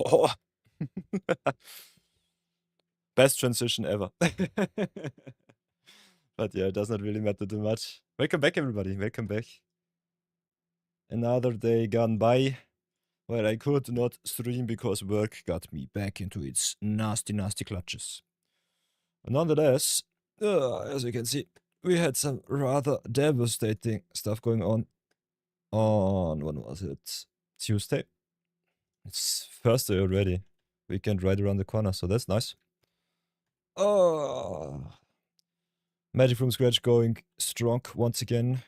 Oh. Best transition ever. But yeah, it does not really matter too much. Welcome back, everybody. Welcome back. Another day gone by where I could not stream because work got me back into its nasty, nasty clutches. Nonetheless, as you can see, we had some rather devastating stuff going on when was it? Tuesday. It's Thursday already. Weekend right around the corner, so that's nice. Oh, Magic from scratch going strong once again.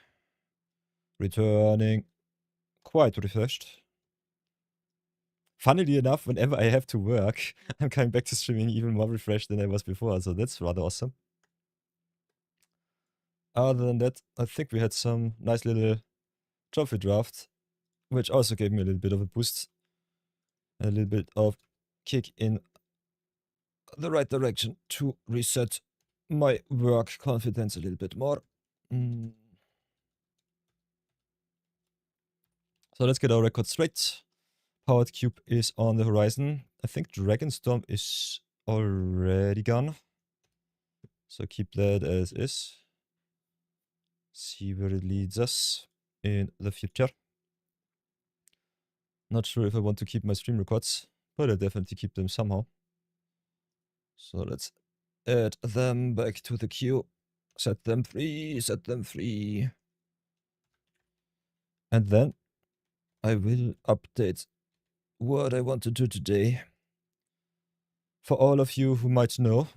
Returning quite refreshed. Funnily enough, whenever I have to work, I'm coming back to streaming even more refreshed than I was before, so that's rather awesome. Other than that, I think we had some nice little trophy draft, which also gave me a little bit of a boost. A little bit of kick in the right direction to reset my work confidence a little bit more. So let's get our record straight. Powered Cube is on the horizon. I think Dragonstorm is already gone. So keep that as is. See where it leads us in the future. Not sure if I want to keep my stream records, but I definitely keep them somehow. So let's add them back to the queue. Set them free, set them free. And then I will update what I want to do today. For all of you who might know,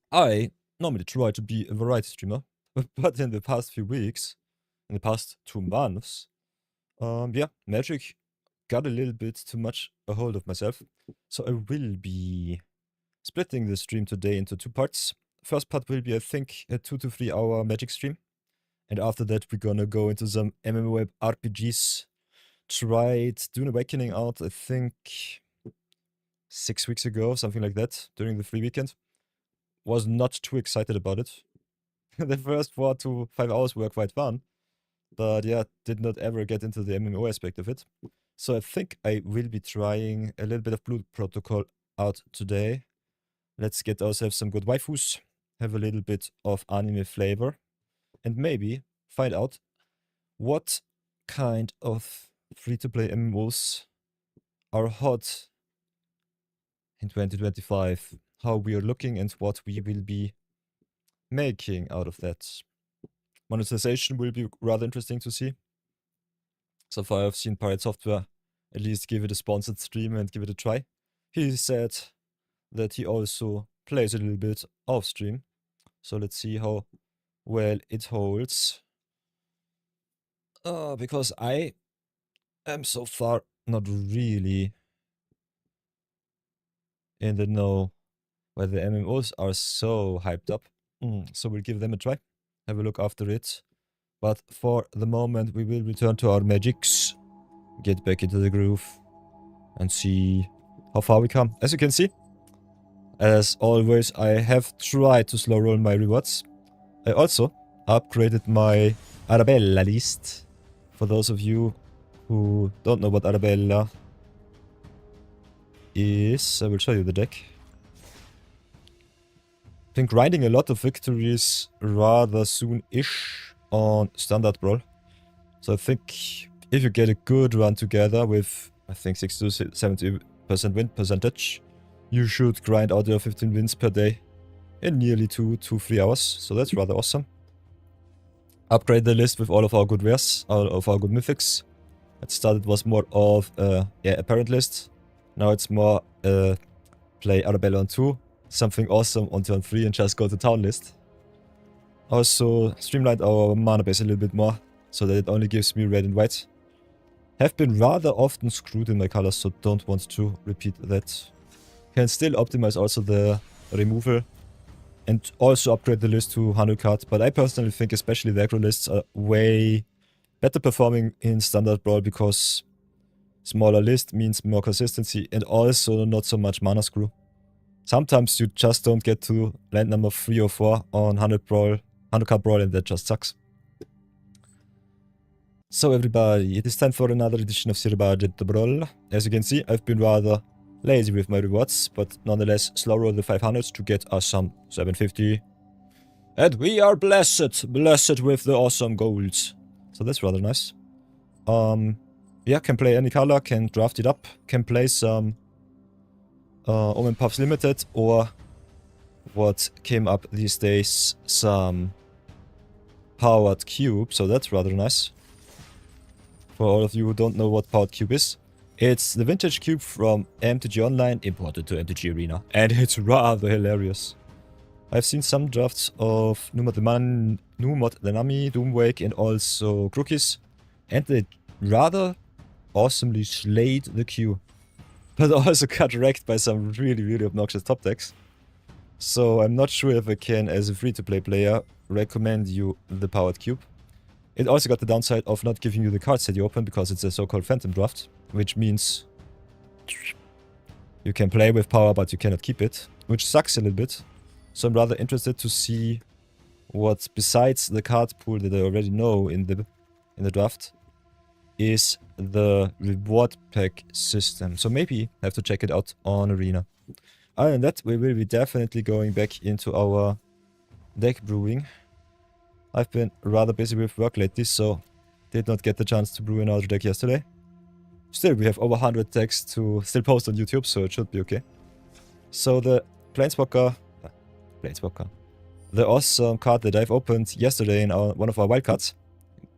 I normally try to be a variety streamer, but in the past few weeks, in the past 2 months, yeah, Magic got a little bit too much a hold of myself. So I will be splitting the stream today into 2 parts. First part will be, I think, a 2 to 3 hour Magic stream. And after that, we're gonna go into some MMORPGs. Tried Dune Awakening out, I think, 6 weeks ago, something like that, during the free weekend. Was not too excited about it. The first 4 to 5 hours were quite fun. But yeah, did not ever get into the MMO aspect of it. So I think I will be trying a little bit of Blue Protocol out today. Let's get ourselves some good waifus, have a little bit of anime flavor, and maybe find out what kind of free-to-play MMOs are hot in 2025, how we are looking and what we will be making out of that. Monetization will be rather interesting to see. So far I've seen Pirate Software at least give it a sponsored stream and give it a try. He said that he also plays a little bit off stream. So let's see how well it holds. Because I am so far not really in the know where the MMOs are so hyped up. So we'll give them a try. Have a look after it. But for the moment, we will return to our magics, get back into the groove, and see how far we come. As you can see, as always, I have tried to slow roll my rewards. I also upgraded my Arabella list. For those of you who don't know what Arabella is, I will show you the deck. Been grinding a lot of victories rather soon-ish on Standard Brawl. So I think if you get a good run together with, I think, 60 to 70% win percentage, you should grind out your 15 wins per day in nearly 2 to 3 hours. So that's rather awesome. Upgrade the list with all of our good rares, all of our good mythics. At the start it was more of a apparent list. Now it's more play Arabella on 2, something awesome on turn 3 and just go to town list. Also streamlined our mana base a little bit more, so that it only gives me red and white. Have been rather often screwed in my colors, so don't want to repeat that. Can still optimize also the removal and also upgrade the list to 100 cards, but I personally think especially the aggro lists are way better performing in Standard Brawl because smaller list means more consistency and also not so much mana screw. Sometimes you just don't get to land number 3 or 4 on 100 card brawl, and that just sucks. So everybody, it is time for another edition of Zero Budget Brawl. As you can see, I've been rather lazy with my rewards, but nonetheless slow roll the 500s to get us some 750. And we are blessed with the awesome golds. So that's rather nice. Yeah, can play any color, can draft it up, can play some Omen Puffs Limited, or what came up these days, some Powered Cube, so that's rather nice. For all of you who don't know what Powered Cube is, it's the vintage cube from MTG Online imported to MTG Arena, and it's rather hilarious. I've seen some drafts of Numod the Nami, Doomwake, and also Crookies, and they rather awesomely slayed the queue, but also got wrecked by some really obnoxious top decks. So I'm not sure if I can, as a free-to-play player, recommend you the Powered Cube. It also got the downside of not giving you the cards that you open because it's a so-called Phantom Draft, which means you can play with power but you cannot keep it, which sucks a little bit. So I'm rather interested to see what, besides the card pool that I already know in the draft, is the reward pack system. So maybe I have to check it out on Arena. Other than that, we will be definitely going back into our deck brewing. I've been rather busy with work lately, so did not get the chance to brew another deck yesterday. Still, we have over 100 decks to still post on YouTube, so it should be okay. So the Planeswalker, the awesome card that I've opened yesterday in one of our wildcards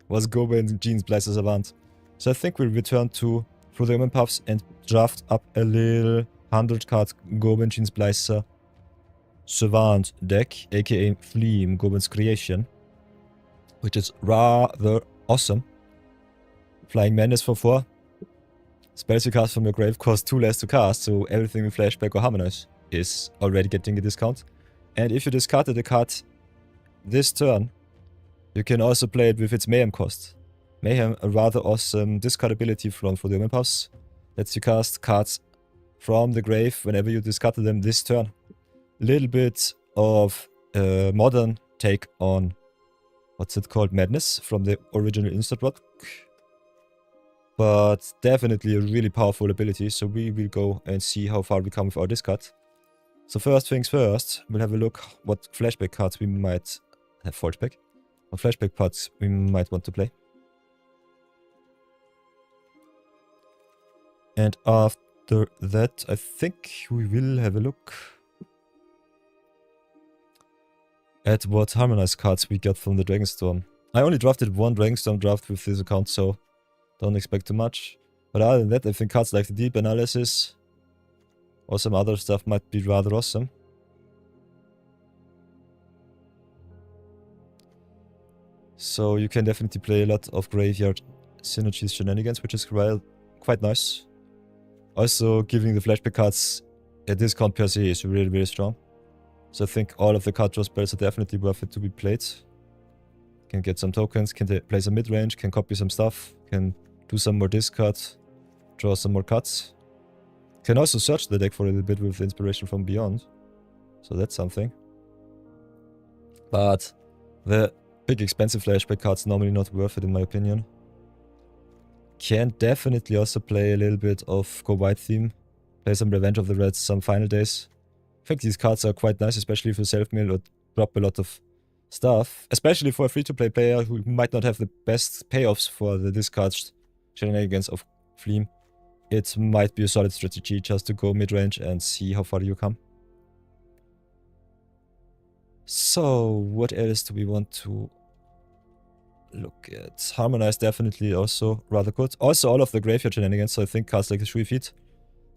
was Goben Jeans Blaster Savant. So I think we'll return to through the Omen Puffs and draft up a little 100 card Goben Jeans Blaster Savant deck, aka Fleam, Goben's creation, which is rather awesome. Flying Madness for 4. Spells you cast from your grave cost 2 less to cast, so everything in Flashback or Harmonize is already getting a discount. And if you discarded a card this turn, you can also play it with its Mayhem cost. Mayhem, a rather awesome discard ability from the Omen Puffs, lets you cast cards from the grave whenever you discarded them this turn. Little bit of a modern take on, what's it called, Madness from the original instant block. But definitely a really powerful ability, so we will go and see how far we come with our discard. So first things first, we'll have a look what flashback cards we might have fallback. What flashback cards we might want to play. And after that, I think we will have a look at what harmonized cards we got from the Dragonstorm. I only drafted one Dragonstorm draft with this account, so don't expect too much. But other than that, I think cards like the Deep Analysis or some other stuff might be rather awesome. So you can definitely play a lot of Graveyard Synergies shenanigans, which is quite nice. Also, giving the flashback cards a discount per se is really, really strong. So I think all of the card draw spells are definitely worth it to be played. Can get some tokens, can play some mid-range, can copy some stuff, can do some more discard, draw some more cards. Can also search the deck for a little bit with inspiration from beyond. So that's something. But the big expensive flashback cards normally not worth it in my opinion. Can definitely also play a little bit of Go White theme. Play some Revenge of the Reds, some Final Days. I think these cards are quite nice, especially if you self-mill or drop a lot of stuff. Especially for a free-to-play player who might not have the best payoffs for the discard shenanigans of Fleam. It might be a solid strategy just to go mid-range and see how far you come. So, what else do we want to look at? Harmonize definitely also rather good. Also all of the graveyard shenanigans, so I think cards like the Shui Feet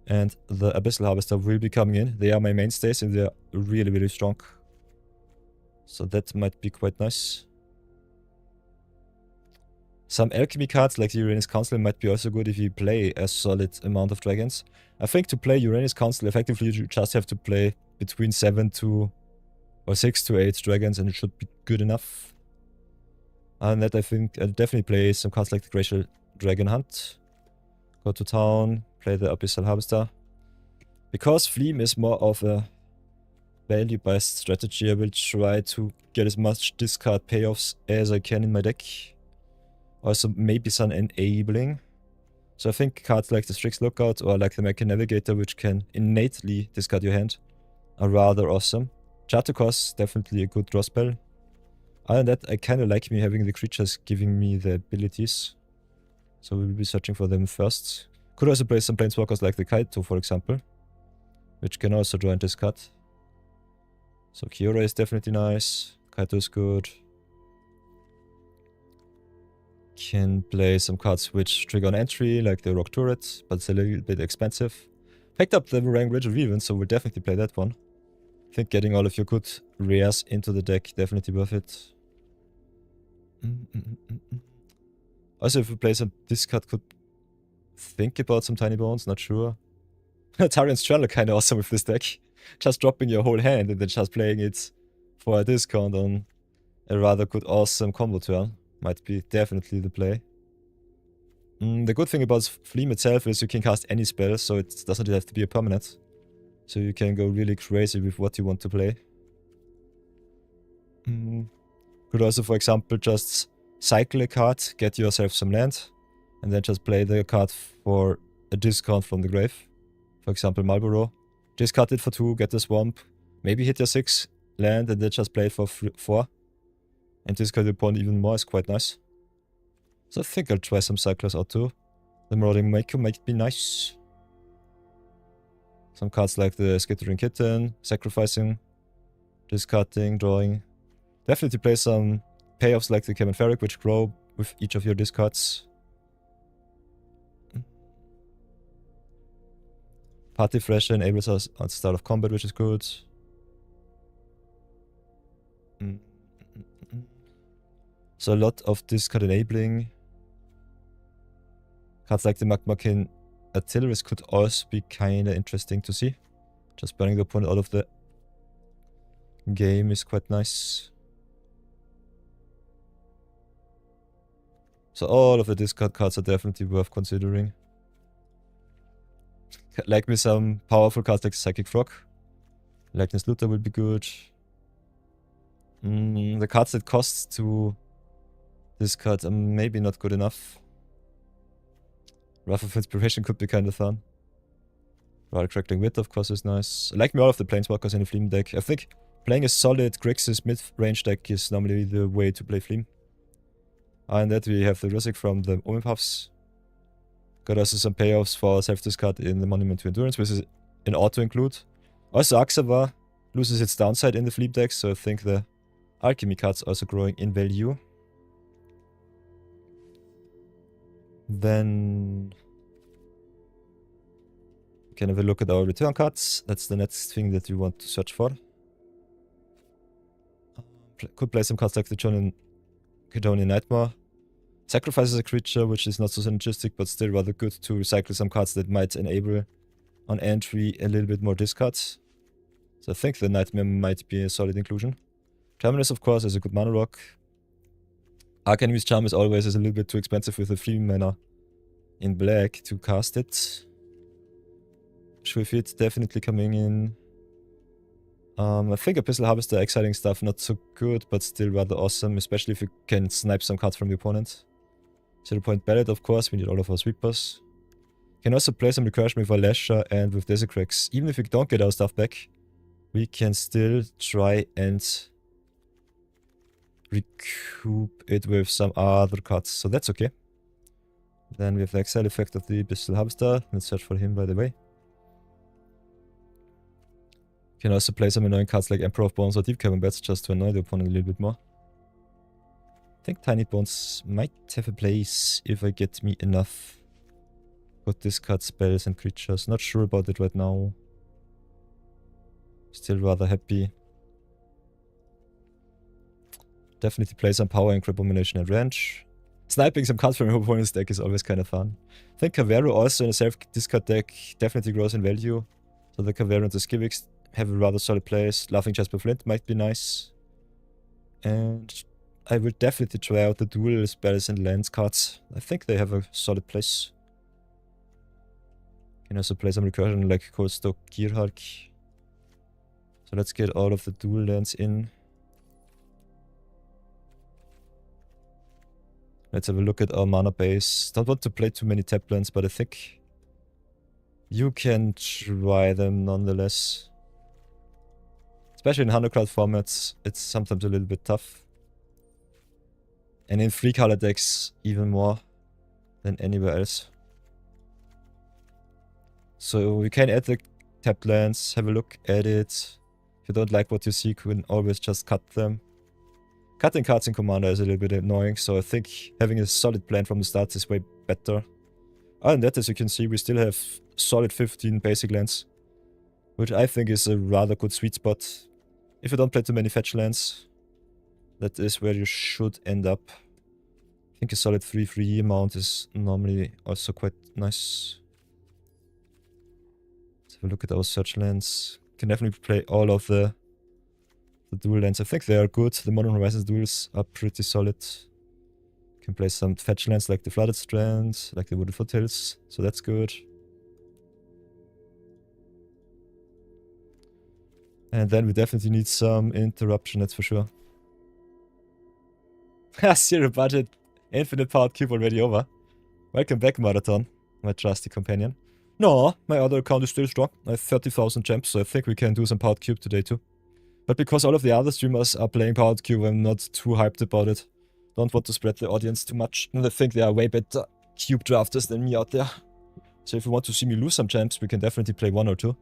and the Abyssal Harvester will be coming in. They are my mainstays and they are really, really strong. So that might be quite nice. Some alchemy cards like the Uranus Council might be also good if you play a solid amount of dragons. I think to play Uranus Council effectively you just have to play between 6 to 8 dragons and it should be good enough. And that I think I'll definitely play some cards like the Glacial Dragon Hunt. Go to town, play the Abyssal Harvester. Because Fleam is more of a value-based strategy, I will try to get as much discard payoffs as I can in my deck. Also maybe some enabling. So I think cards like the Strix Lookout or like the Mechan Navigator, which can innately discard your hand, are rather awesome. Chatukos, definitely a good draw spell. Other than that, I kinda like me having the creatures giving me the abilities. So we will be searching for them first. Could also play some planeswalkers like the Kaito, for example, which can also draw and discard. So Kiora is definitely nice. Kaito is good. Can play some cards which trigger an entry, like the Rock Turret, but it's a little bit expensive. Picked up the Meringue Ridge of Even, so we'll definitely play that one. I think getting all of your good rares into the deck, definitely worth it. Also, if you play some discard, could think about some Tiny Bones, not sure. Tarian's Journal kinda awesome with this deck. Just dropping your whole hand and then just playing it for a discount on a rather good, awesome combo turn. Might be definitely the play. The good thing about Fleam itself is you can cast any spell, so it doesn't have to be a permanent. So you can go really crazy with what you want to play. Could also, for example, just cycle a card, get yourself some land, and then just play the card for a discount from the grave. For example, Malboro. Discard it for 2, get the swamp, maybe hit your 6 land, and then just play it for 4. And discard your opponent even more is quite nice. So I think I'll try some cyclers out too. The Marauding Maker might be nice. Some cards like the Skittering Kitten, sacrificing, discarding, drawing. Definitely play some payoffs like the Cayman Ferric, which grow with each of your discards. Party Thrasher enables us at the start of combat, which is good. So a lot of discard enabling. Cards like the Magmakin Artillerist could also be kinda interesting to see. Just burning the opponent out of the game is quite nice. So all of the discard cards are definitely worth considering. Like me some powerful cards like Psychic Frog. Likeness Looter will be good. The cards that cost to discard are maybe not good enough. Wrath of Inspiration could be kind of fun. Rather Crackling Wit, of course, is nice. I like me all of the Planeswalkers in the Fleam deck. I think playing a solid Grixis mid-range deck is normally the way to play Fleam. And that we have the Rusic from the Omen Puffs. Got also some payoffs for self-discard in the Monument to Endurance, which is an auto-include. Also Axava loses its downside in the Fleam deck, so I think the Alchemy cards also growing in value. Then Can have a look at our return cards. That's the next thing that you want to search for. Could play some cards like the Cadonian Nightmare. Sacrifices a creature, which is not so synergistic, but still rather good to recycle some cards that might enable on entry a little bit more discards. So I think the Nightmare might be a solid inclusion. Terminus, of course, is a good mana rock. Arcane's Charm is always a little bit too expensive with a 3 mana in black to cast it. Swift definitely coming in. I think Abyssal Harvester, exciting stuff, not so good, but still rather awesome, especially if you can snipe some cards from the opponent. 0-point Ballad, of course, we need all of our sweepers. Can also play some Recursion with our Lasher and with Desecrax. Even if we don't get our stuff back, we can still try and recoup it with some other cards, so that's okay. Then we have the exile effect of the Abyssal Harvester. Let's search for him, by the way. Can also play some annoying cards like Emperor of Bones or Deep Cavern Bats just to annoy the opponent a little bit more. I think Tiny Bones might have a place if I get me enough good discard spells and creatures. Not sure about it right now. Still rather happy. Definitely play some power and Abomination and Ranch. Sniping some cards from your opponent's deck is always kind of fun. I think Cavero also in a self-discard deck definitely grows in value. So the Cavero and the Skivix have a rather solid place. Laughing Jasper Flint might be nice. And I will definitely try out the dual spells and lands cards. I think they have a solid place. Can also play some recursion like Coldstock Gearhulk. So let's get all of the dual lands in. Let's have a look at our mana base. Don't want to play too many tap lands, but I think you can try them nonetheless. Especially in 100 card formats, it's sometimes a little bit tough. And in 3-color decks, even more than anywhere else. So we can add the tap lands, have a look at it. If you don't like what you see, you can always just cut them. Cutting cards in Commander is a little bit annoying, so I think having a solid plan from the start is way better. Other than that, as you can see, we still have solid 15 basic lands, which I think is a rather good sweet spot. If you don't play too many fetch lands, that is where you should end up. I think a solid 3/3 amount is normally also quite nice. Let's have a look at our search lands. Can definitely play all of the dual lands. I think they are good. The Modern Horizons duels are pretty solid. Can play some fetch lands like the Flooded Strand, like the Wooded Foothills, so that's good. And then we definitely need some interruption, that's for sure. Zero budget, infinite powered cube already over. Welcome back, Marathon, my trusty companion. No, my other account is still strong. I have 30,000 gems, so I think we can do some powered cube today too. But because all of the other streamers are playing powered cube, I'm not too hyped about it. Don't want to spread the audience too much. And I think there are way better cube drafters than me out there. So if you want to see me lose some gems, we can definitely play 1 or 2.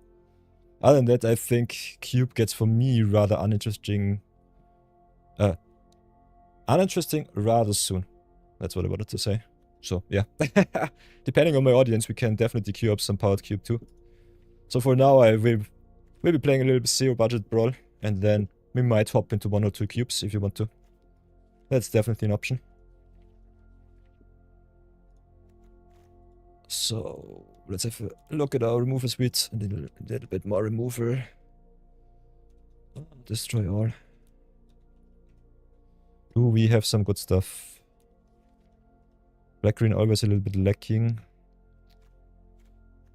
Other than that, I think cube gets for me rather uninteresting. Uninteresting rather soon. That's what I wanted to say. So, yeah. Depending on my audience, we can definitely queue up some powered cube too. So for now, I will be playing a little bit zero budget Brawl. And then we might hop into 1 or 2 cubes if you want to. That's definitely an option. So, let's have a look at our removal suite. A little bit more removal. Destroy all. Do we have some good stuff? Black-green always a little bit lacking.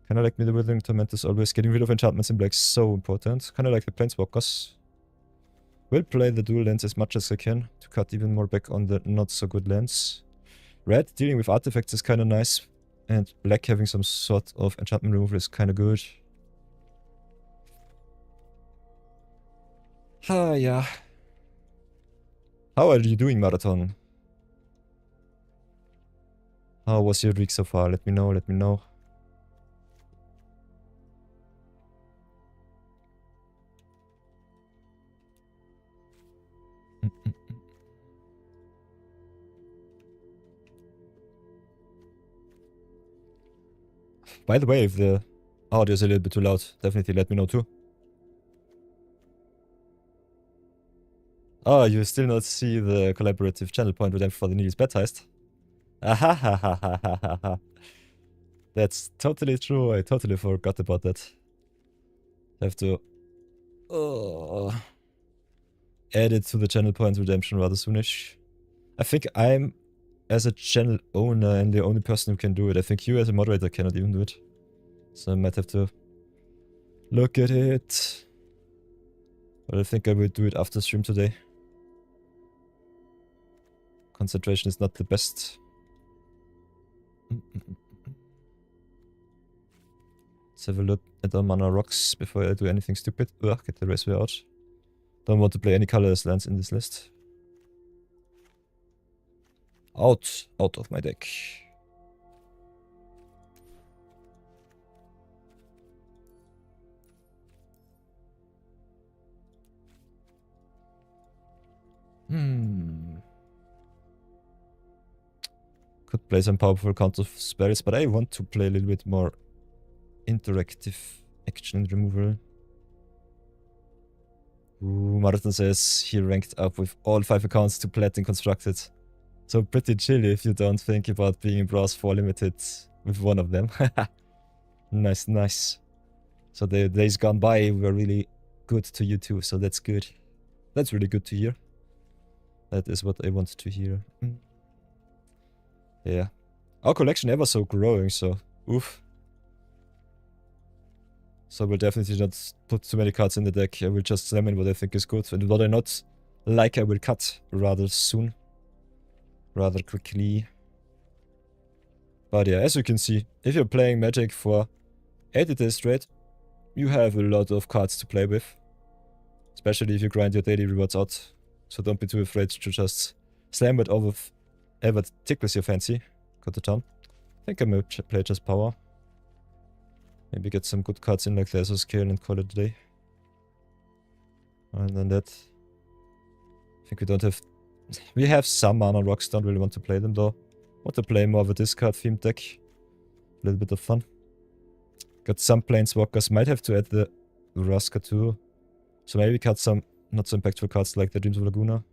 Kinda like Middle Withering Tormentors always. Getting rid of enchantments in black so important. Kinda like the Planeswalkers. Will play the dual lands as much as I can to cut even more back on the not so good lands. Red dealing with artifacts is kinda nice. And black having some sort of enchantment removal is kinda good. Ah, yeah. How are you doing, Marathon? How was your week so far? Let me know, let me know. By the way, if the Audio is a little bit too loud. Definitely let me know too. Oh, you still not see the collaborative channel point redemption for the Neely's bad heist? Ahahahahaha. That's totally true. I totally forgot about that. I have to add it to the channel point redemption rather soonish. I think I'm, as a channel owner, and the only person who can do it. I think you as a moderator cannot even do it. So I might have to look at it. But I think I will do it after stream today. Concentration is not the best. Let's have a look at our mana rocks before I do anything stupid. Ugh, get the raceway out. Don't want to play any colorless lands in this list. Out of my deck. Could play some powerful counter spells, but I want to play a little bit more interactive action removal. Ooh, Martin says he ranked up with all 5 accounts to Platinum Constructed. So pretty chill if you don't think about being in Brawl 4 Limited with one of them. Nice, nice. So the days gone by were really good to you too, so that's good. That's really good to hear. That is what I wanted to hear. Yeah. Our collection ever so growing, so oof. So we'll definitely not put too many cards in the deck. I will just slam in what I think is good. And what I not like, I will cut rather soon. Rather quickly. But yeah, as you can see, if you're playing Magic for 80 days straight, you have a lot of cards to play with. Especially if you grind your daily rewards out. So don't be too afraid to just slam it over whatever tickles your fancy. Go to town. I think I may play just power. Maybe get some good cards in like Laser Scale and call it a day. And then that. I think we don't have... We have some mana rocks, don't really want to play them though. Want to play more of a discard themed deck. A little bit of fun. Got some planeswalkers, might have to add the Vraska too. So maybe cut some not so impactful cards like the Dreams of Laguna.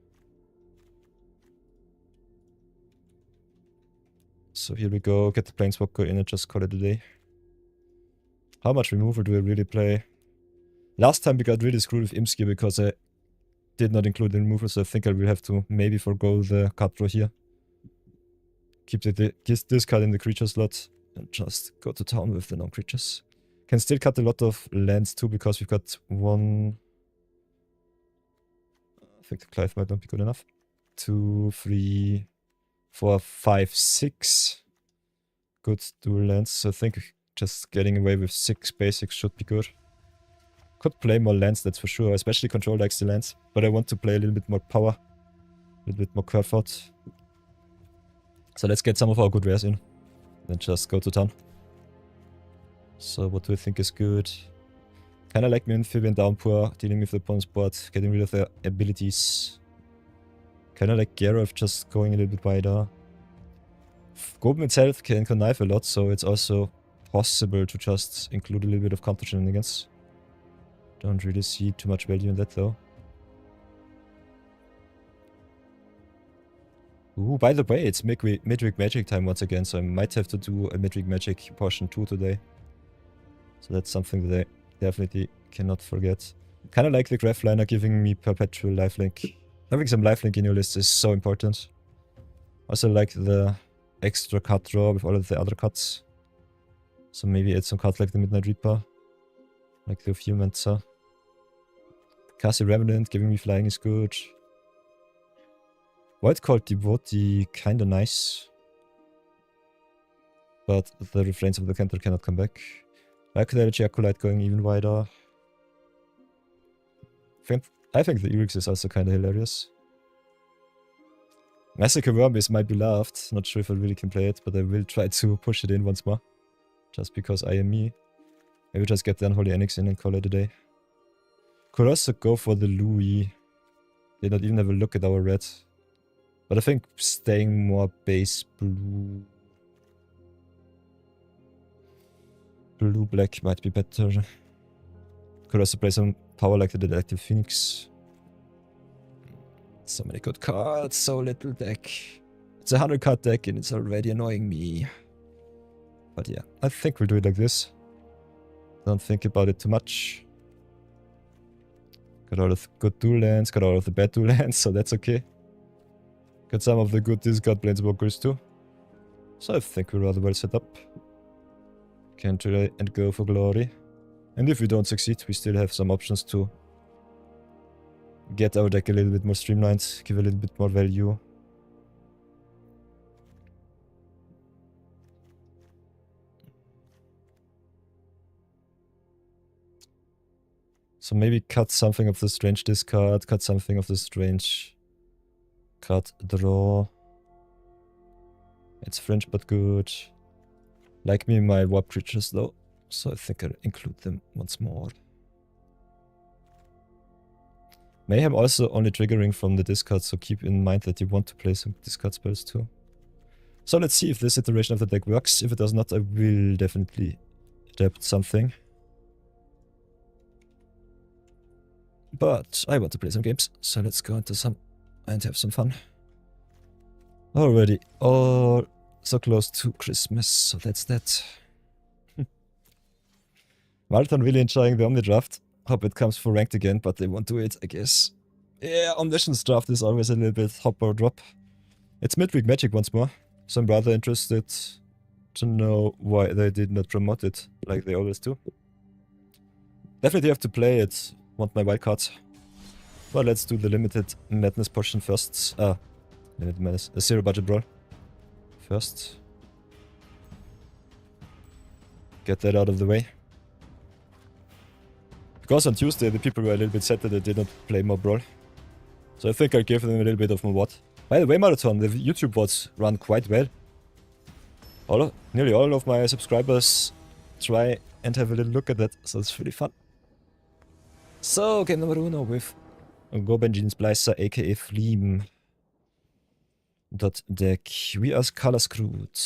So here we go, get the planeswalker in and just call it a day. How much removal do I really play? Last time we got really screwed with Imski because I did not include the removal, so I think I will have to maybe forgo the card draw here. Keep this card in the creature slot and just go to town with the non-creatures. Can still cut a lot of lands too because we've got one... I think the Clive might not be good enough. 2, 3, 4, 5, 6 good dual lands, so I think just getting away with 6 basics should be good. Could play more lands, that's for sure, especially Control likes the lands, but I want to play a little bit more power, a little bit more curve out. So let's get some of our good rares in, then just go to town. So what do I think is good? Kinda like me Amphibian Downpour, dealing with the opponent's board, getting rid of their abilities. Kinda like Geralt, just going a little bit wider. Goben itself can connive a lot, so it's also possible to just include a little bit of counter shenanigans. Don't really see too much value in that though. Ooh, by the way, it's Midweek Magic time once again, so I might have to do a Midweek Magic portion 2 today. So that's something that I definitely cannot forget. Kinda like the graph liner giving me perpetual lifelink. Having some lifelink in your list is so important. Also like the extra card draw with all of the other cards. So maybe add some cards like the Midnight Reaper. Like the Humancer. Cassie Revenant giving me flying is good. Wildcard Devotee kinda nice. But the Refrains of the Cantor cannot come back. Archaeology Acolyte going even wider. I think the Erix is also kinda hilarious. Massacre Worm is my beloved. Not sure if I really can play it, but I will try to push it in once more. Just because I am me. Maybe just get the Unholy Annex in and call it a day. Could also go for the Louis. Did not even have a look at our red. But I think staying more base blue. Blue-black might be better. Could also play some power like the Detective Phoenix. So many good cards, so little deck. It's a 100 card deck and it's already annoying me. But yeah, I think we'll do it like this. Don't think about it too much. Got all of the good dual lands, got all of the bad dual lands, so that's okay. Got some of the good discard planeswalkers too. So I think we're rather well set up. Can try and go for glory. And if we don't succeed, we still have some options to get our deck a little bit more streamlined, give a little bit more value. So maybe cut something of the strange discard, cut something of the strange card draw. It's French but good. Like me my warp creatures though, so I think I'll include them once more. Mayhem also only triggering from the discard, so keep in mind that you want to play some discard spells too. So let's see if this iteration of the deck works. If it does not, I will definitely adapt something. But I want to play some games, so let's go into some and have some fun. Already all so close to Christmas, so that's that. Malton really enjoying the Omni draft. Hope it comes for ranked again, but they won't do it, I guess. Yeah, Omniscience draft is always a little bit hop or drop. It's midweek magic once more, so I'm rather interested to know why they did not promote it like they always do. Definitely have to play it. Want my wildcards. But let's do the limited madness portion first. Limited madness. A zero budget brawl. First. Get that out of the way. Because on Tuesday the people were a little bit sad that they did not play more brawl. So I think I'll give them a little bit of more what. By the way, Marathon, the YouTube bots run quite well. Nearly all of my subscribers try and have a little look at that, so it's really fun. So, game number 1 with Goben Splicer, aka Fleam. Deck. We are color screwed.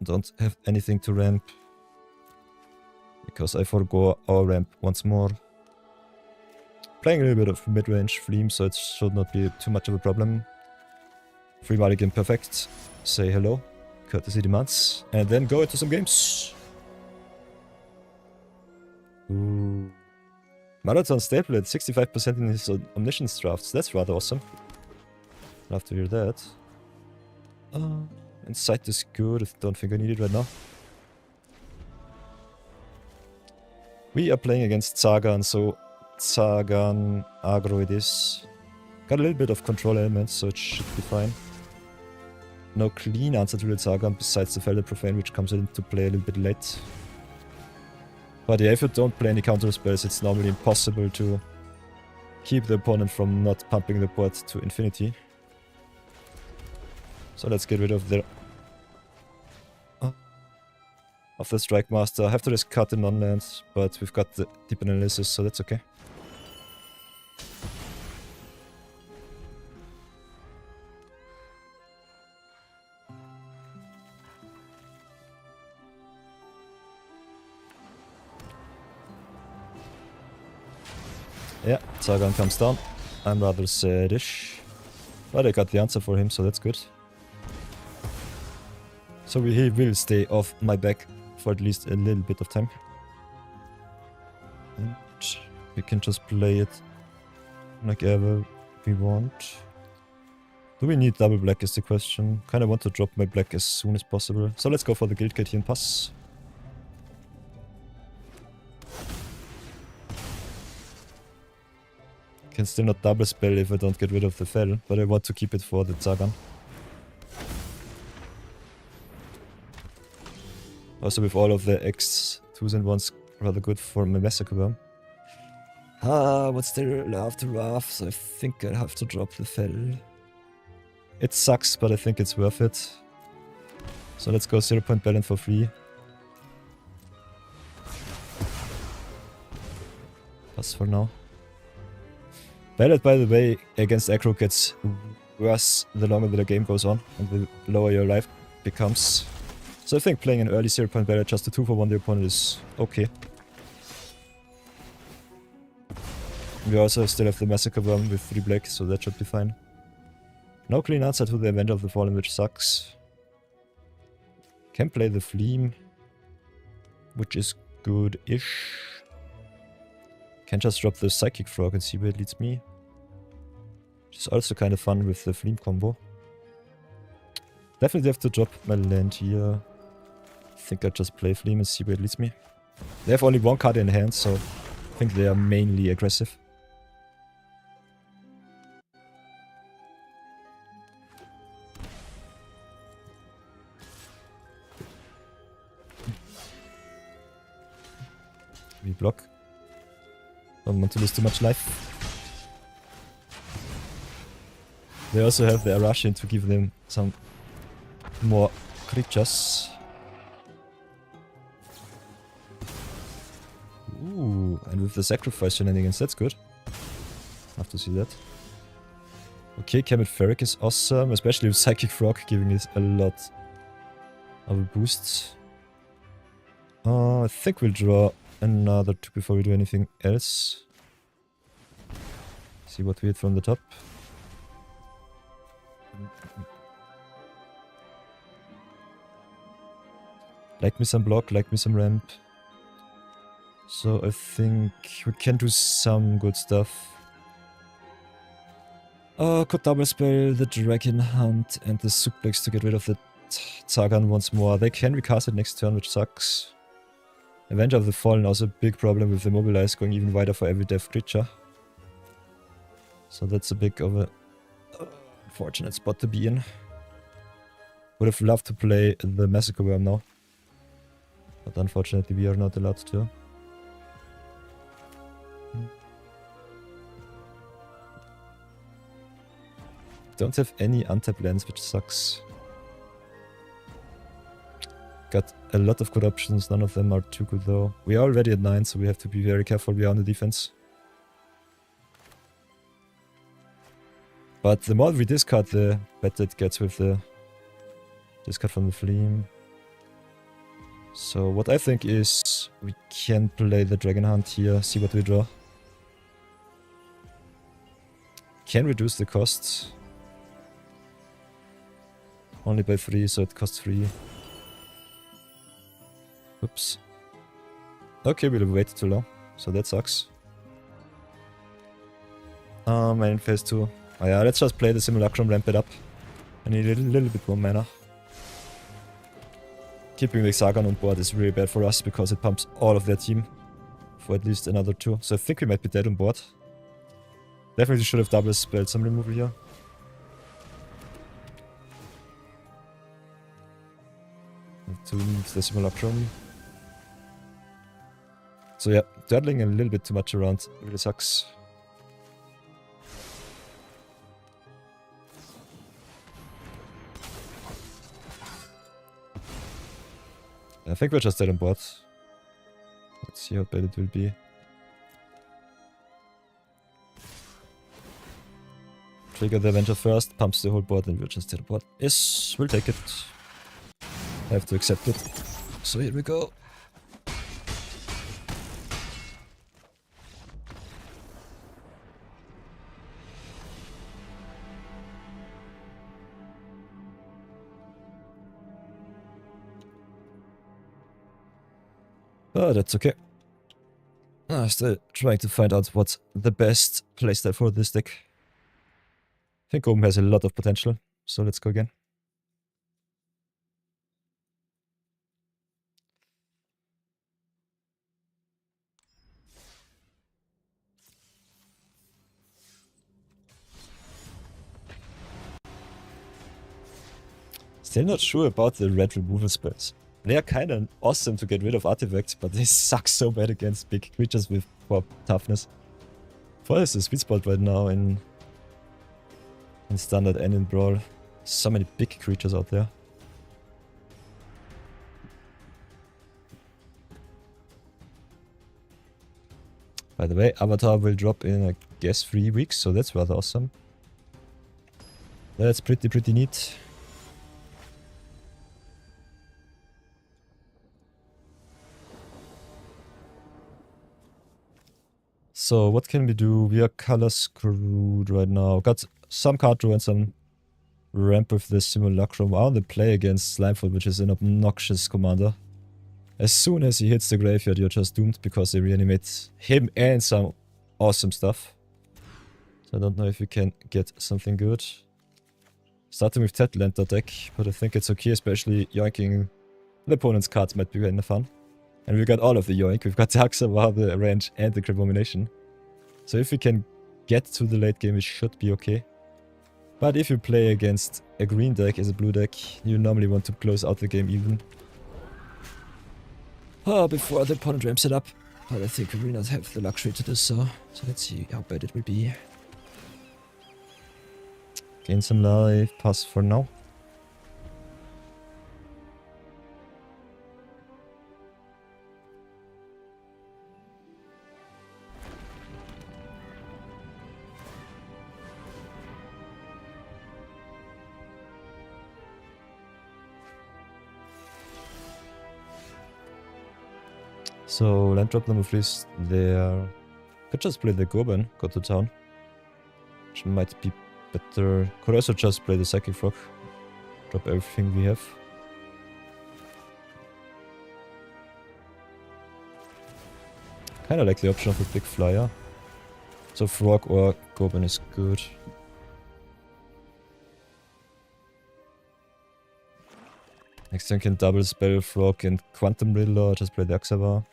Don't have anything to ramp. Because I forgo our ramp once more. Playing a little bit of mid-range Fleam, so it should not be too much of a problem. Free mulligan perfect. Say hello. Courtesy demands. And then go into some games. Ooh. Marathon staple at 65% in his Omniscience drafts. That's rather awesome. Love to hear that. Insight is good. I don't think I need it right now. We are playing against Zagan, so Zagan aggro it is. Got a little bit of control elements, so it should be fine. No clean answer to the Zagan besides the Felder Profane, which comes into play a little bit late. But yeah, if you don't play any counter spells, it's normally impossible to keep the opponent from not pumping the board to infinity. So let's get rid of the Strike Master. I have to just cut the non-land, but we've got the deep analysis, so that's okay. Yeah, Zagan comes down. I'm rather sadish. But I got the answer for him, so that's good. So he will stay off my back for at least a little bit of time. And we can just play it like ever we want. Do we need double black is the question. Kinda want to drop my black as soon as possible. So let's go for the Guildgate here and pass. Can still not double spell if I don't get rid of the Fel, but I want to keep it for the Zagan. Also with all of the X 2s and 1s rather good for my Massacre Worm. What's there left to rough, so I think I'll have to drop the Fel. It sucks, but I think it's worth it. So let's go 0-point balance for free. Pass for now. Ballad, by the way, against aggro gets worse the longer the game goes on and the lower your life becomes. So I think playing an early 0-point barrier just to 2-for-1 the opponent is okay. We also still have the Massacre Worm with 3 black, so that should be fine. No clean answer to the Avenger of the Fallen, which sucks. Can play the Fleam, which is good-ish. Can just drop the Psychic Frog and see where it leads me. Which is also kind of fun with the Fleam combo. Definitely have to drop my land here. I think I just play Fleam and see where it leads me. They have only 1 card in hand, so I think they are mainly aggressive. We block. Don't want to lose too much life. They also have the Arashin to give them some more creatures. Ooh, and with the sacrifice shenanigans, that's good. Have to see that. Okay, Kemet Ferric is awesome, especially with Psychic Frog giving us a lot of a boost. I think we'll draw another 2 before we do anything else. See what we hit from the top. Like me some block, like me some ramp. So I think we can do some good stuff. Could double spell the Dragon Hunt and the Suplex to get rid of the Zagan once more. They can recast it next turn, which sucks. Avenger of the Fallen also a big problem with the Mobilize going even wider for every death creature. So that's a big of a unfortunate spot to be in. Would have loved to play the Massacre Worm now. But unfortunately we are not allowed to. Don't have any untapped lands, which sucks. Got a lot of good options, none of them are too good though. We are already at 9, so we have to be very careful. We are on the defense. But the more we discard, the better it gets with the discard from the Fleam. So what I think is we can play the Dragon Hunt here, see what we draw. Can reduce the costs. Only by 3, so it costs 3. Oops. Okay, we'll wait too long, so that sucks. In phase 2. Oh yeah, let's just play the Simulacrum, ramp it up. I need a little bit more mana. Keeping the Zagan on board is really bad for us because it pumps all of their team for at least another 2. So I think we might be dead on board. Definitely should have double spelled some removal here. To move the Simulacrum. So yeah, dawdling a little bit too much around really sucks. I think we're just dead on board. Let's see how bad it will be. Trigger the Avenger first, pumps the whole board, and we're just dead on board. Yes, we'll take it. I have to accept it. So here we go. Oh, that's okay. Still trying to find out what's the best playstyle for this deck. I think Goben has a lot of potential, so let's go again. Still not sure about the red removal spells. They are kinda awesome to get rid of artifacts, but they suck so bad against big creatures with poor toughness. What is the sweet spot right now in Standard and in Brawl? So many big creatures out there. By the way, Avatar will drop in, I guess, 3 weeks, so that's rather awesome. That's pretty neat. So what can we do? We are color screwed right now. Got some card draw and some ramp with the Simulacrum. I want to play against Slimefoot, which is an obnoxious commander. As soon as he hits the graveyard, you're just doomed because they reanimate him and some awesome stuff. So I don't know if we can get something good. Starting with that Lantern deck, but I think it's okay, especially yoinking the opponent's cards might be kind of fun. And we got all of the yoink. We've got the Axavar, the Range, and the Cribomination. So if we can get to the late game, it should be okay. But if you play against a green deck as a blue deck, you normally want to close out the game even. Before the opponent ramps it up. But I think we really not have the luxury to do so. So let's see how bad it will be. Gain some life, pass for now. So land drop number 3 is there. Could just play the Goben, go to town. Which might be better. Could also just play the Psychic Frog. Drop everything we have. Kinda like the option of a big flyer. So Frog or Goben is good. Next turn can double spell Frog and Quantum Riddler, or just play the Axavar.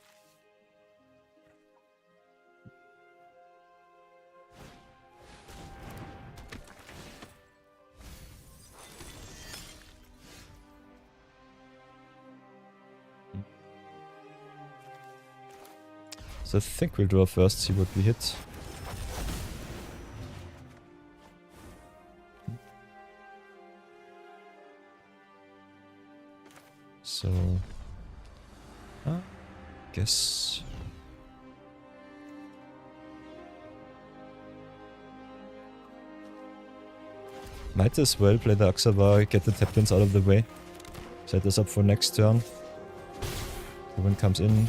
So I think we'll draw first, see what we hit. So, guess. Might as well play the Axavar, get the Taplins out of the way. Set us up for next turn. The wind comes in.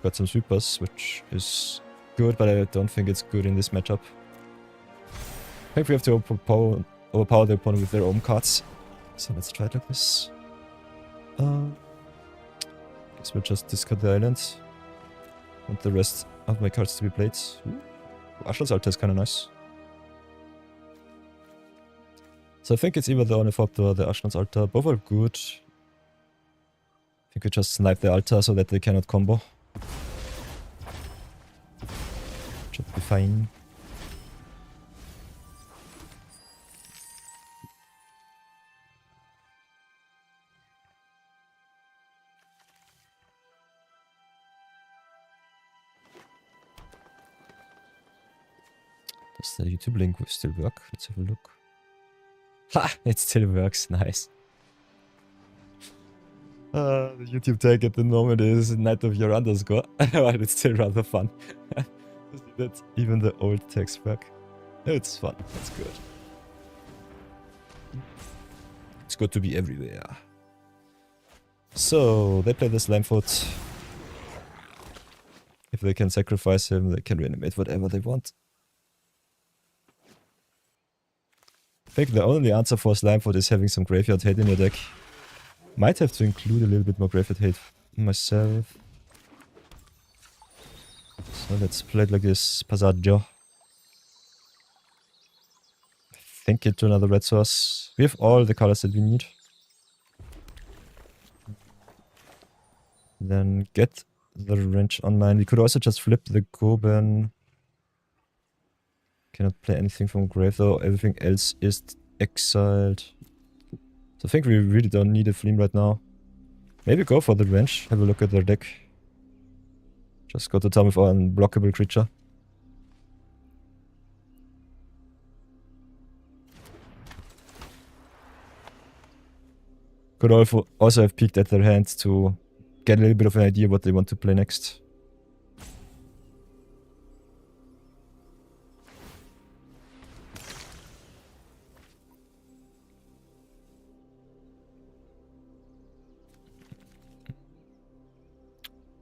Got some sweepers, which is good, but I don't think it's good in this matchup. I think we have to overpower the opponent with their own cards. So let's try it like this. Guess we'll just discard the island. Want the rest of my cards to be played. Ashley's Altar is kind of nice. So I think it's either the Ornithopter or the Ashley's Altar. Both are good. I think we just snipe the Altar so that they cannot combo. Should be fine. Does the YouTube link still work? Let's have a look. Ha! It still works, nice. The YouTube tag at the moment is Night of Your underscore, but it's still rather fun. That even the old tags work. It's fun, that's good. It's good to be everywhere. So, they play this Slimefoot. If they can sacrifice him, they can reanimate whatever they want. I think the only answer for Slimefoot is having some graveyard hate in your deck. Might have to include a little bit more graveyard hate myself. So let's play it like this. Passaggio. Think into another red source. We have all the colors that we need. Then get the range online. We could also just flip the Goben. Cannot play anything from grave though. Everything else is exiled. So I think we really don't need a Fleam right now. Maybe go for the range. Have a look at their deck. Just go to town with our unblockable creature. Could also have peeked at their hand to get a little bit of an idea what they want to play next.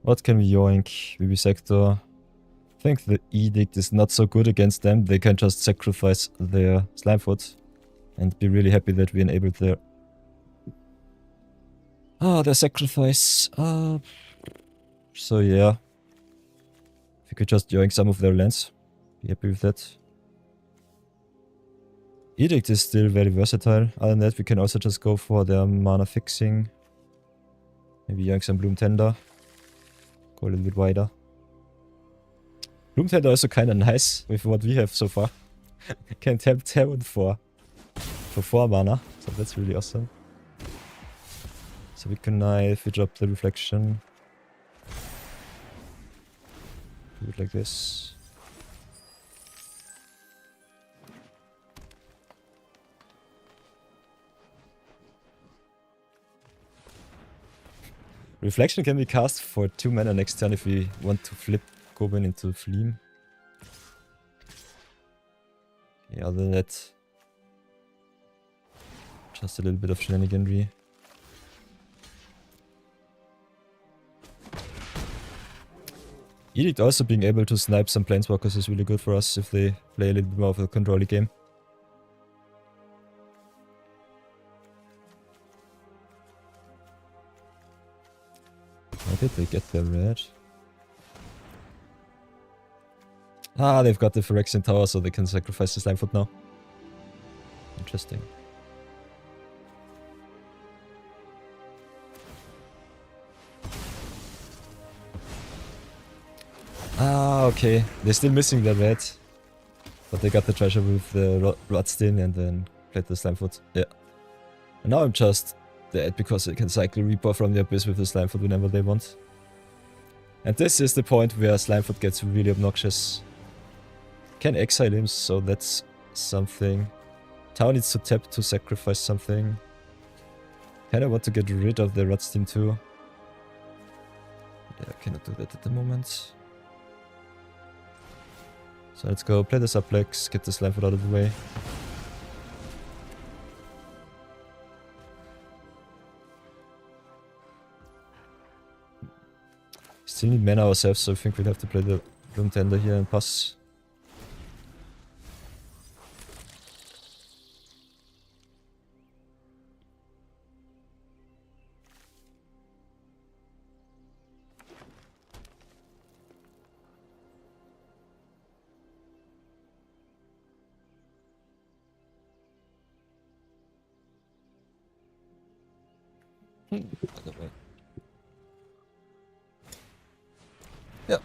What can we yoink? Vivisector. think the Edict is not so good against them. They can just sacrifice their Slimefoot and be really happy that we enabled their... their sacrifice. So yeah. If we could just yoink some of their lands, be happy with that. Edict is still very versatile. Other than that, we can also just go for their mana fixing. Maybe yoink some Bloom Tender. Go a little bit wider. Bloom Tender is also kind of nice with what we have so far. Can tap Terran for 4 mana, so that's really awesome. So we can knife, we drop the reflection. Do it like this. Reflection can be cast for 2 mana next turn if we want to flip Goben into Fleam. Yeah, other than that, just a little bit of shenaniganry. Edict also being able to snipe some planeswalkers is really good for us if they play a little bit more of a control game. Why did they get their red? They've got the Phyrexian Tower, so they can sacrifice the Slimefoot now. Interesting. Okay. They're still missing the red. But they got the treasure with the Bloodstain and then played the Slimefoot. Yeah. And now I'm just dead because they can cycle Reaper from the Abyss with the Slimefoot whenever they want. And this is the point where Slimefoot gets really obnoxious. Can exile him, so that's something. Tower needs to tap to sacrifice something. Kinda want to get rid of the Bloodstain too. Yeah, I cannot do that at the moment. So let's go play the Suplex, get the Slimefoot out of the way. Still need mana ourselves, so I think we'll have to play the Bloom Tender here and pass. Yeah,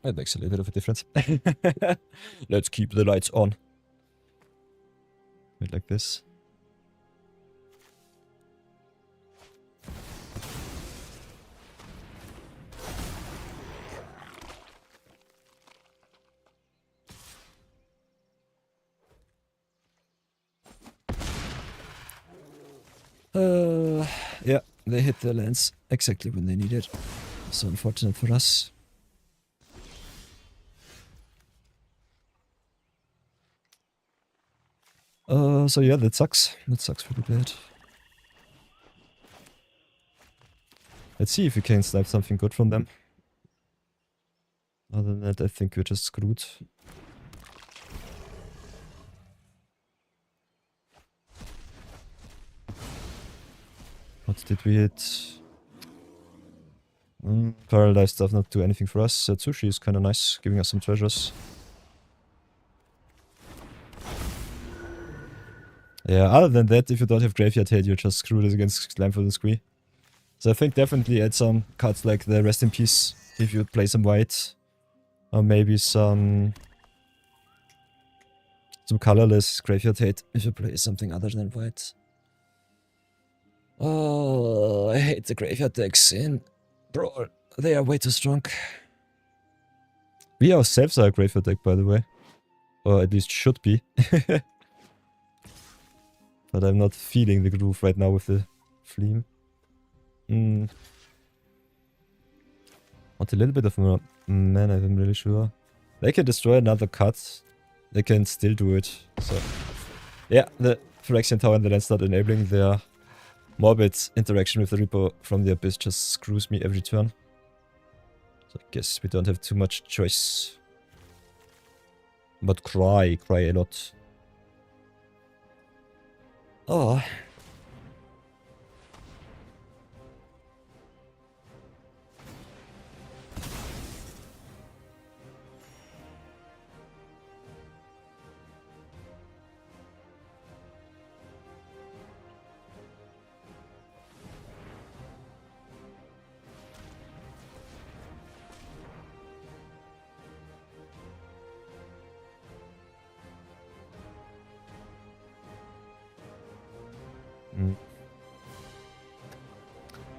that makes a little bit of a difference. Let's keep the lights on. Wait, like this. Yeah, they hit the lands exactly when they need it. So unfortunate for us. So yeah, that sucks. That sucks pretty bad. Let's see if we can snipe something good from them. Other than that, I think we're just screwed. What did we hit? Paralyzed does not do anything for us. Satsushi is kind of nice, giving us some treasures. Yeah, other than that, if you don't have Graveyard Hate, you're just screwed against Slimefoot and Squee. So I think definitely add some cards like the Rest in Peace if you play some white. Or maybe some colorless Graveyard Hate if you play something other than white. Oh, I hate the Graveyard decks in Brawl. They are way too strong. We ourselves are a Graveyard deck, by the way. Or at least should be. But I'm not feeling the groove right now with the Fleam. Want a little bit of more mana, I'm really sure. They can destroy another card. They can still do it. So yeah, the Phyrexian Tower and the land's not enabling their morbid interaction with the Reaper from the Abyss just screws me every turn. So I guess we don't have too much choice. But cry a lot. Oh.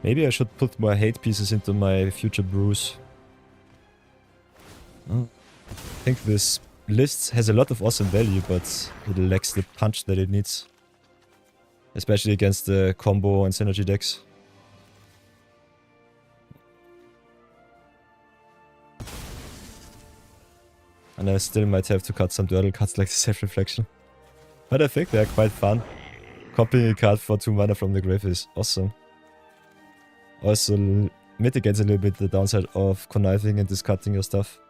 Maybe I should put more hate pieces into my future brews. I think this list has a lot of awesome value, but it lacks the punch that it needs. Especially against the combo and synergy decks. And I still might have to cut some dirtle cards like the Self-Reflection. But I think they are quite fun. Copying a card for 2 mana from the grave is awesome. Also mitigates a little bit the downside of conniving and discarding your stuff.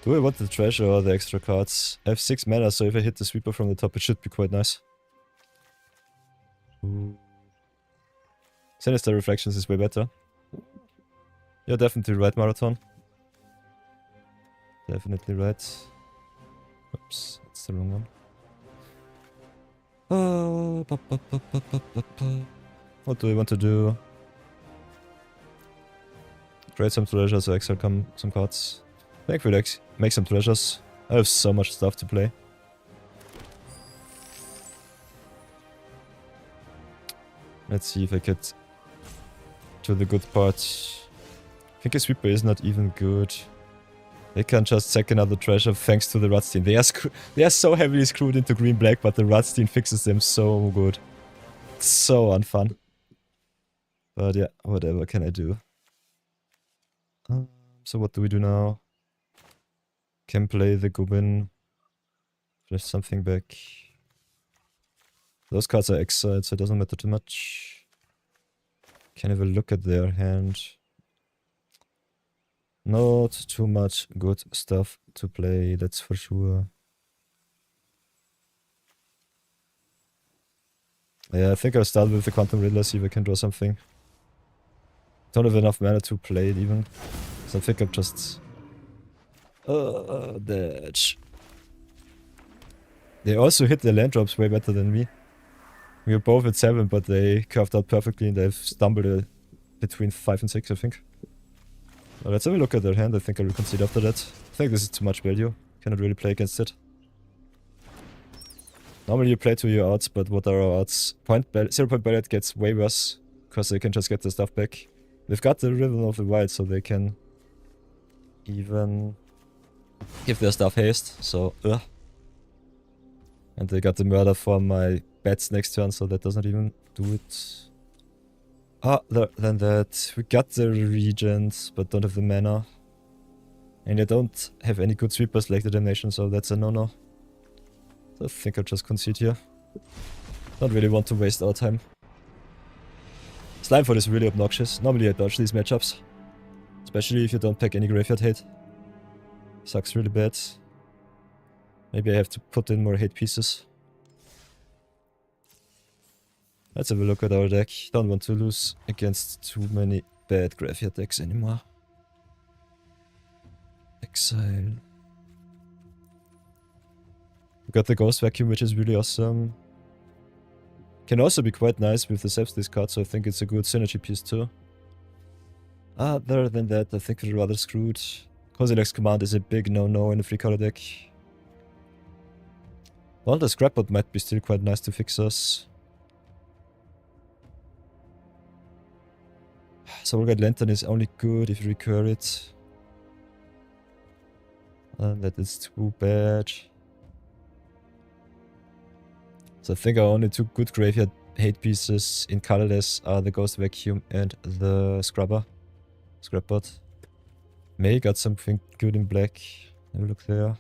Do I want the treasure or the extra cards? I have 6 mana, so if I hit the sweeper from the top, it should be quite nice. Ooh. Sinister Reflections is way better. You're definitely right, Marathon. Definitely right. Oops, that's the wrong one. What do we want to do? Create some treasures or exile some cards. Thankfully, make some treasures. I have so much stuff to play. Let's see if I get to the good part. I think a sweeper is not even good. They can just sack another treasure thanks to the Radstein. They are so heavily screwed into green-black, but the Radstein fixes them so good. It's so unfun. But yeah, whatever can I do? So what do we do now? Can play the Goben. Flash something back. Those cards are exiled, so it doesn't matter too much. Can have a look at their hand. Not too much good stuff to play, that's for sure. Yeah, I think I'll start with the Quantum Riddler, see if I can draw something. Don't have enough mana to play it even. So I think I'm just... That. They also hit the land drops way better than me. We were both at 7, but they curved out perfectly and they've stumbled between 5 and 6, I think. Well, let's have a look at their hand. I think I'll concede after that. I think this is too much value. Cannot really play against it. Normally you play to your odds, but what are our odds? 0 point Ballot gets way worse, because they can just get their stuff back. They've got the Riven of the Wild, so they can even give their stuff haste, so and they got the murder for my bats next turn, so that doesn't even do it. Then that. We got the Regent, but don't have the mana. And I don't have any good sweepers like the Damnation, so that's a no-no. So I think I'll just concede here. Don't really want to waste our time. Slimefall is really obnoxious. Normally I dodge these matchups. Especially if you don't pack any graveyard hate. Sucks really bad. Maybe I have to put in more hate pieces. Let's have a look at our deck. Don't want to lose against too many bad graveyard decks anymore. Exile. We got the Ghost Vacuum, which is really awesome. Can also be quite nice with the Seps discard, so I think it's a good synergy piece too. Other than that, I think we're rather screwed. Kozilek's Command is a big no-no in a 3-color deck. Well, the Scrapbot might be still quite nice to fix us. Soul-Guide Lantern is only good if you recur it. And that is too bad. So I think our only two good graveyard hate pieces in colorless are the Ghost Vacuum and the Scrapbot. May got something good in black. Have a look there.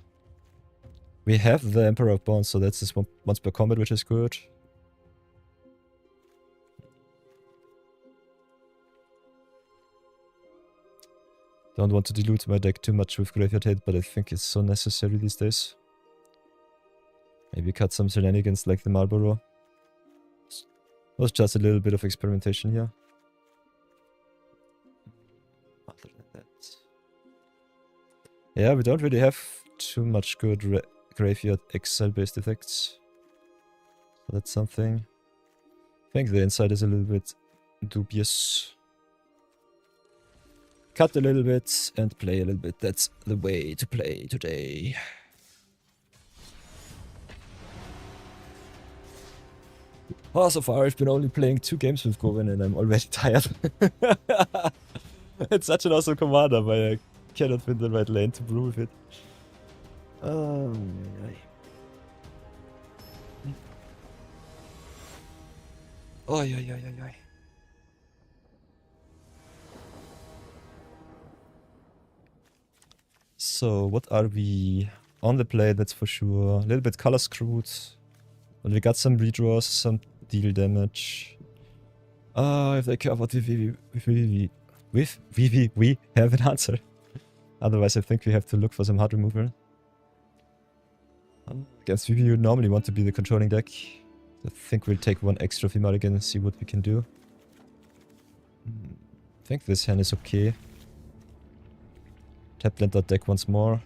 We have the Emperor of Bones, so that's just once per combat, which is good. Don't want to dilute my deck too much with Graveyard Hate, but I think it's so necessary these days. Maybe cut some shenanigans like the Marlboro. Was just a little bit of experimentation here. Other than that... Yeah, we don't really have too much good Graveyard Exile-based effects. So that's something. I think the inside is a little bit dubious. Cut a little bit and play a little bit. That's the way to play today. Oh, so far I've been only playing 2 games with Goben and I'm already tired. It's such an awesome commander, but I cannot find the right lane to brew with it. Oh, yeah. So, what are we on the play? That's for sure. A little bit color screwed. But we got some redraws, some deal damage. If they care about we have an answer. Otherwise, I think we have to look for some hard removal. Against VV, you normally want to be the controlling deck. I think we'll take one extra female again and see what we can do. I think this hand is okay. Tap land that deck once more.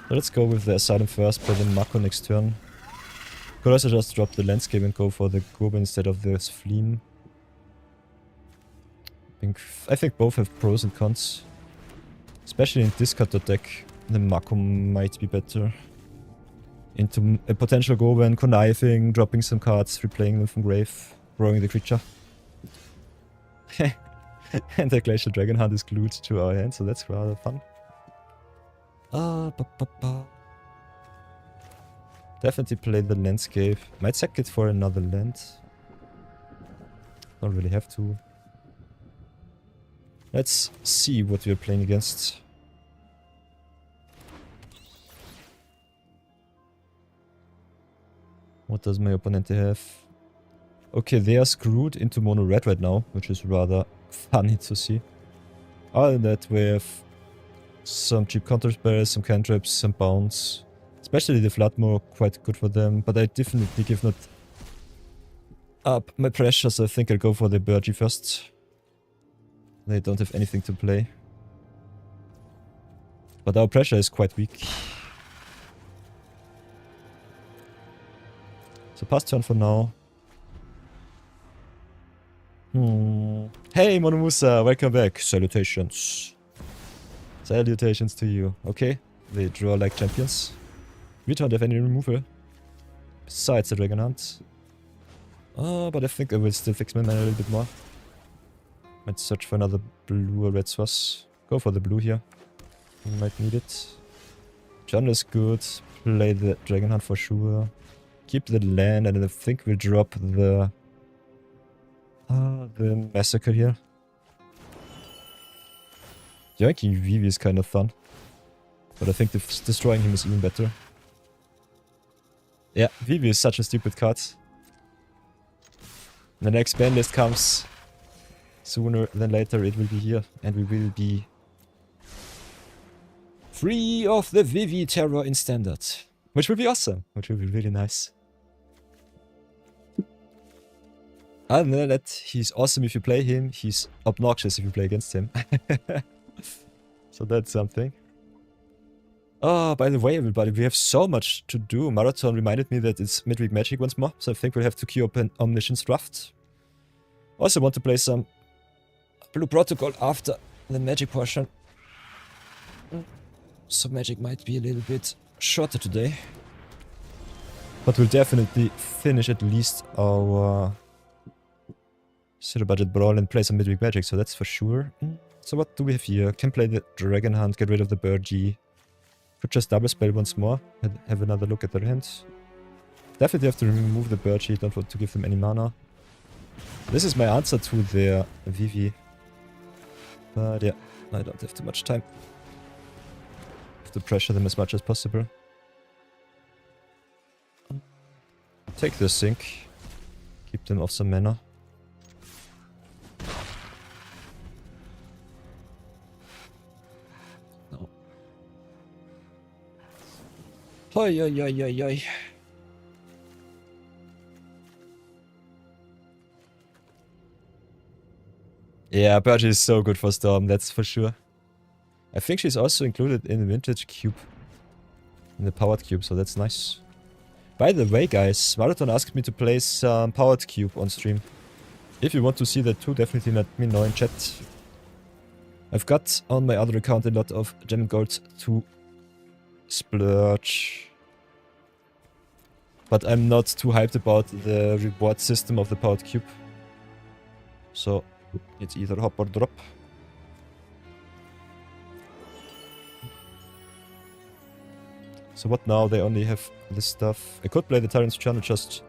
So let's go with the Asylum first, play the Mako next turn. Could also just drop the landscape and go for the Goben instead of the Fleam. I think both have pros and cons. Especially in discard deck, the Mako might be better. Into a potential Goben, conniving, dropping some cards, replaying them from grave, throwing the creature. And the Glacial Dragon Hunt is glued to our hand, so that's rather fun. Definitely play the landscape. Might sack it for another land. Don't really have to. Let's see what we're playing against. What does my opponent have? Okay, they are screwed into mono red right now, which is rather funny to see. Other than that, we have some cheap counter spells, some cantrips, some bounce. Especially the Floodmore, quite good for them, but I definitely give not up my pressure, so I think I'll go for the Burgie first. They don't have anything to play. But our pressure is quite weak. So pass turn for now. Hey Monomusa, welcome back. Salutations. Salutations to you. Okay, they draw like champions. We don't have any removal. Besides the Dragon Hunt. But I think I will still fix my mana a little bit more. Might search for another blue or red source. Go for the blue here. Might need it. John is good. Play the Dragon Hunt for sure. Keep the land, and I think we'll drop the Massacre here. Yoinking Vivi is kind of fun. But I think destroying him is even better. Yeah, Vivi is such a stupid card. The next ban list comes sooner than later, it will be here, and we will be free of the Vivi terror in Standard. Which will be awesome, which will be really nice. Other than that, he's awesome if you play him, he's obnoxious if you play against him. So that's something. Oh, by the way, everybody, we have so much to do. Marathon reminded me that it's Midweek Magic once more, so I think we'll have to queue up an Omniscience draft. Also want to play some Blue Protocol after the Magic portion. So Magic might be a little bit shorter today. But we'll definitely finish at least our Zero budget brawl and play some midweek magic, so that's for sure. So what do we have here? Can play the Dragon Hunt, get rid of the Birdie. Could just double spell once more and have another look at their hands. Definitely have to remove the Birdie, don't want to give them any mana. This is my answer to their Vivi. But yeah, I don't have too much time. Have to pressure them as much as possible. Take the sink. Keep them off some mana. No. Oi, oi, oi, oi, oi. Yeah, Birdie is so good for Storm, that's for sure. I think she's also included in the Vintage Cube. In the Powered Cube, so that's nice. By the way, guys, Marathon asked me to play some Powered Cube on stream. If you want to see that too, definitely let me know in chat. I've got on my other account a lot of gem and gold to splurge. But I'm not too hyped about the reward system of the Powered Cube. So, it's either hop or drop. So what now? They only have this stuff. I could play the Tyrant's Channel, just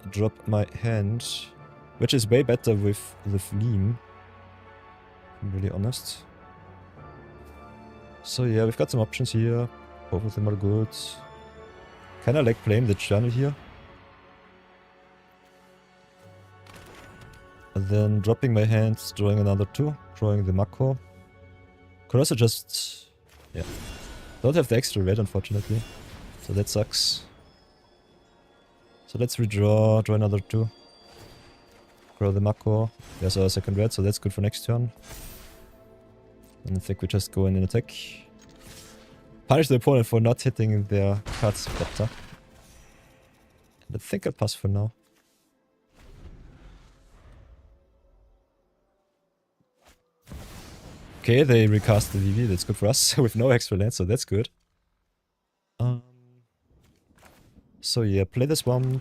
drop my hand. Which is way better with the Fleam. I'm really honest. So yeah, we've got some options here. Both of them are good. Kinda like playing the channel here. And then dropping my hand, drawing another 2, drawing the Mako. Could also just... yeah. Don't have the extra red, unfortunately. So that sucks. So let's redraw, draw another 2. Draw the Mako. There's our second red, so that's good for next turn. And I think we just go in and attack. Punish the opponent for not hitting their cards better. And I think I'll pass for now. Okay, they recast the VV, that's good for us, with no extra land, so that's good. So yeah, play this one,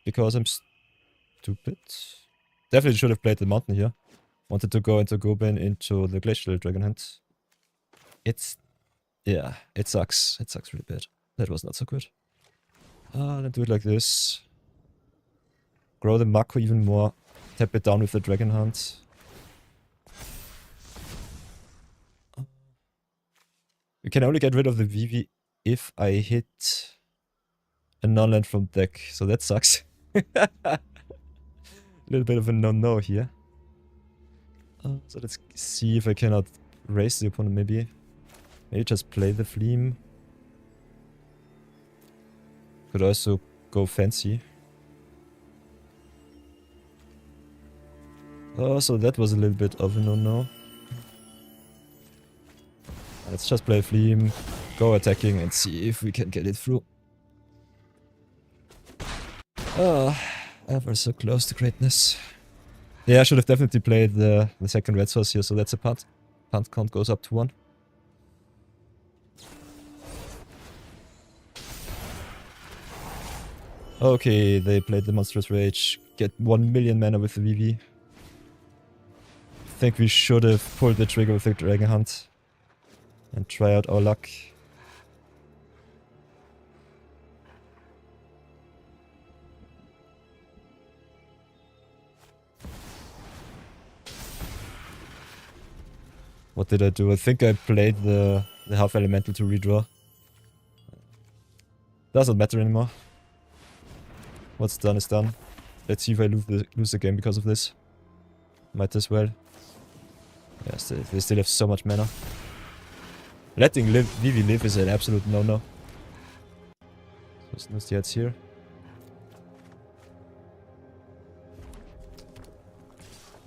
because I'm stupid. Definitely should have played the mountain here. Wanted to go into Goben into the Glacial Dragon Hunt. It's... yeah, it sucks. It sucks really bad. That was not so good. Let's do it like this. Grow the Mako even more. Tap it down with the Dragon Hunt. We can only get rid of the VV if I hit a non-land from deck, so that sucks. A little bit of a no-no here. So let's see if I cannot raise the opponent maybe. Maybe just play the Fleam. Could also go fancy. Oh, so that was a little bit of a no-no. Let's just play Fleam, go attacking and see if we can get it through. Ever so close to greatness. Yeah, I should have definitely played the second red source here, so that's a punt. Punt count goes up to 1. Okay, they played the Monstrous Rage. Get 1 million mana with the VV. Think we should have pulled the trigger with the Dragon Hunt. And try out our luck. What did I do? I think I played the half elemental to redraw. Doesn't matter anymore. What's done is done. Let's see if I lose the game because of this. Might as well. Yes, they still have so much mana. Letting Vivi live is an absolute no-no. So snooze the heads here.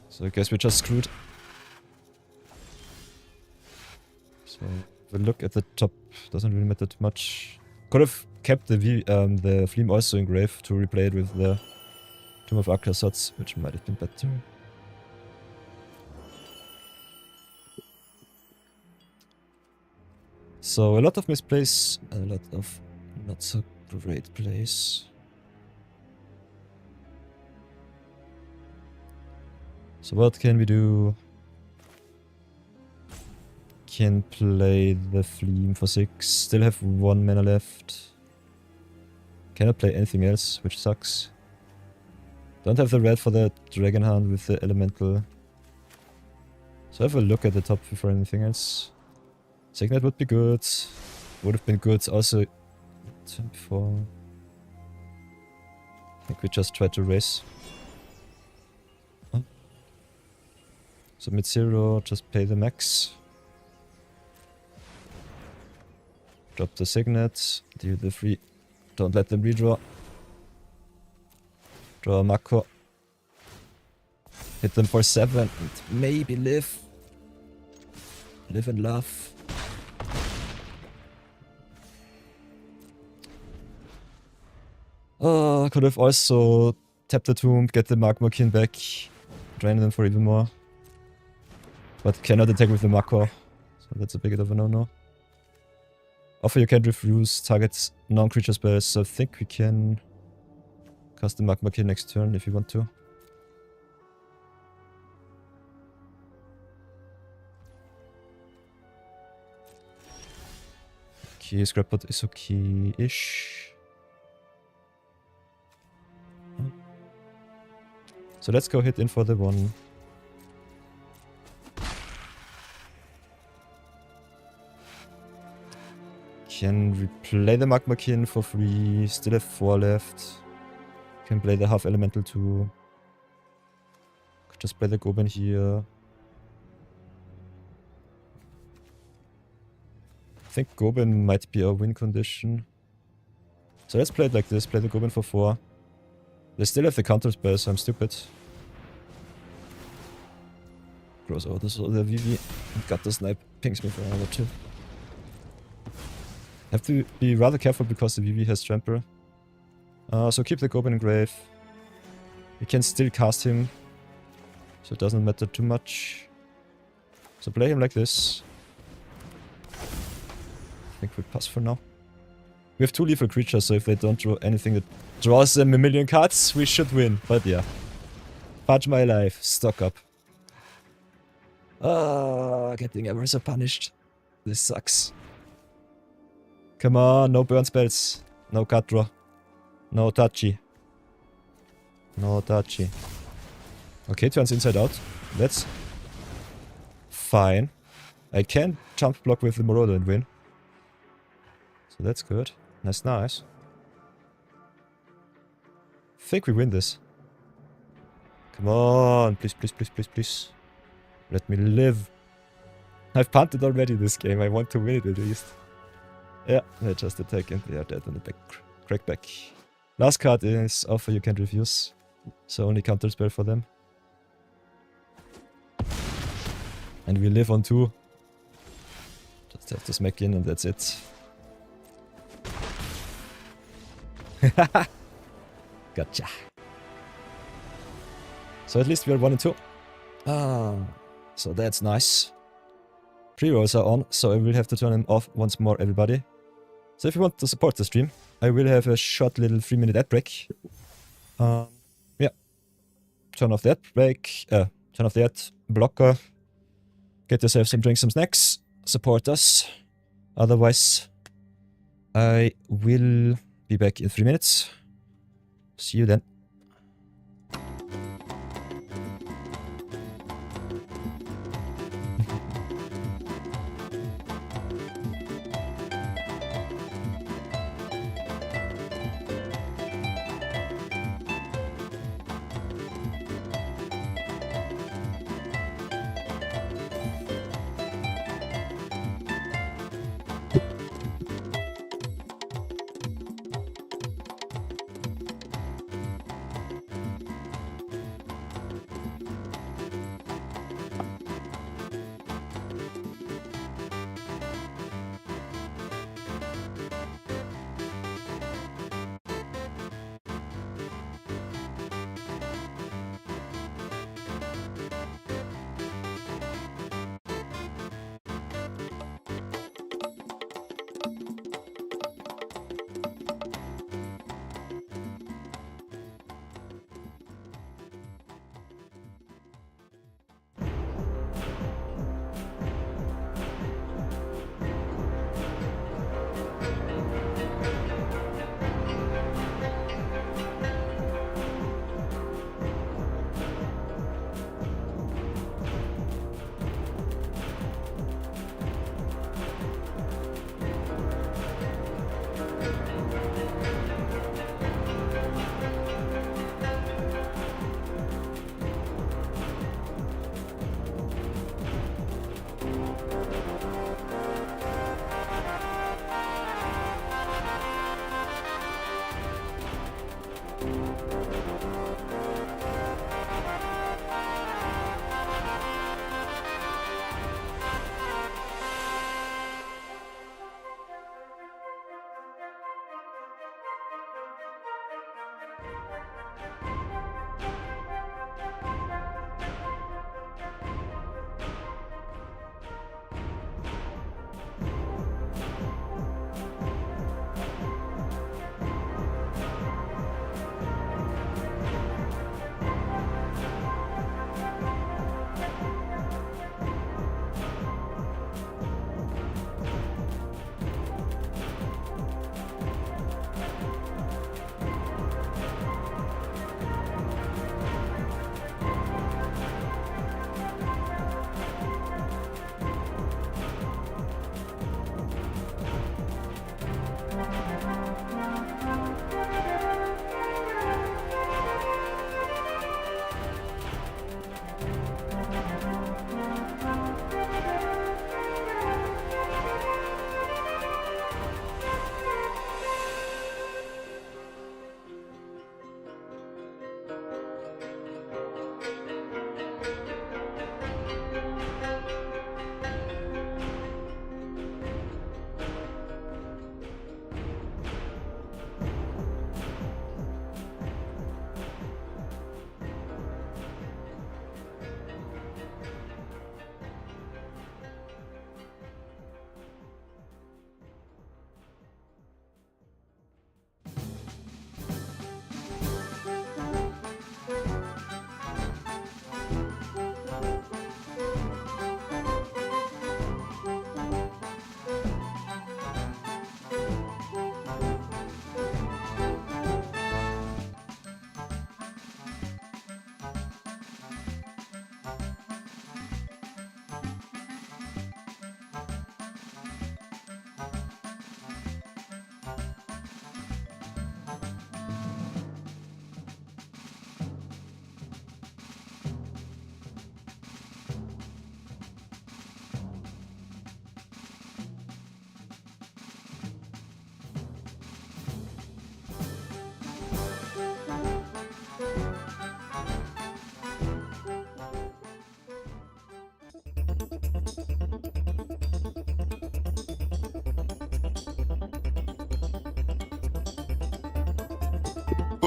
So I guess we're just screwed. So the look at the top doesn't really matter too much. Could have kept the Fleam also in grave to replay it with the Tomb of Arclosots, which might have been better. So a lot of misplays, a lot of not so great plays. So what can we do? Can play the Fleam for 6. Still have 1 mana left. Cannot play anything else, which sucks. Don't have the red for the Dragon Hound with the Elemental. So have a look at the top before anything else. Signet would be good. Would have been good also before. I think we just tried to race. Huh? Submit 0, just pay the max. Drop the Signet, deal the free. Don't let them redraw. Draw a Mako. Hit them for 7 and maybe live. Live and laugh. I could have also tapped the tomb, get the Magma-Kin back, drain them for even more. But cannot attack with the Mako, so that's a bit of a no-no. Offer you can refuse targets non-creature spells, so I think we can cast the Magma-Kin next turn if you want to. Okay, Scrapbot is okay-ish. So let's go hit in for the 1. Can replay the Magma-Kin for free. Still have 4 left. Can play the half elemental too. Could just play the Goben here. I think Goben might be a win condition. So let's play it like this. Play the Goben for 4. They still have the counter spell, so I'm stupid. Cross over so the VV. Got the snipe. Pings me for another 2. Have to be rather careful because the VV has trample. So keep the Goben in grave. We can still cast him, so it doesn't matter too much. So play him like this. I think we pass for now. We have 2 lethal creatures, so if they don't draw anything that draws them a million cards, we should win. But yeah. Fudge my life. Stock up. Getting ever so punished. This sucks. Come on, no burn spells. No card draw. No touchy. No touchy. Okay, turns inside out. That's fine. I can jump block with the Marauder and win. So that's good. That's nice. Think we win this. Come on, please, please, please, please, please. Let me live. I've punted already this game. I want to win it at least. Yeah, they just attack and they are dead on the back. Crack back. Last card is offer you can't refuse. So only counter spell for them. And we live on 2. Just have to smack in and that's it. Gotcha. So at least we are 1 and 2. So that's nice. Pre-rolls are on, so I will have to turn them off once more, everybody. So if you want to support the stream, I will have a short little 3-minute ad break. Yeah. Turn off the ad break, turn off the ad blocker. Get yourself some drinks, some snacks. Support us. Otherwise, I will be back in 3 minutes. See you then.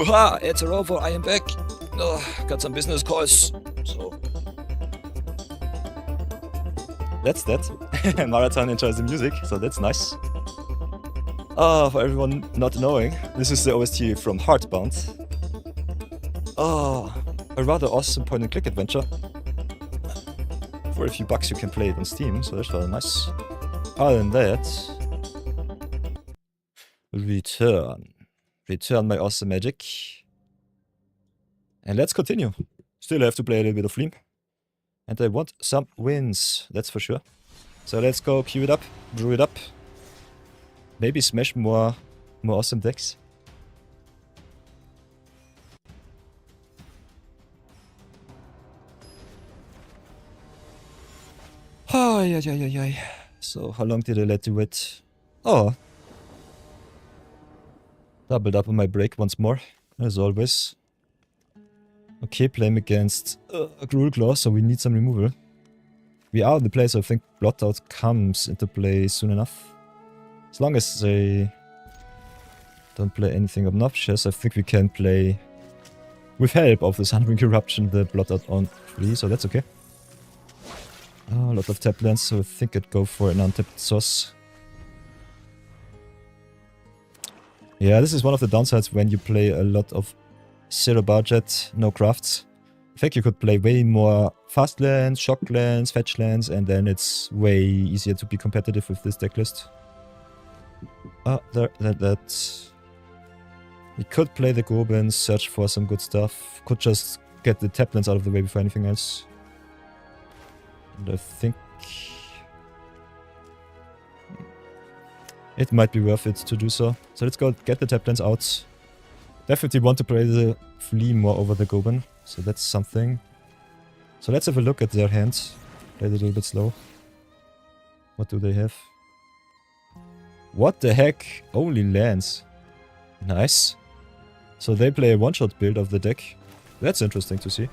Hurrah! It's over, I am back! Got some business calls, so... That's that. Marathon enjoys the music, so that's nice. For everyone not knowing, this is the OST from Heartbound. A rather awesome point-and-click adventure. For a few bucks you can play it on Steam, so that's rather nice. Other than that... Return my awesome magic. And let's continue. Still have to play a little bit of Fleam. And I want some wins, that's for sure. So let's go queue it up, brew it up. Maybe smash more awesome decks. Oh, yeah. So how long did I let you wait? Oh. Doubled up on my break once more, as always. Okay, playing against a Cruel Claw, so we need some removal. We are in the place, so I think Blotout comes into play soon enough. As long as they don't play anything obnoxious, I think we can play, with help of the Sunring Eruption, the Blotout on 3, so that's okay. Oh, a lot of tap lands, so I think I'd go for an untapped source. Yeah, this is one of the downsides when you play a lot of zero budget, no crafts. I think you could play way more fast lands, shock lands, fetch lands, and then it's way easier to be competitive with this deck list. We could play the Goben, search for some good stuff. Could just get the tap lands out of the way before anything else. And I think it might be worth it to do so. So let's go get the tap lands out. Definitely want to play the Flea more over the Goben, so that's something. So let's have a look at their hands. Play it a little bit slow. What do they have? What the heck? Only lands. Nice. So they play a one-shot build of the deck. That's interesting to see.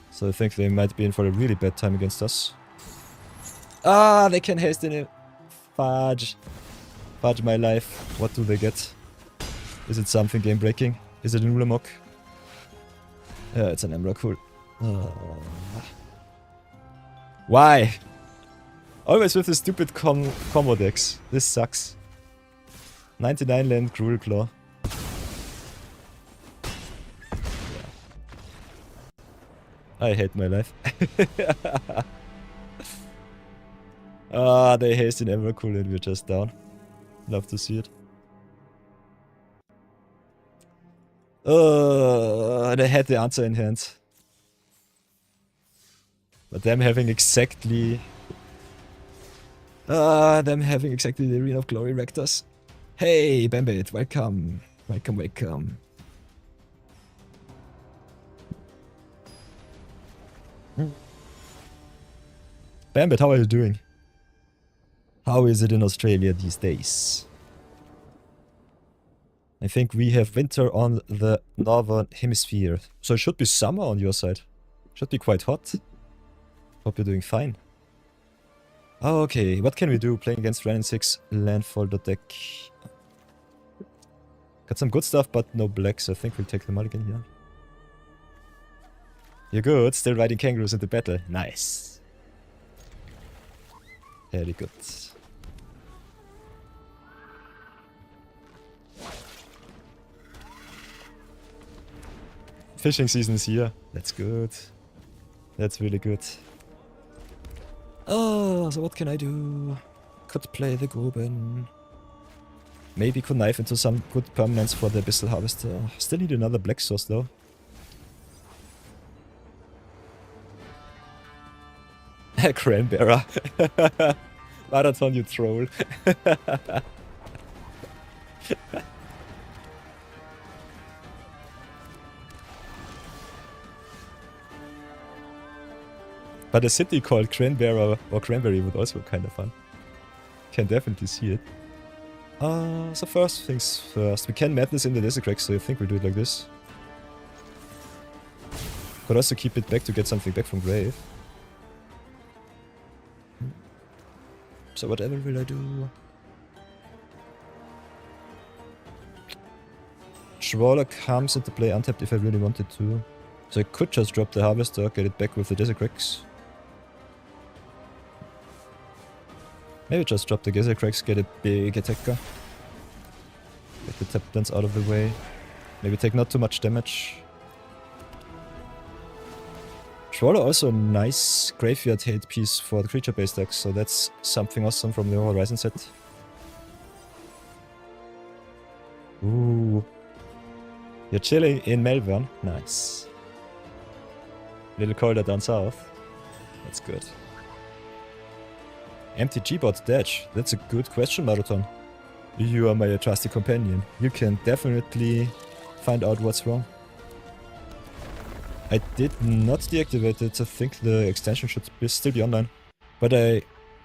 So I think they might be in for a really bad time against us. They can haste in it. Fudge. Fudge my life. What do they get? Is it something game breaking? Is it an Ulamog? Yeah, it's an Emrakul. Cool. Why? Always with the stupid combo decks. This sucks. 99 land Cruel Claw. Yeah. I hate my life. They haste in Emrakul and we're just down. Love to see it. They had the answer in hand. But them having exactly the Arena of Glory wrecked us. Hey, Bambit, welcome. Welcome. Bambit, how are you doing? How is it in Australia these days? I think we have winter on the northern hemisphere. So it should be summer on your side. Should be quite hot. Hope you're doing fine. Okay, what can we do playing against Ren 6 landfall deck? Got some good stuff, but no blacks. I think we'll take the mulligan here. You're good. Still riding kangaroos into battle. Nice. Very good. Fishing season is here. That's good. That's really good. Oh, so what can I do? Could play the Goben. Maybe connive into some good permanents for the Abyssal Harvester. Still need another black source though. Cranberra. Marathon, you troll. But a city called Cranberra or Cranberry would also be kind of fun. Can definitely see it. So first things first. We can Madness in the Desecrack, so I think we'll do it like this. Could also keep it back to get something back from grave. So whatever will I do? Trawler comes into play untapped if I really wanted to. So I could just drop the Harvester, get it back with the Desecrax. Maybe just drop the Desecrax, get a big attacker. Get the tap dance out of the way. Maybe take not too much damage. Trawler also a nice graveyard hate piece for the creature-based decks, so that's something awesome from the Horizon set. Ooh. You're chilling in Melbourne? Nice. Little colder down south. That's good. MTG bot Dash? That's a good question, Marathon. You are my trusty companion. You can definitely find out what's wrong. I did not deactivate it. I think the extension should still be online. But I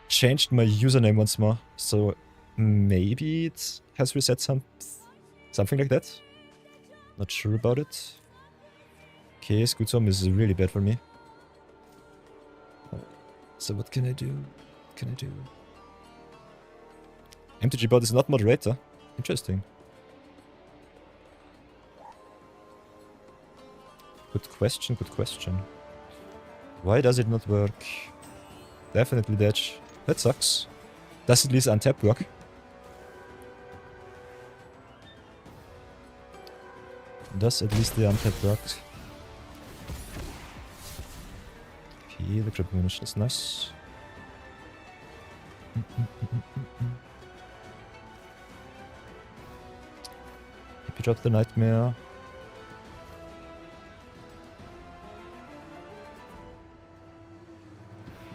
changed my username once more. So maybe it has reset something like that. Not sure about it. Okay, Scootom is really bad for me. So what can I do? What can I do? MTG bot is not moderator. Interesting. Good question, good question. Why does it not work? Definitely Dash. That sucks. Does at least untap work? Does at least the untap work? Okay, the critical munition is nice. Maybe drop the Nightmare.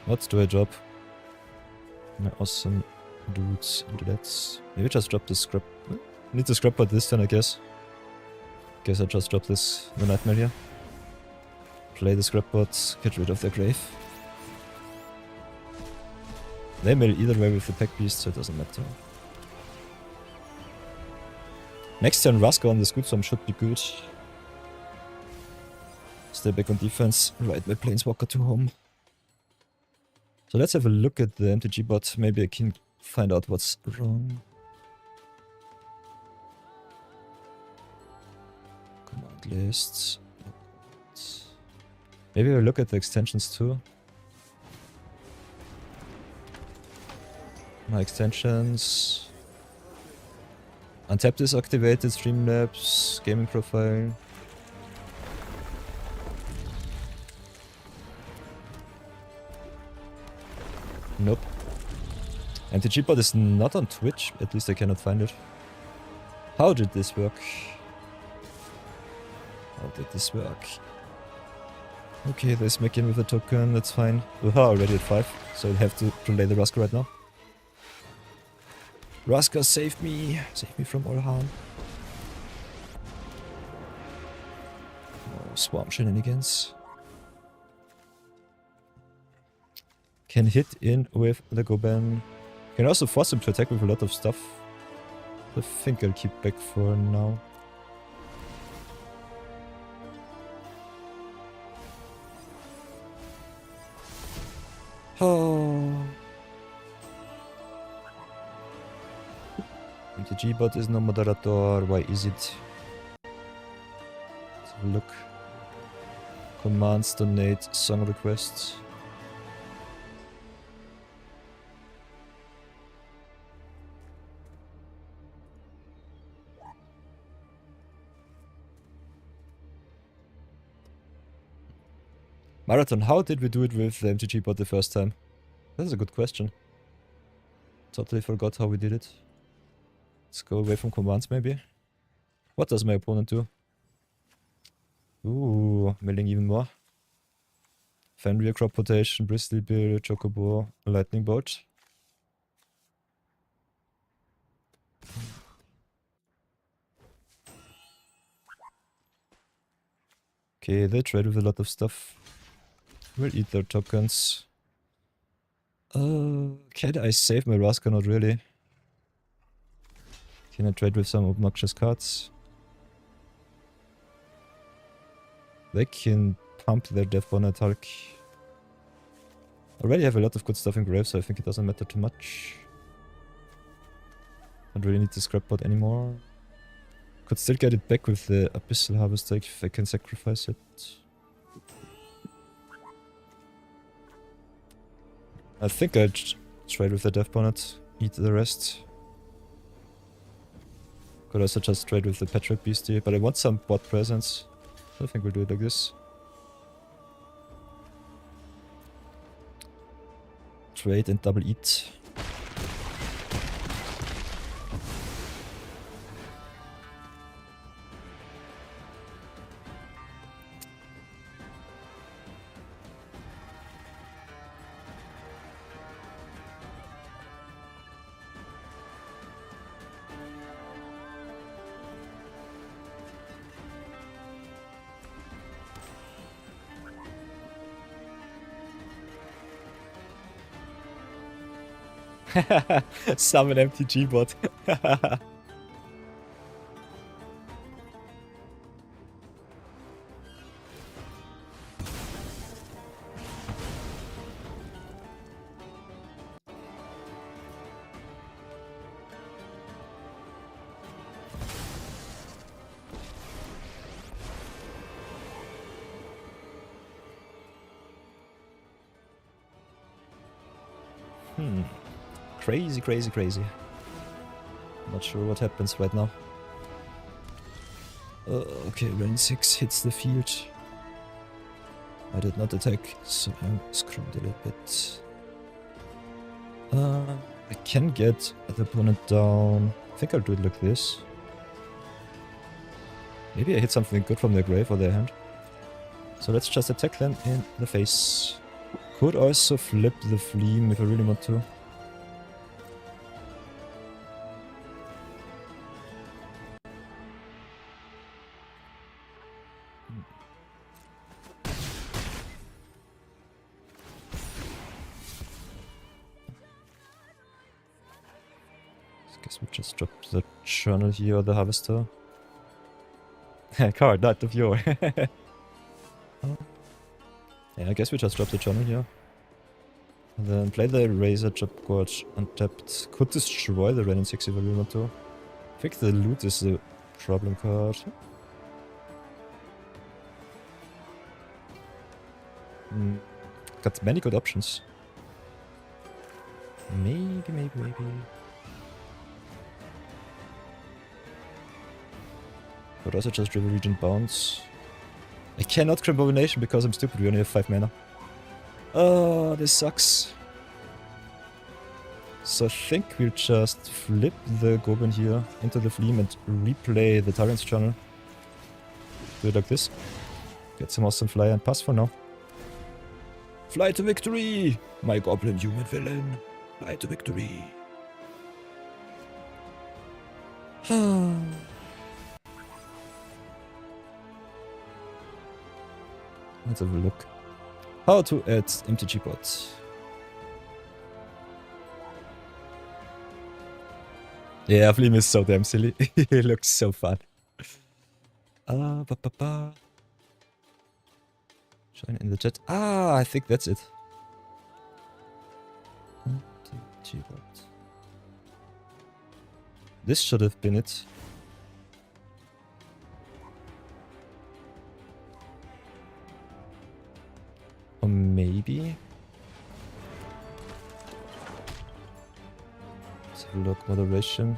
What do I drop? My awesome dudes and dudettes. Maybe just drop the scrap. Need the scrap pot this turn, I guess. Guess I just drop this the Nightmare here. Play the scrap pot, get rid of the grave. They mill either way with the Pack Beast, so it doesn't matter. Next turn, Raska on the Scootstorm should be good. Stay back on defense, ride my Planeswalker to home. So let's have a look at the MTG bot. Maybe I can find out what's wrong. Command lists. Maybe we'll look at the extensions too. My extensions. Untapped is activated, Streamlabs, gaming profile. Nope. MTG bot is not on Twitch, at least I cannot find it. How did this work? How did this work? Okay, they smack in with a token, that's fine. Aha, already at 5, so I have to play the Raska right now. Raska, save me! Save me from all harm. Oh, swamp shenanigans. Can hit in with the Goben. Can also force him to attack with a lot of stuff. I think I'll keep back for now. Oh. MTG bot is no moderator. Why is it? Let's have a look. Commands, donate, song requests. Marathon, how did we do it with the MTG bot the first time? That's a good question. Totally forgot how we did it. Let's go away from commands maybe. What does my opponent do? Ooh, milling even more. Fenrir, Crop Rotation, Bristol Bear, Chocobo, Lightning Bolt. Okay, they trade with a lot of stuff. We'll eat their tokens. Can I save my Raska? Not really. Can I trade with some obnoxious cards? They can pump their Death Bonnet Hulk. Already have a lot of good stuff in grave, so I think it doesn't matter too much. Don't really need the scrap pot anymore. Could still get it back with the Abyssal Harvester if I can sacrifice it. I think I'd trade with the Death Bonnet, eat the rest. Could also just trade with the Petric Beastie, but I want some bot presence. I think we'll do it like this. Trade and double eat. Summon MTG bot. Crazy, crazy, crazy. Not sure what happens right now. Okay, Rain 6 hits the field. I did not attack, so I'm screwed a little bit. I can get the opponent down. I think I'll do it like this. Maybe I hit something good from their grave or their hand. So let's just attack them in the face. Could also flip the Fleam if I really want to. Guess we just drop the Journal here or the Harvester. Card, Knight of Yore. Yeah, I guess we just drop the Journal here. And then play the Razor Job Gorge untapped. Could destroy the Ren 6 if I really want to. I think the loot is the problem card. Got many good options. Maybe. Could also just River Regent Bounce. I cannot Crimp Abomination because I'm stupid, we only have 5 mana. Oh, this sucks. So I think we'll just flip the Goben here into the Fleam and replay the Tyrant's Journal. Do it like this. Get some awesome fly and pass for now. Fly to victory! My goblin human villain. Fly to victory. Let's have a look. How to add MTG bots. Yeah, Fleam is so damn silly. It looks so fun. Join in the chat. I think that's it. MTG bot. This should have been it. Or maybe. Let's have a look. Moderation.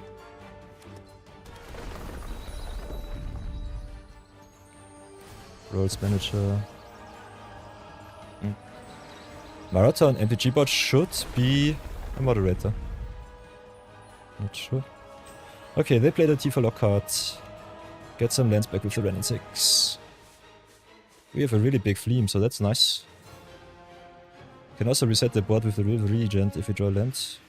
Roles Manager. Marathon MTG bot should be a moderator. Not sure. Okay, they played a Tifa lock card. Get some lands back with the Ren 6. We have a really big Fleam, so that's nice. Can also reset the board with the River Regent if we draw lands.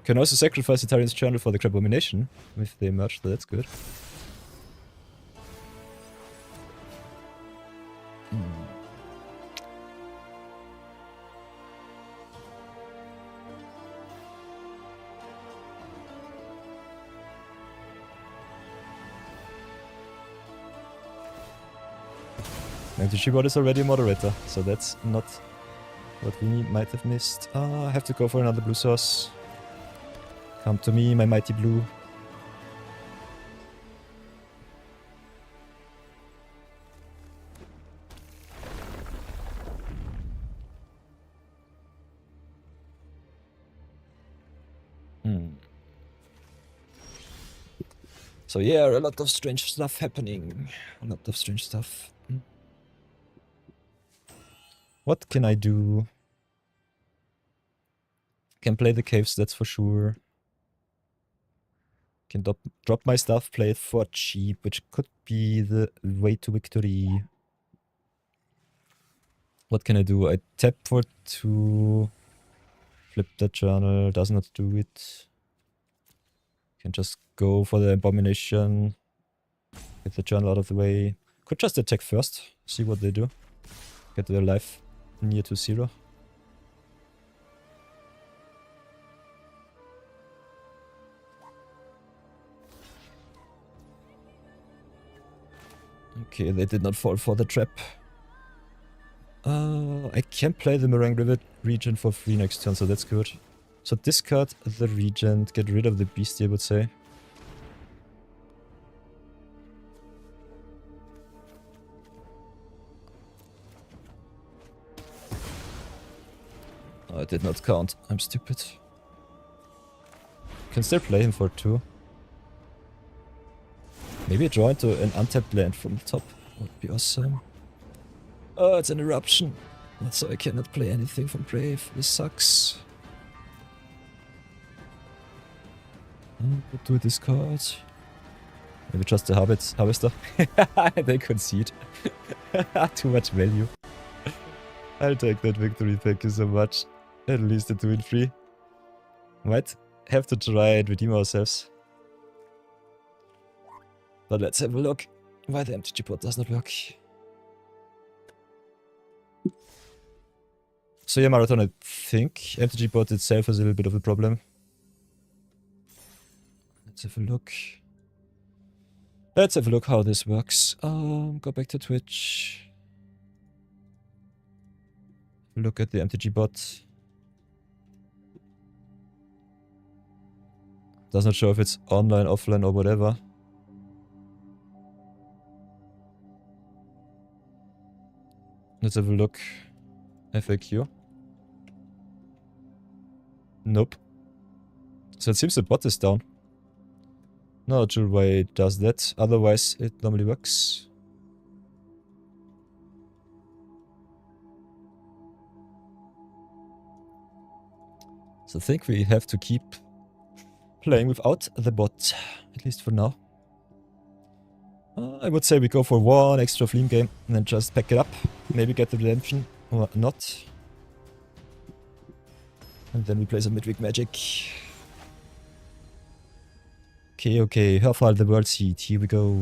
Can also sacrifice the Tyrant's Journal for the Crab Abomination if they emerge, so that's good. MTG bot is already a moderator, so that's not what we might have missed. I have to go for another blue source. Come to me, my mighty blue. So yeah, a lot of strange stuff happening. A lot of strange stuff. What can I do? Can play the caves, that's for sure. Can drop my stuff, play it for cheap, which could be the way to victory. What can I do? I tap for 2. Flip the journal, does not do it. Can just go for the abomination. Get the journal out of the way. Could just attack first, see what they do. Get their life near to 0. Okay, they did not fall for the trap. I can play the Meringue River Regent for free next turn, so that's good. So discard the Regent, get rid of the beastie, I would say. Oh, I did not count. I'm stupid. Can still play him for 2. Maybe draw into an untapped land from the top. Would be awesome. Oh, it's an eruption. So I cannot play anything from Brave. This sucks. What do I discard? Maybe just the harvester. They concede. Too much value. I'll take that victory, thank you so much. At least a 2-3. Might have to try and redeem ourselves. But let's have a look why the MTG bot does not work. So yeah, Marathon, I think MTG bot itself is a little bit of a problem. Let's have a look. Let's have a look how this works. Go back to Twitch. Look at the MTG bot. Does not show if it's online, offline, or whatever. Let's have a look. FAQ. Nope. So it seems the bot is down. Not sure why it does that. Otherwise, it normally works. So I think we have to keep playing without the bot, at least for now. I would say we go for 1 extra Fleam game and then just pack it up. Maybe get the redemption or not. And then we play some midweek magic. Okay, Herfall the World Seed, here we go.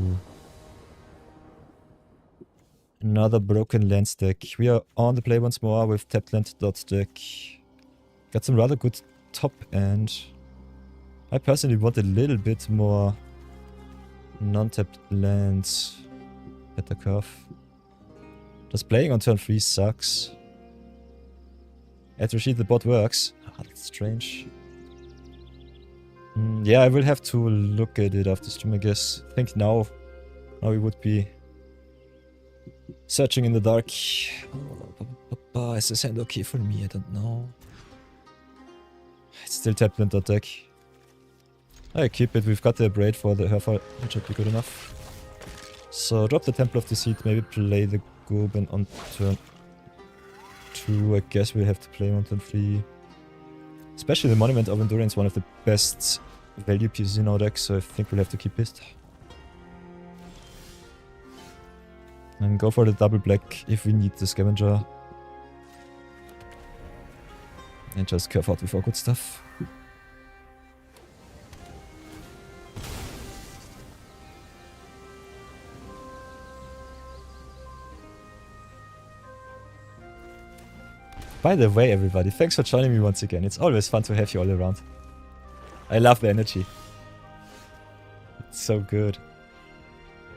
Another broken land deck. We are on the play once more with tapped land dot deck. Got some rather good top end. I personally want a little bit more non-tapped lands at the curve. Just playing on turn 3 sucks. At Rashid the bot works. Ah, that's strange. Yeah, I will have to look at it after stream, I guess. I think now we would be searching in the dark. Is this hand okay for me? I don't know. It's still tapped land deck. I keep it. We've got the braid for the Herfall, which should be good enough. So drop the Temple of Deceit, maybe play the Goben on turn 2. I guess we have to play on turn 3. Especially the Monument of Endurance, one of the best value pieces in our deck, so I think we'll have to keep it. And go for the double black if we need the Scavenger. And just curve out with our good stuff. By the way, everybody, thanks for joining me once again. It's always fun to have you all around. I love the energy. It's so good.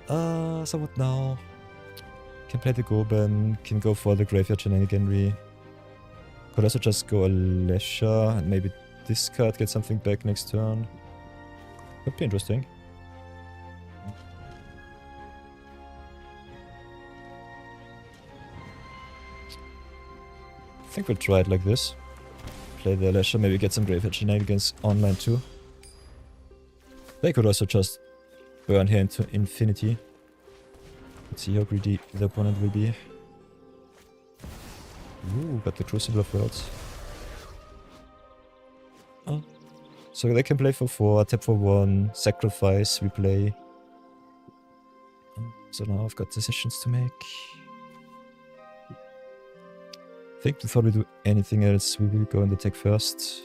So what now? Can play the Goben, can go for the Graveyard Shenaniganry. Could also just go a Leisure and maybe discard, get something back next turn. Could be interesting. I think we'll try it like this. play the Leisure, maybe get some graveyard shenanigans online too. They could also just burn here into infinity. Let's see how greedy the opponent will be. Ooh, got the Crucible of Worlds. Oh. So they can play for 4, tap for 1, sacrifice, replay. So now I've got decisions to make. I think before we do anything else, we will go in the tech first.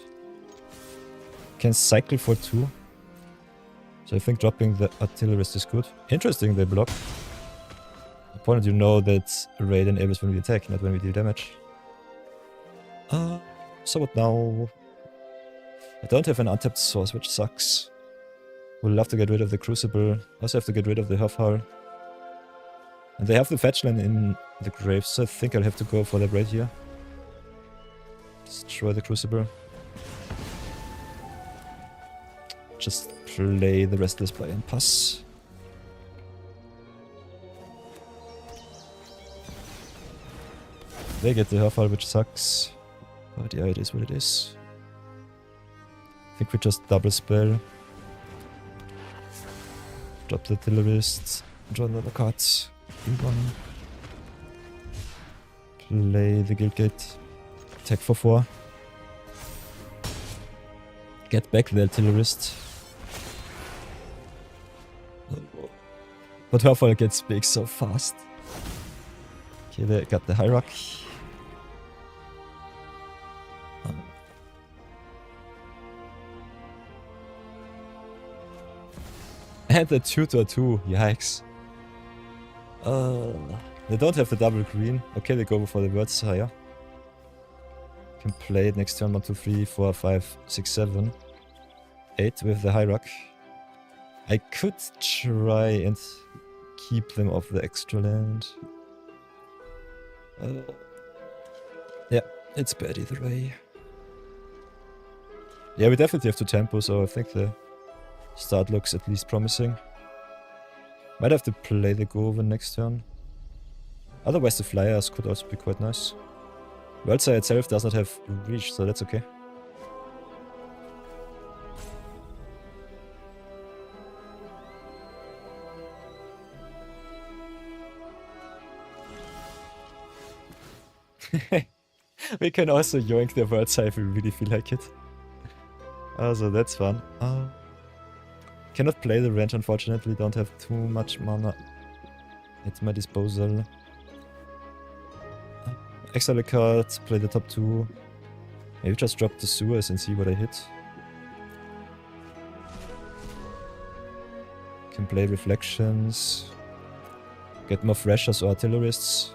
Can cycle for 2. So I think dropping the artillerist is good. Interesting, they block. Opponent, you know that raid enables when we attack, not when we deal damage. So what now? I don't have an untapped source, which sucks. Would love to get rid of the Crucible. Also have to get rid of the Huffhull. And they have the fetch land in the grave, so I think I'll have to go for that right here. Destroy the Crucible. Just play the Restless Buy and pass. They get the Huffhull, which sucks. But yeah, it is what it is. I think we just double spell. Drop the artillerist. Draw another card. E1. Play the Guild Gate. Attack for 4. Get back the artillerist. But Huffhull gets big so fast. Okay, they got the Hierarch. And the tutor too, yikes. They don't have the double green. Okay, they go for the words higher. Can play it next turn 1, 2, 3, 4, 5, 6, 7, 8 with the Hierarch. I could try and keep them off the extra land. Yeah, it's bad either way. Yeah, we definitely have to tempo, so I think the start looks at least promising. Might have to play the Goben next turn. Otherwise the flyers could also be quite nice. Wildcard itself does not have reach, so that's okay. We can also yoink the Wildcard if we really feel like it. So that's fun. Cannot play the range, unfortunately, don't have too much mana at my disposal. Exile a card, play the top 2. Maybe just drop the sewers and see what I hit. Can play reflections. Get more thrashers or artillerists.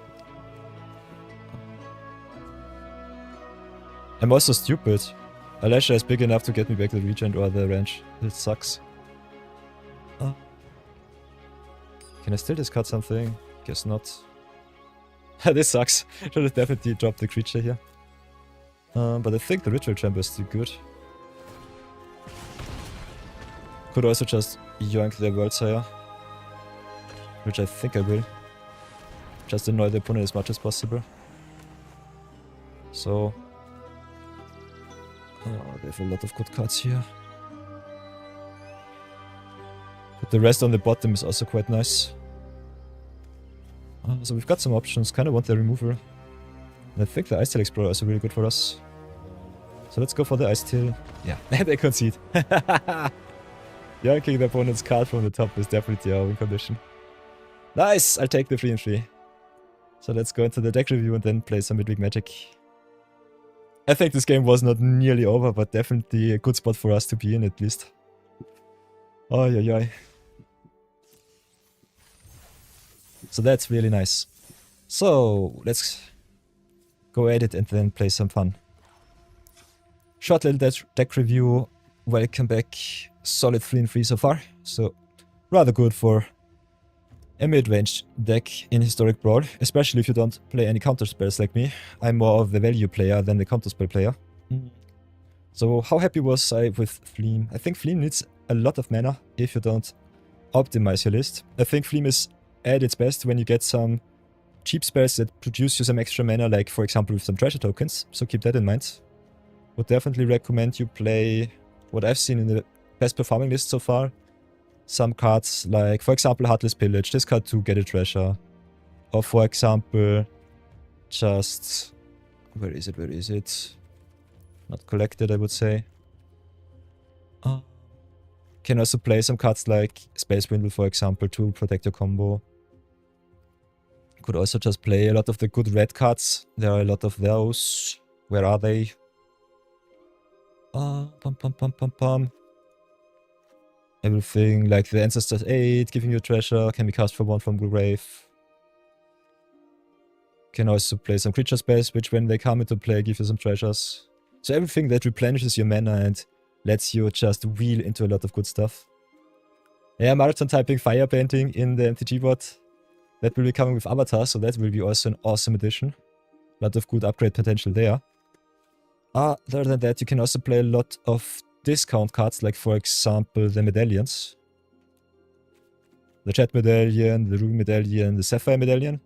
I'm also stupid. Alesha is big enough to get me back the regen or the range. It sucks. Can I still discard something? Guess not. This sucks. Should have definitely dropped the creature here. But I think the Ritual Chamber is still good. Could also just yoink the Worldsire. Which I think I will. Just annoy the opponent as much as possible. So... they have a lot of good cards here. But the rest on the bottom is also quite nice. So we've got some options. Kind of want the removal. And I think the Ice Tail Explorer is really good for us. So let's go for the Ice Tail. Yeah, they concede. Yanking the opponent's card from the top is definitely our win condition. Nice! I'll take the 3 and 3. So let's go into the deck review and then play some Midweek Magic. I think this game was not nearly over, but definitely a good spot for us to be in at least. Oh, yeah, yeah. So that's really nice. So let's go at it and then play some fun. Short little deck review. Welcome back. Solid 3 and 3 so far. So rather good for a mid-range deck in Historic Brawl, especially if you don't play any counter spells like me. I'm more of the value player than the counter spell player. So how happy was I with Fleam? I think Fleam needs a lot of mana if you don't optimize your list. I think Fleam is at its best when you get some cheap spells that produce you some extra mana, like for example with some treasure tokens, so keep that in mind. would definitely recommend you play what I've seen in the best performing list so far. Some cards like, for example, Heartless Pillage, this card to get a treasure. Or for example, just... Where is it? Not collected, I would say. Can also play some cards like Space Swindle, for example, to protect your combo. Could also just play a lot of the good red cards. There are a lot of those. Where are they? Everything like the Ancestor's Aid, giving you a treasure, can be cast for 1 from the grave. Can also play some creature spells, which when they come into play give you some treasures. So everything that replenishes your mana and lets you just wheel into a lot of good stuff. Yeah, Marathon typing Fire Painting in the MTG bot. That will be coming with Avatar, so that will be also an awesome addition. A lot of good upgrade potential there. Other than that, you can also play a lot of discount cards, like for example the medallions. The Jet Medallion, the Ruby Medallion, the Sapphire Medallion.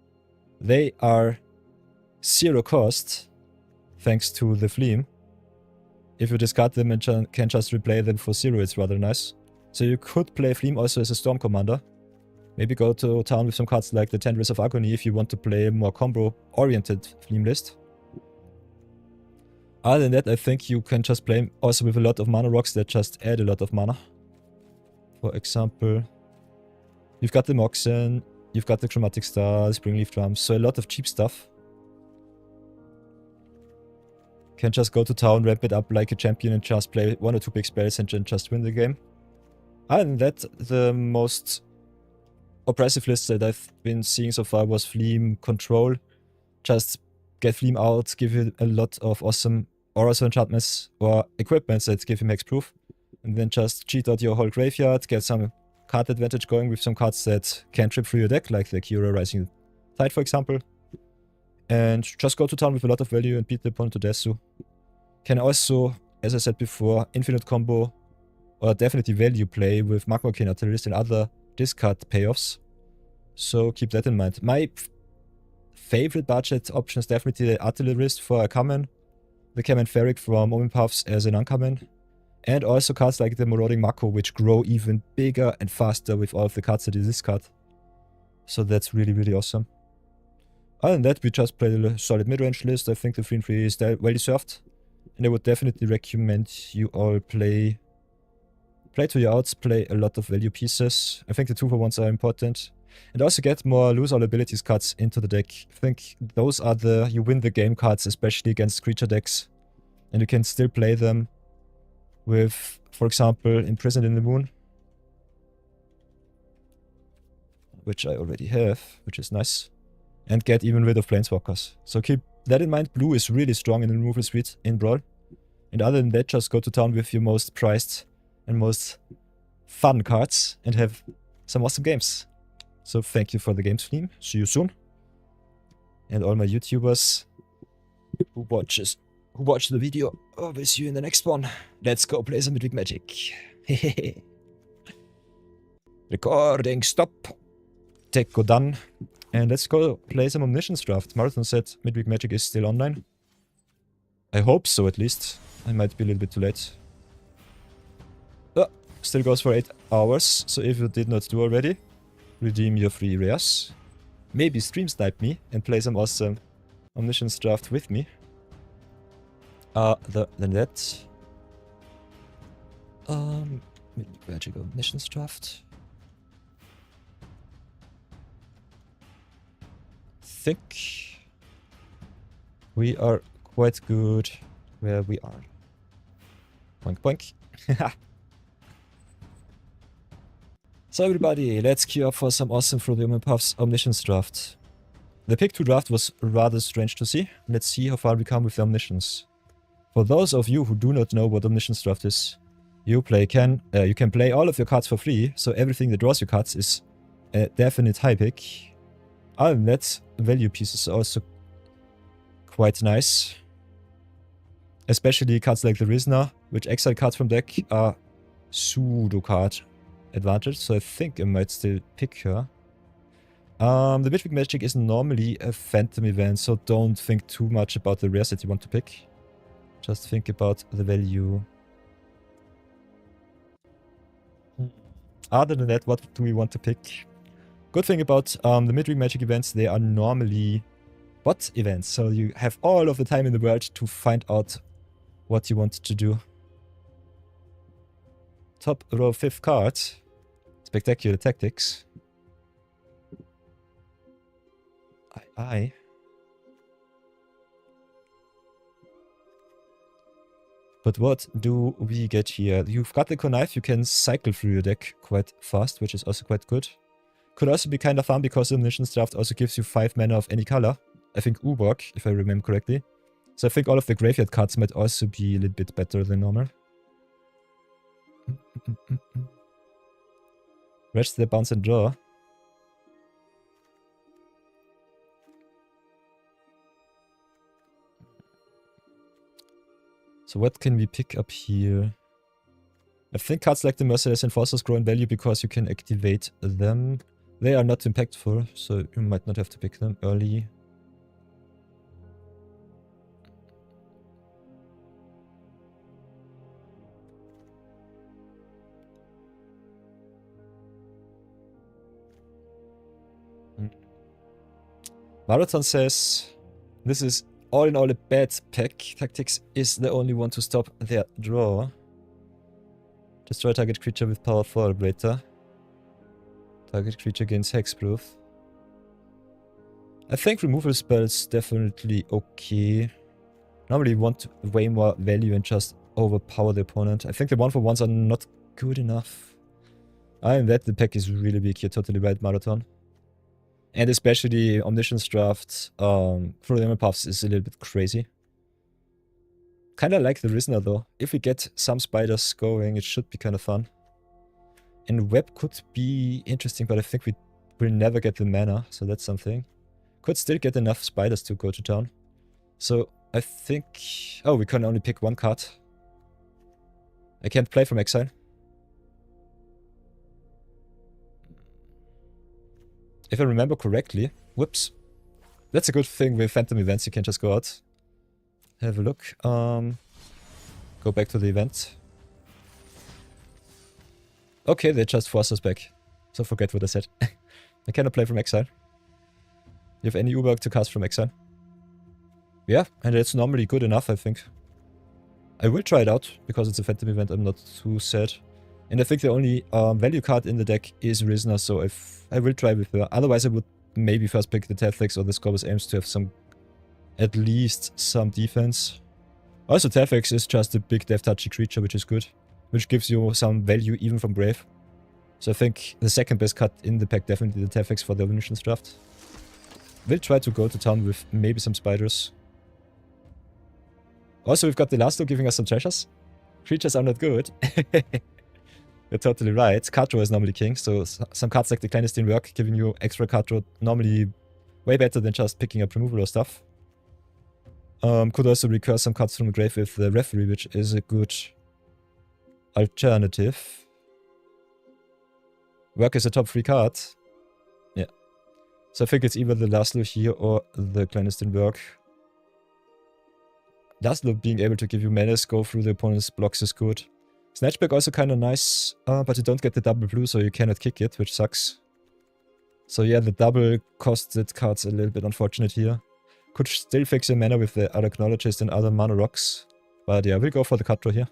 They are 0 cost, thanks to the Fleam. If you discard them and can just replay them for 0, it's rather nice. So you could play Fleam also as a Storm Commander. Maybe go to town with some cards like the Tendrils of Agony if you want to play a more combo-oriented Fleam list. Other than that, I think you can just play also with a lot of mana rocks that just add a lot of mana. For example, you've got the Moxen, you've got the Chromatic Star, Springleaf Drums, so a lot of cheap stuff. Can just go to town, ramp it up like a champion and just play 1 or 2 big spells and just win the game. Other than that, the most oppressive list that I've been seeing so far was Fleam Control. Just get Fleam out, give you a lot of awesome auras or enchantments or equipments that give you max proof. And then just cheat out your whole graveyard, get some card advantage going with some cards that can trip through your deck, like the Kyura Rising Tide, for example. And just go to town with a lot of value and beat the opponent to death. So can also, as I said before, infinite combo or definitely value play with Magma King Artillerist and other discard payoffs. So keep that in mind. My favorite budget option is definitely the Artillerist for a common, the Kamen Ferric from Omen Paths as an uncommon, and also cards like the Marauding Mako, which grow even bigger and faster with all of the cards that you discard. So that's really, really awesome. Other than that, we just played a solid mid-range list. I think the 3-3 is well deserved. And I would definitely recommend you all play to your outs, play a lot of value pieces. I think the 2-for-1s are important. And also get more lose all abilities cards into the deck. I think those are the you win the game cards, especially against creature decks. And you can still play them with, for example, Imprisoned in the Moon. Which I already have, which is nice. And get even rid of Planeswalkers. So keep that in mind. Blue is really strong in the removal suite in Brawl. And other than that, just go to town with your most prized and most fun cards and have some awesome games. So thank you for the games, Fleam. See you soon. And all my YouTubers who watch the video, I will see you in the next one. Let's go play some Midweek Magic. Recording stop. Techo done. And let's go play some Omniscience Draft. Marathon said Midweek Magic is still online. I hope so, at least. I might be a little bit too late. Still goes for 8 hours, so if you did not do already, redeem your free rares. Maybe stream snipe me and play some awesome Omniscience Draft with me. Than that. Midweek Magic Omniscience Draft. Think we are quite good where we are. Boink boink. So everybody, let's queue up for some awesome Through the Omen Paths Omniscience Draft. The pick 2 draft was rather strange to see. Let's see how far we come with the Omniscience. For those of you who do not know what Omniscience Draft is, you can play all of your cards for free, so everything that draws your cards is a definite high pick. Other than that, value pieces are also quite nice. Especially cards like the Rizna, which exile cards from deck are pseudo card advantage, so I think I might still pick her. The Midweek Magic is normally a phantom event, so don't think too much about the rares that you want to pick. Just think about the value. Other than that, what do we want to pick? Good thing about the midweek magic events, they are normally bot events, so you have all of the time in the world to find out what you want to do. Top row 5th card. Spectacular Tactics. Aye. But what do we get here? You've got the Connive, you can cycle through your deck quite fast, which is also quite good. Could also be kind of fun because the Omniscience Draft also gives you 5 mana of any color. I think Uborg, if I remember correctly. So I think all of the graveyard cards might also be a little bit better than normal. Rest the bounce and draw. So what can we pick up here? I think cards like the Merciless Enforcers grow in value because you can activate them. They are not impactful, so you might not have to pick them early. Marathon says, this is all in all a bad pack. Tactics is the only one to stop their draw. Destroy target creature with power 4 or greater. Target creature gains hexproof. I think removal spells definitely okay. Normally you want way more value and just overpower the opponent. I think the 1-for-1s are not good enough. And that the pack is really weak. You're totally right, Marathon. And especially Omniscience Draft through the Emerald Paths is a little bit crazy. Kinda like the Risner though. If we get some spiders going, it should be kind of fun. And Web could be interesting, but I think we will never get the mana, so that's something. Could still get enough spiders to go to town. So I think... Oh, we can only pick one card. I can't play from exile. If I remember correctly, whoops. That's a good thing with Phantom events, you can just go out. Have a look. Go back to the event. Okay, they just forced us back. So forget what I said. I cannot play from exile. You have any Uberg to cast from exile? Yeah, and it's normally good enough, I think. I will try it out, because it's a Phantom event, I'm not too sad. And I think the only value card in the deck is Risner, so if I will try with her. Otherwise I would maybe first pick the Telfax or the Scorpius Aims to have some, at least some defense. Also Telfax is just a big death touchy creature, which is good. Which gives you some value even from Brave. So I think the second best card in the pack, definitely the Telfax for the Omniscience Draft. We'll try to go to town with maybe some spiders. Also we've got the last two giving us some treasures. Creatures are not good. You're totally right. Card draw is normally king, so some cards like the Clandestine work, giving you extra card draw, normally way better than just picking up removal or stuff. Could also recur some cards from the grave with the Referee, which is a good alternative. Work is a top 3 card. Yeah. So I think it's either the Laszlo here or the Clandestine work. Laszlo being able to give you menace, go through the opponent's blocks is good. Snatchback also kind of nice, but you don't get the double blue, so you cannot kick it, which sucks. So yeah, the double costed cards a little bit unfortunate here. Could still fix your mana with the other Acknowledgist and other mana rocks. But yeah, we'll go for the card draw here.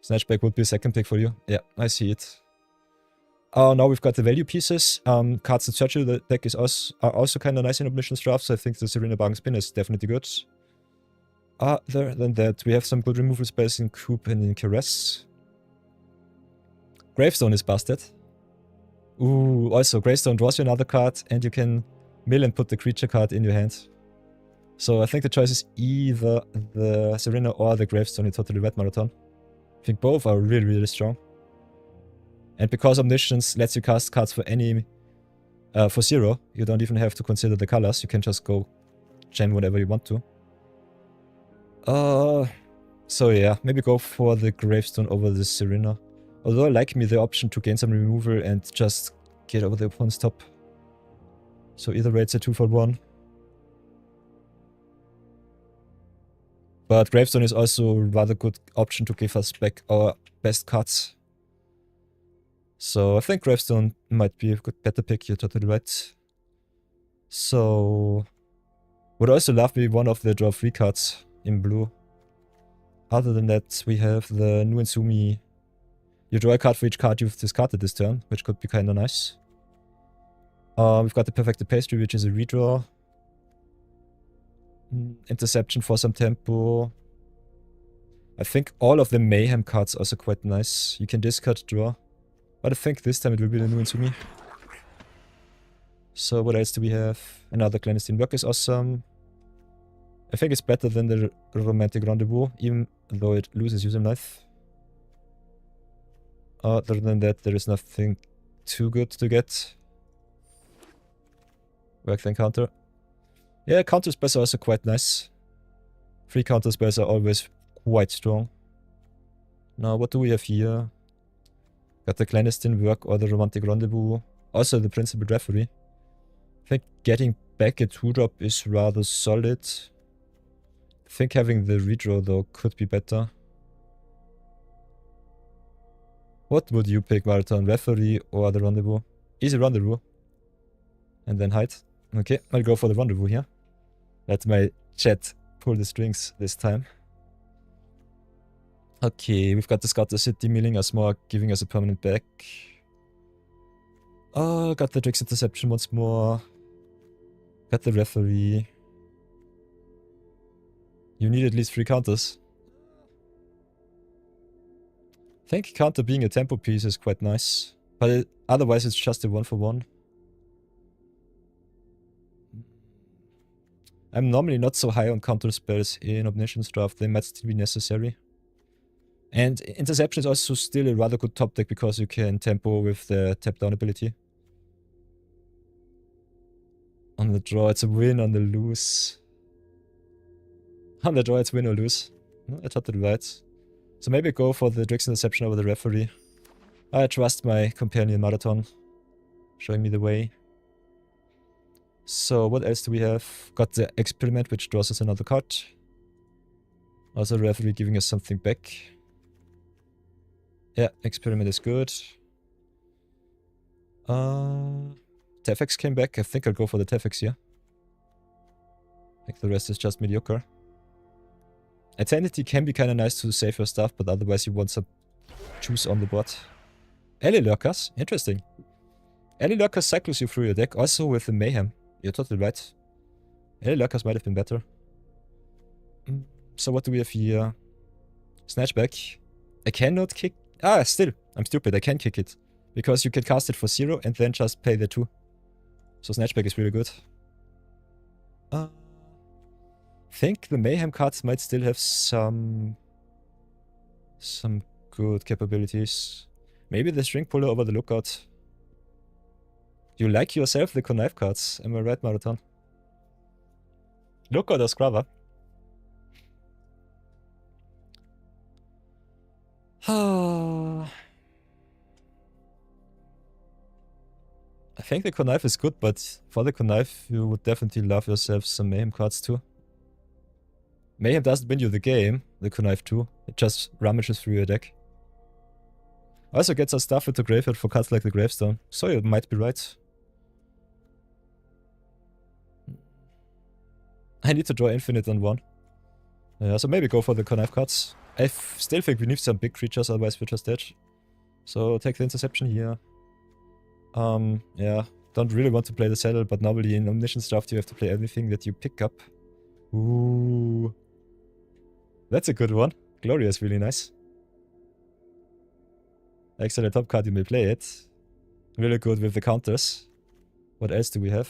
Snatchback would be a second pick for you. Yeah, I see it. Now we've got the value pieces. Cards that search the deck are also kind of nice in Omniscience Draft, so I think the Serena Bargain Spin is definitely good. Other than that, we have some good removal spells in Coop and in Caress. Gravestone is busted. Ooh, also Gravestone draws you another card and you can mill and put the creature card in your hand. So I think the choice is either the Serena or the Gravestone in Totally Red Marathon. I think both are really, really strong. And because Omniscience lets you cast cards for any... for 0, you don't even have to consider the colors. You can just go gem whatever you want to. So yeah, maybe go for the Gravestone over the Serena. Although I like me the option to gain some removal and just get over the opponent's top. So either way it's a 2-for-1. But Gravestone is also a rather good option to give us back our best cards. So I think Gravestone might be a good better pick, you're totally right. So would also love me one of the draw 3 cards in blue. Other than that, we have the New Insumi. You draw a card for each card you've discarded this turn, which could be kinda nice. We've got the Perfected Pastry, which is a redraw. Interception for some tempo. I think all of the Mayhem cards are also quite nice. You can discard, draw. But I think this time it will be the New Insumi. So what else do we have? Another Clandestine Work is awesome. I think it's better than the Romantic Rendezvous, even though it loses User Knife. Other than that, there is nothing too good to get. Work then counter. Yeah, counter spells are also quite nice. 3 counter spells are always quite strong. Now, what do we have here? Got the Clandestine Work or the Romantic Rendezvous. Also the Principal Referee. I think getting back a 2-drop is rather solid. I think having the redraw though could be better. What would you pick, Marathon? Referee or the Rendezvous? Easy Rendezvous. And then hide. Okay, I'll go for the Rendezvous here. Let my chat pull the strings this time. Okay, we've got the Scout the City, milling us more, giving us a permanent back. Oh, got the Tricks Interception once more. Got the Referee. You need at least 3 counters. I think counter being a tempo piece is quite nice. But otherwise it's just a 1-for-1. I'm normally not so high on counter spells in Omniscience draft. They might still be necessary. And Interception is also still a rather good top deck because you can tempo with the tap down ability. On the draw it's a win, on the lose. On the draw it's win or lose. I thought that right. So maybe go for the Tricks Interception over the Referee. I trust my companion Marathon, showing me the way. So what else do we have? Got the Experiment, which draws us another card. Also the Referee giving us something back. Yeah, Experiment is good. Tefex came back. I think I'll go for the Tefex here. I think the rest is just mediocre. Eternity can be kinda nice to save your stuff, but otherwise you want some juice on the board. Alley Lurkers, interesting. Alley Lurkers cycles you through your deck, also with the Mayhem. You're totally right. Alley Lurkers might have been better. So what do we have here? Snatchback. I cannot kick... still. I'm stupid, I can kick it. Because you can cast it for 0 and then just pay the 2. So Snatchback is really good. I think the Mayhem cards might still have some good capabilities. Maybe the String Puller over the Lookout. You like yourself the Connive cards, am I right, Marathon? Lookout or Scrubber? I think the Connive is good, but for the Connive you would definitely love yourself some Mayhem cards too. Mayhem doesn't win you the game, the Connive too. It just rummages through your deck. Also gets us stuff into graveyard for cards like the Gravestone. So you might be right. I need to draw infinite on 1. Yeah, so maybe go for the Connive cards. I still think we need some big creatures, otherwise we're just dead. So take the Interception here. Yeah, don't really want to play the Saddle, but normally in Omniscience draft you have to play everything that you pick up. Ooh. That's a good one. Gloria is really nice. Excellent top card, you may play it. Really good with the counters. What else do we have?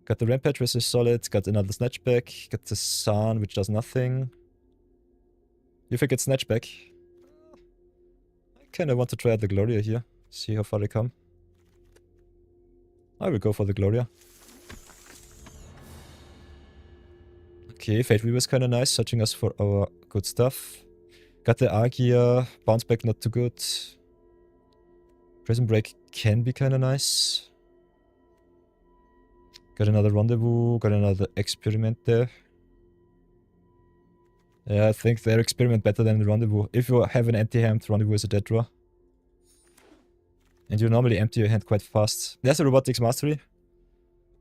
Got the Rampage, which is solid. Got another Snatchback. Got the Sun, which does nothing. You think it's Snatchback? I kinda want to try out the Gloria here. See how far they come. I will go for the Gloria. Okay, Fate Weaver is kinda nice, searching us for our good stuff. Got the Argia, Bounce Back not too good. Prison Break can be kinda nice. Got another Rendezvous, got another Experiment there. Yeah, I think their experiment better than the Rendezvous. If you have an empty hand, Rendezvous is a dead draw. And you normally empty your hand quite fast. There's a Robotics Mastery.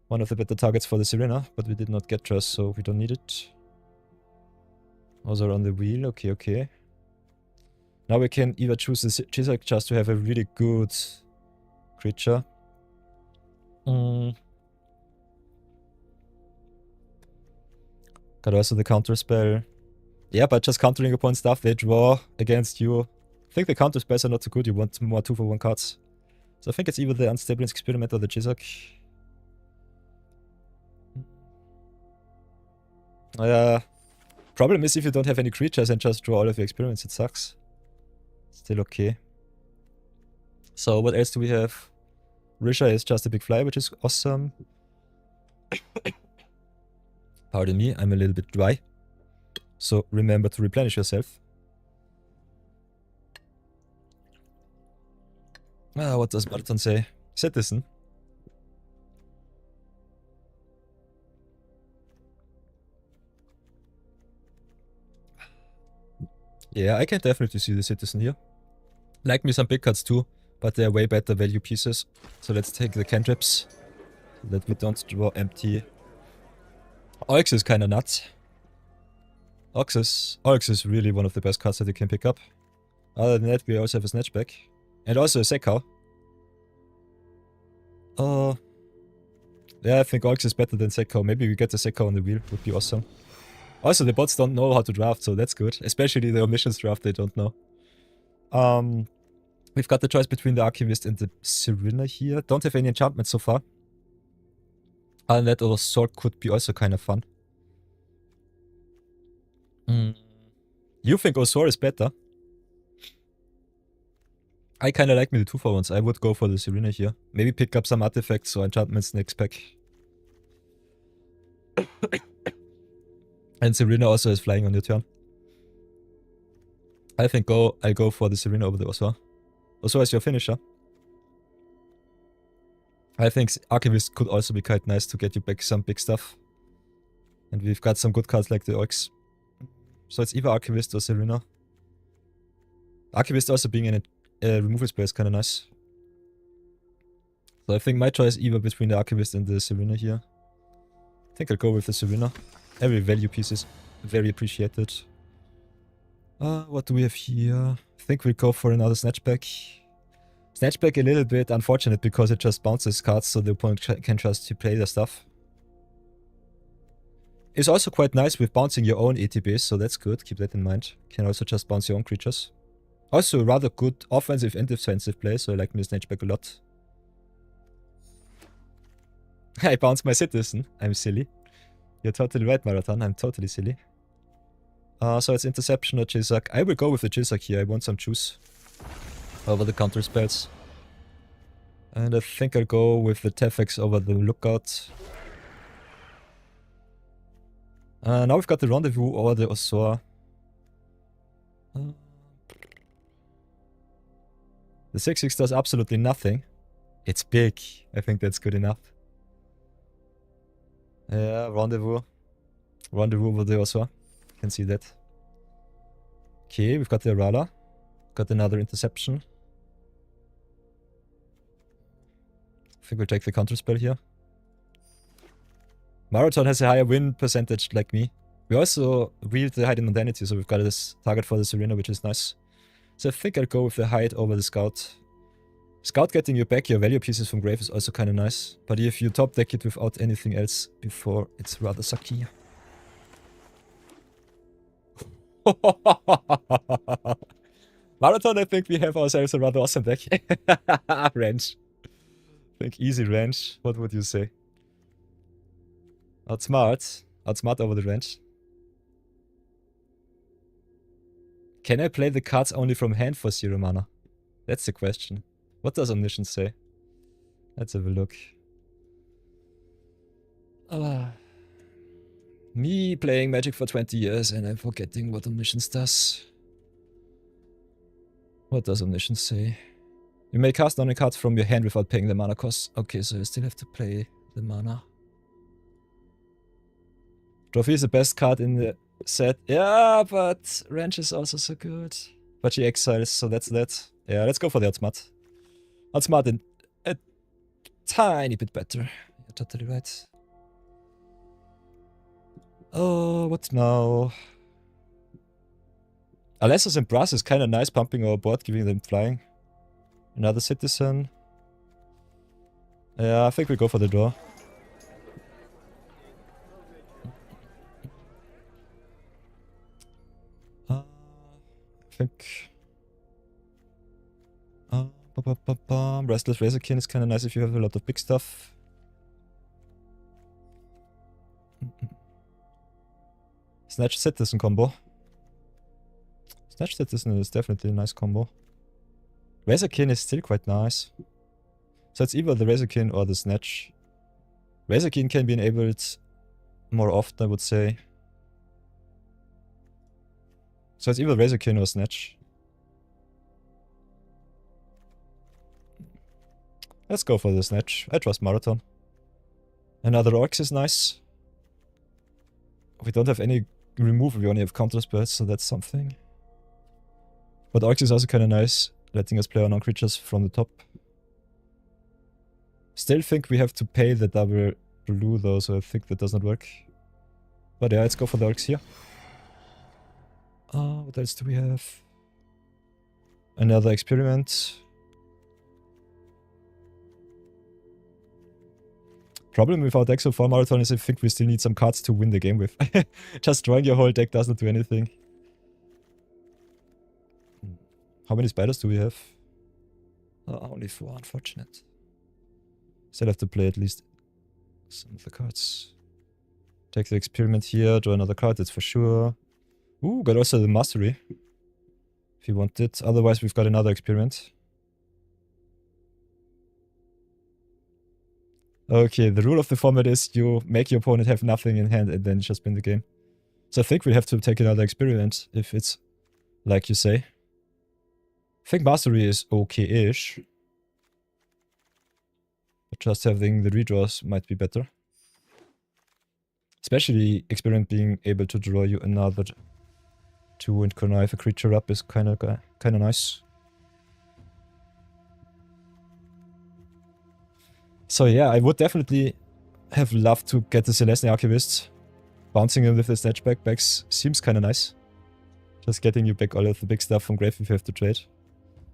One of the better targets for the Serena, but we did not get trust, so we don't need it. Also on the wheel, okay. Now we can either choose the Chisok just to have a really good creature. Got also the counter spell. Yeah, but just countering upon stuff they draw against you. I think the counter spells are not so good, you want more 2-for-1 cards. So I think it's either the Unstable Experiment or the Chisok. Problem is if you don't have any creatures and just draw all of your experiments, it sucks. Still okay. So what else do we have? Risha is just a big fly, which is awesome. Pardon me, I'm a little bit dry. So remember to replenish yourself. What does Marathon say? Citizen. Yeah, I can definitely see the Citizen here. Like me some big cards too, but they're way better value pieces. So let's take the cantrips, so that we don't draw empty. Oryx is kinda nuts. Oryx is really one of the best cards that you can pick up. Other than that, we also have a Snatchback. And also a Sekau. Yeah, I think Oryx is better than Sekau. Maybe we get the Sekau on the wheel, would be awesome. Also, the bots don't know how to draft, so that's good. Especially the Omissions draft, they don't know. We've got the choice between the Archivist and the Serena here. Don't have any enchantments so far. And that or Sword could be also kind of fun. You think Osor is better? I kind of like me the 2-for-1s. I would go for the Serena here. Maybe pick up some artifacts or enchantments next pack. And Serena also is flying on your turn. I think I'll go for the Serena over the Osor. Osor is your finisher. I think Archivist could also be quite nice to get you back some big stuff. And we've got some good cards like the Oryx. So it's either Archivist or Serena. Archivist also being in a removal spell is kind of nice. So I think my choice either between the Archivist and the Serena here. I think I'll go with the Serena. Every value piece is very appreciated. What do we have here? I think we'll go for another Snatchback. Snatchback a little bit unfortunate because it just bounces cards so the opponent can just play their stuff. It's also quite nice with bouncing your own ATBs, so that's good, keep that in mind. Can also just bounce your own creatures. Also rather good offensive and defensive play, so I like me Snatchback a lot. I bounced my Citizen, I'm silly. You're totally right, Marathon, I'm totally silly. So it's Interception or Chisok. I will go with the Chisok here, I want some juice over the counter spells. And I think I'll go with the Tefex over the Lookout. Now we've got the Rendezvous or the Osor. The 6-6 does absolutely nothing. It's big. I think that's good enough. Yeah, Rendezvous. Rendezvous over the Osor. Can see that. Okay, we've got the Arala. Got another Interception. I think we'll take the counter spell here. Marathon has a higher win percentage like me. We also wield the Hide in Mundanity, so we've got this target for the Serena, which is nice. So I think I'll go with the Hide over the Scout. Scout getting you back your value pieces from grave is also kind of nice. But if you top deck it without anything else before, it's rather sucky. Marathon, I think we have ourselves a rather awesome deck. Range. I think easy range. What would you say? Outsmart. Outsmart over the range. Can I play the cards only from hand for 0 mana? That's the question. What does Omniscience say? Let's have a look. Me playing Magic for 20 years and I'm forgetting what Omniscience does. What does Omniscience say? You may cast on a card from your hand without paying the mana cost. Okay, so you still have to pay the mana. Trophy is the best card in the Sad. Yeah, but Ranch is also so good. But she exiles, so that's that. Yeah, let's go for the Outsmart. Outsmart in a tiny bit better. You're totally right. Oh, what now? Alessos and Brass is kind of nice, pumping our board, giving them flying. Another citizen. Yeah, I think we go for the draw. I think... Restless Razorkin is kind of nice if you have a lot of big stuff. Snatch Citizen combo. Snatch Citizen is definitely a nice combo. Razorkin is still quite nice. So it's either the Razorkin or the Snatch. Razorkin can be enabled more often, I would say. So it's either Razorkin or Snatch. Let's go for the Snatch. I trust Marathon. Another Orcs is nice. We don't have any removal, we only have counter spells, so that's something. But Orcs is also kind of nice, letting us play our non-creatures from the top. Still think we have to pay the double blue though, so I think that does not work. But yeah, let's go for the Orcs here. What else do we have? Another experiment. Problem with our deck so far, Marathon, is I think we still need some cards to win the game with. Just drawing your whole deck doesn't do anything. How many spiders do we have? Only 4, unfortunate. Still have to play at least some of the cards. Take the experiment here, draw another card, that's for sure. Ooh, got also the mastery. If you want it. Otherwise, we've got another experiment. Okay, the rule of the format is you make your opponent have nothing in hand and then just win the game. So I think we have to take another experiment if it's like you say. I think mastery is okay-ish. But just having the redraws might be better. Especially experiment being able to draw you another 2 and connive a creature up is kind of nice. So yeah, I would definitely have loved to get the Celestial Archivist. Bouncing him with the Snatch backpacks seems kind of nice. Just getting you back all of the big stuff from grave if you have to trade.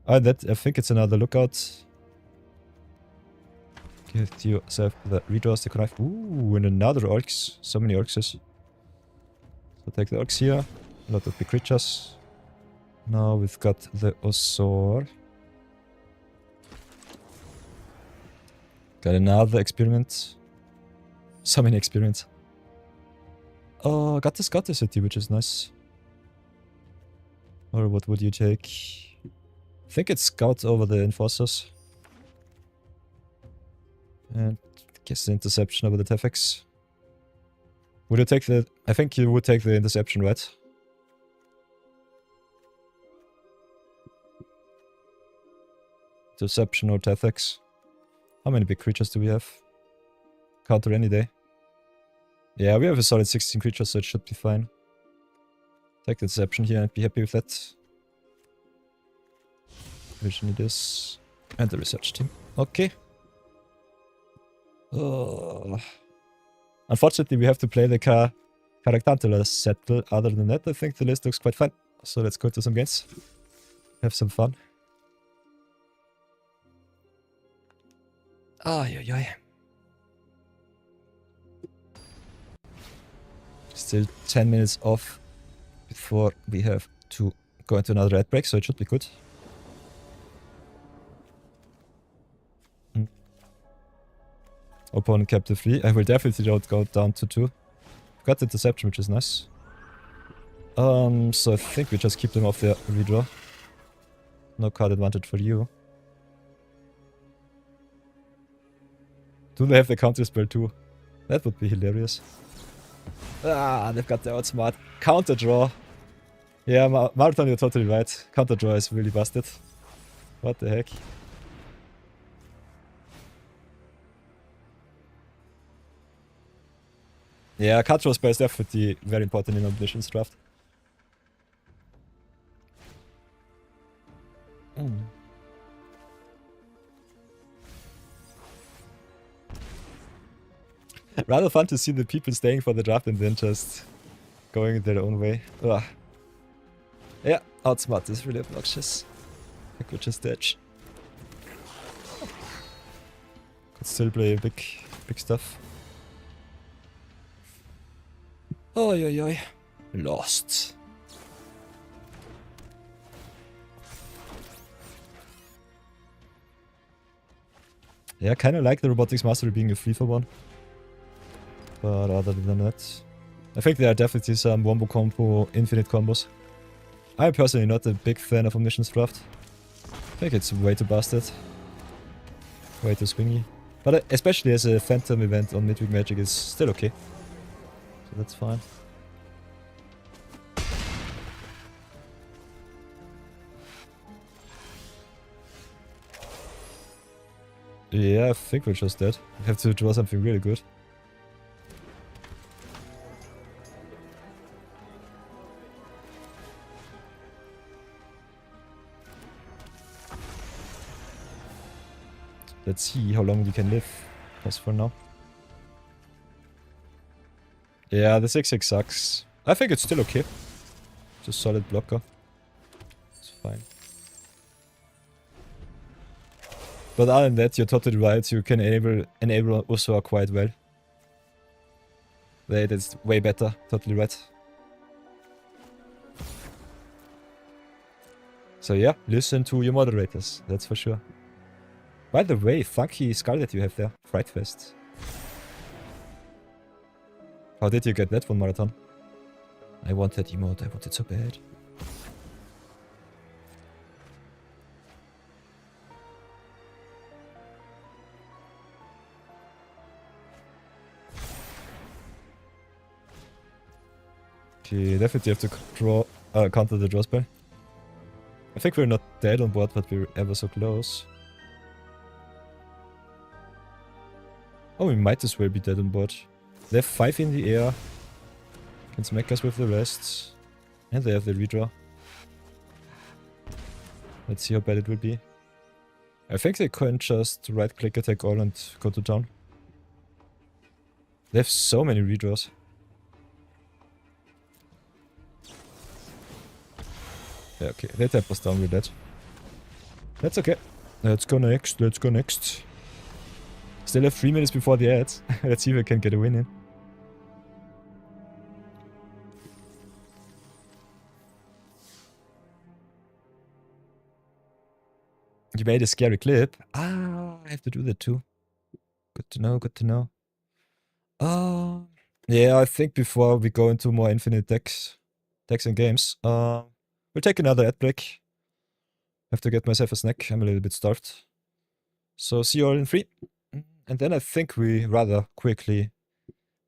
I think it's another lookout. Give yourself the redraws, the connive. Ooh, and another Orcs. So many Orcs. So take the Orcs here. A lot of big creatures. Now we've got the Osor. Got another experiment. So many experiments. Oh, got the Scatter City, which is nice. Or what would you take? I think it's Scout over the Enforcers. And I guess the Interception over the Tefex. Would you take the... I think you would take the Interception, right? Interception or Tefex. How many big creatures do we have? Counter any day. Yeah, we have a solid 16 creatures, so it should be fine. Take the Deception here and be happy with that. Originally this. And the research team. Okay. Unfortunately, we have to play the Caractantula settle. Other than that, I think the list looks quite fun. So let's go to some games. Have some fun. Ay. Still 10 minutes off before we have to go into another red break, so it should be good. Opponent kept the 3. I will definitely don't go down to 2. Got the Deception, which is nice. So I think we just keep them off their redraw. No card advantage for you. Do they have the counter spell too? That would be hilarious. Ah, they've got the outsmart. Counter draw. Yeah, Marathon, you're totally right. Counter draw is really busted. What the heck? Yeah, card draw spell is definitely very important in Omniscience draft. Rather fun to see the people staying for the draft and then just going their own way. Ugh. Yeah, outsmart is really obnoxious. I could just dodge. Could still play big stuff. Oi oi oi. Lost. Yeah, kinda like the Robotics Mastery being a 3-for-1. But other than that, I think there are definitely some wombo combo infinite combos. I'm personally not a big fan of Omniscience Draft. I think it's way too busted. Way too swingy. But especially as a Phantom event on Midweek Magic is still okay. So that's fine. Yeah, I think we're just dead. We have to draw something really good. Let's see how long we can live. As for now. Yeah, the 6-6 sucks. I think it's still okay. It's a solid blocker. It's fine. But other than that, you're totally right. You can enable Ursua quite well. That's way better. Totally right. So yeah, listen to your moderators. That's for sure. By the way, funky skull that you have there. Fright Fest. How did you get that one, Marathon? I want that emote. I want it so bad. Okay, definitely have to draw, counter the draw spell. I think we're not dead on board, but we're ever so close. Oh, we might as well be dead on board. They have 5 in the air. Can smack us with the rest. And they have the redraw. Let's see how bad it will be. I think they can just right click attack all and go to town. They have so many redraws. Yeah, okay. They tap us down with that. That's okay. Let's go next. Let's go next. Still have 3 minutes before the ads. Let's see if I can get a win in. You made a scary clip. Ah, I have to do that too. Good to know, good to know. Yeah, I think before we go into more infinite decks and games, we'll take another ad break. Have to get myself a snack. I'm a little bit starved. So see you all in 3. And then I think we rather quickly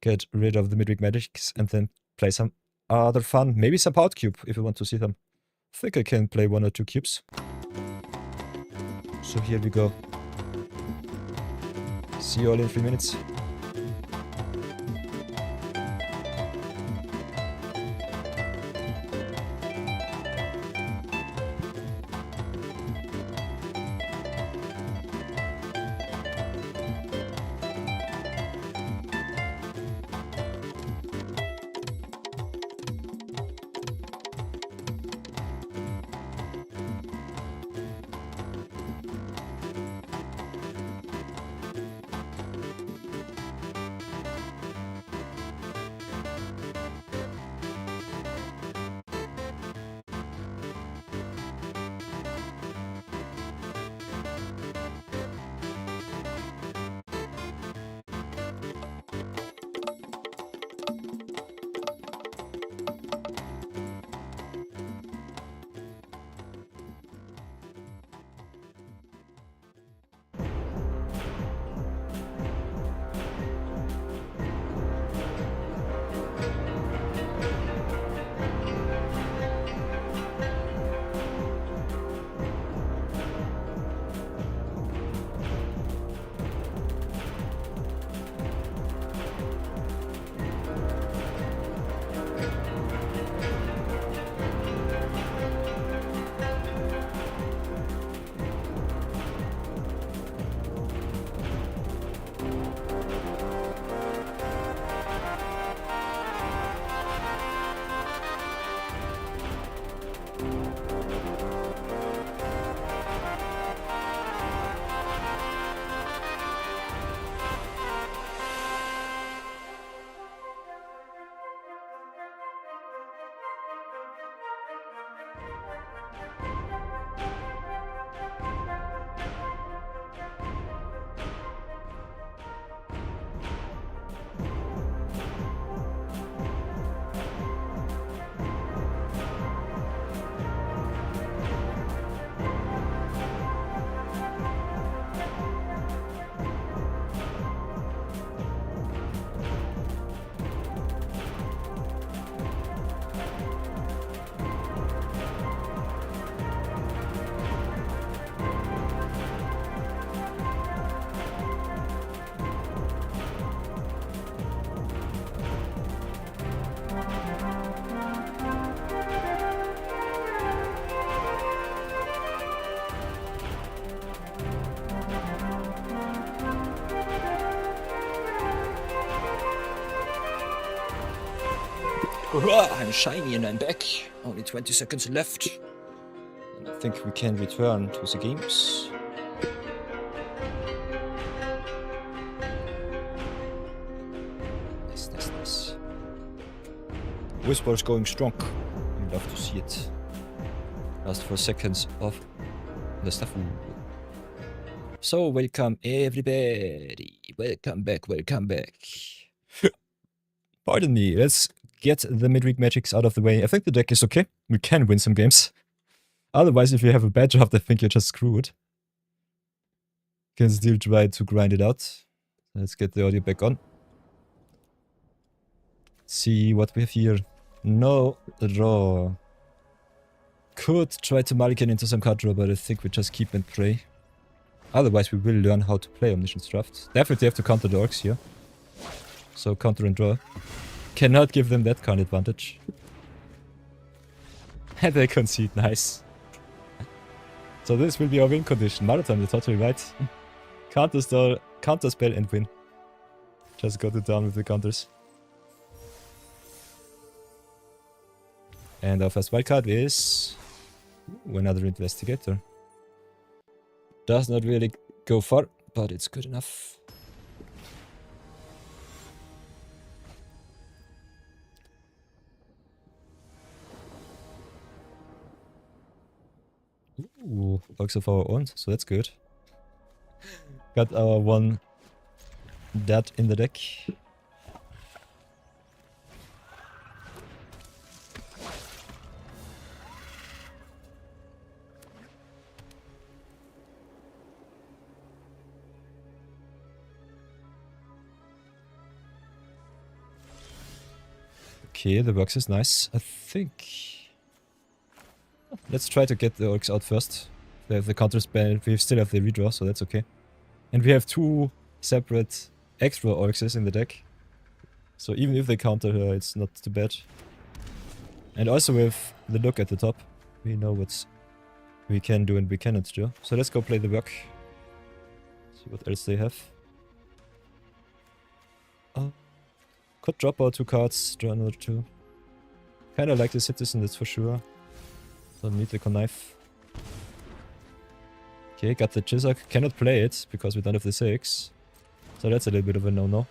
get rid of the Midweek Magics and then play some other fun. Maybe some Pout Cube if you want to see them. I think I can play 1 or 2 cubes. So here we go. See you all in 3 minutes. I'm shiny and I'm back. Only 20 seconds left. And I think we can return to the games. Nice. Whisper's going strong. I love to see it. Last 4 seconds of the stuff. So, welcome everybody. Welcome back. Pardon me, let's get the midweek magics out of the way. I think the deck is okay. We can win some games. Otherwise, if you have a bad draft, I think you're just screwed. Can still try to grind it out. Let's get the audio back on. See what we have here. No draw. Could try to mulligan into some card draw, but I think we just keep and pray. Otherwise, we will learn how to play Omniscience Draft. Definitely have to counter the orcs here. So counter and draw. Cannot give them that card advantage. And they concede, nice. So this will be our win condition. Marathon, you're totally right. Counter spell and win. Just got it down with the counters. And our first wildcard is another investigator. Does not really go far, but it's good enough. Ooh, works of our own, so that's good. Got our one that in the deck. Okay, the works is nice. I think... Let's try to get the orcs out first. They have the counter spell, we still have the redraw, so that's okay. And we have 2 separate extra orcs in the deck. So even if they counter her, it's not too bad. And also with the look at the top, we know what we can do and we cannot do. So let's go play the work. See what else they have. Could drop out 2 cards, draw another 2. Kinda like the citizen, that's for sure. Don't need the connive. Okay, got the Chisok. Cannot play it because we don't have the 6. So that's a little bit of a no-no.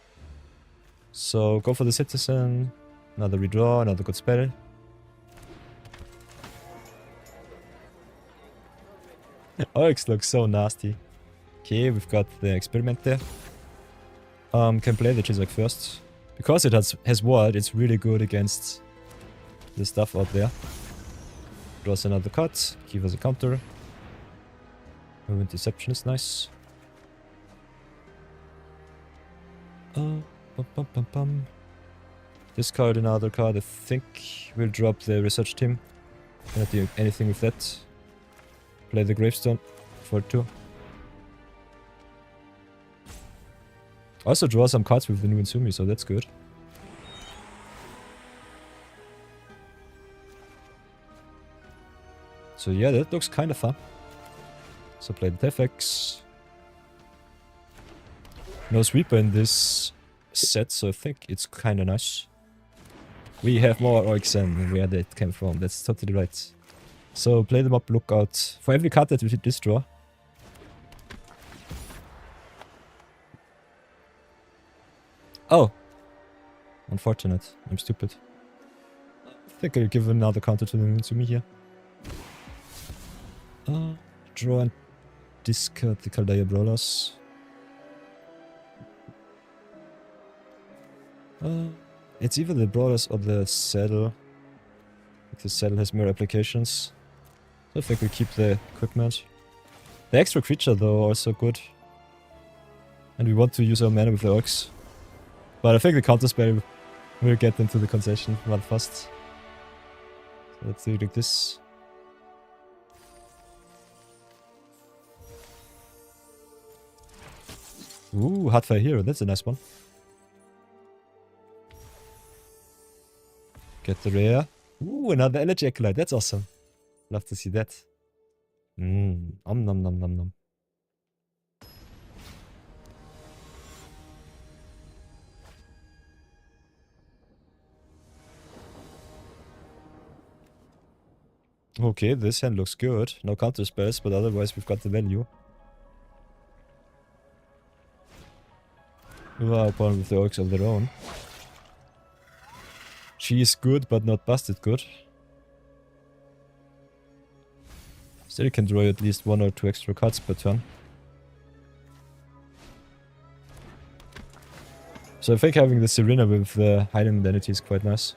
So go for the citizen. Another redraw, another good spell. Orcs look so nasty. Okay, we've got the experiment there. Can play the Chisok first. Because it has ward, it's really good against the stuff out there. Draws another card, give us a counter. Movement Deception is nice. Discard another card, I think we'll drop the research team. Cannot do anything with that. Play the gravestone for 2. Also draw some cards with the new Insumi, so that's good. So yeah, that looks kind of fun. So play the Tefex. No sweeper in this set, so I think it's kind of nice. We have more orcs than where that came from, that's totally right. So play them up, look out for every card that we this draw. Oh! Unfortunate. I'm stupid. I think I'll give another counter to me here. Draw and discard the Caldea Brawlers. It's either the Brawlers or the Saddle. The Saddle has more applications. So I think we'll keep the equipment. The extra creature though, also good. And we want to use our mana with the orcs. But I think the counter spell will get into the concession rather fast. So let's do it like this. Ooh, Hardfire Hero, that's a nice one. Get the rare. Ooh, another Elegy Acolyte, that's awesome. Love to see that. Nom nom nom nom nom. Okay, this hand looks good. No counter spells, but otherwise we've got the value. Wow, opponent with the orcs of their own. She is good, but not busted good. Still can draw at least 1 or 2 extra cards per turn. So I think having the Serena with the hiding identity is quite nice.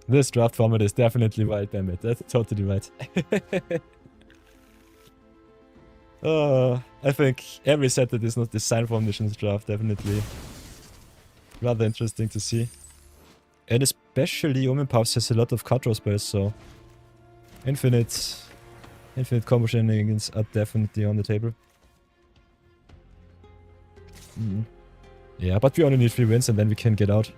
This draft format is definitely wild, damn it. That's totally right. I think every set that is not designed for Omniscience draft definitely rather interesting to see. And especially Omen Puffs has a lot of card draw spells, so infinite combo shenanigans are definitely on the table. Yeah, but we only need 3 wins and then we can get out.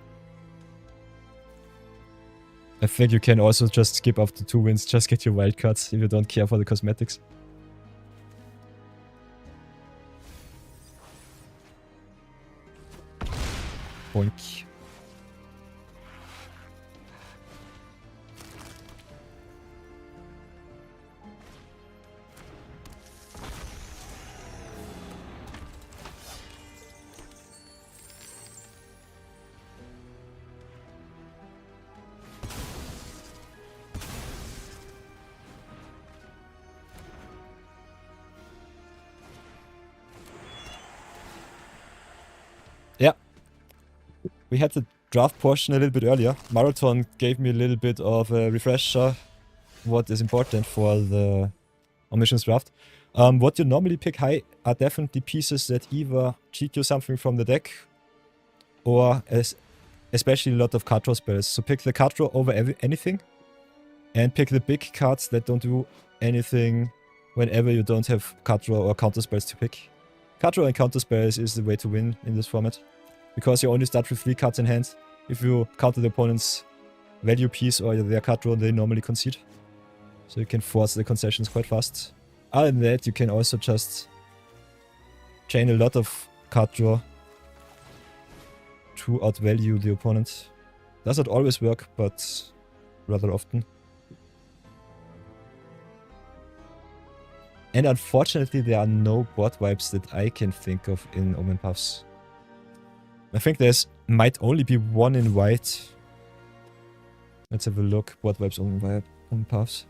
I think you can also just skip after 2 wins, just get your wildcards if you don't care for the cosmetics. Boink. Yeah. We had the draft portion a little bit earlier. Marathon gave me a little bit of a refresher what is important for the Omniscience draft. What you normally pick high are definitely pieces that either cheat you something from the deck or especially a lot of card draw spells. So pick the card draw over anything and pick the big cards that don't do anything whenever you don't have card draw or counter spells to pick. Card draw and counter spells is the way to win in this format, because you only start with 3 cards in hand. If you counter the opponent's value piece or their card draw, they normally concede. So you can force the concessions quite fast. Other than that, you can also just chain a lot of card draw to outvalue the opponent. Does not always work, but rather often. And unfortunately, there are no board wipes that I can think of in Omen Puffs. I think there's might only be one in white. Let's have a look. Board wipes Omen Puffs.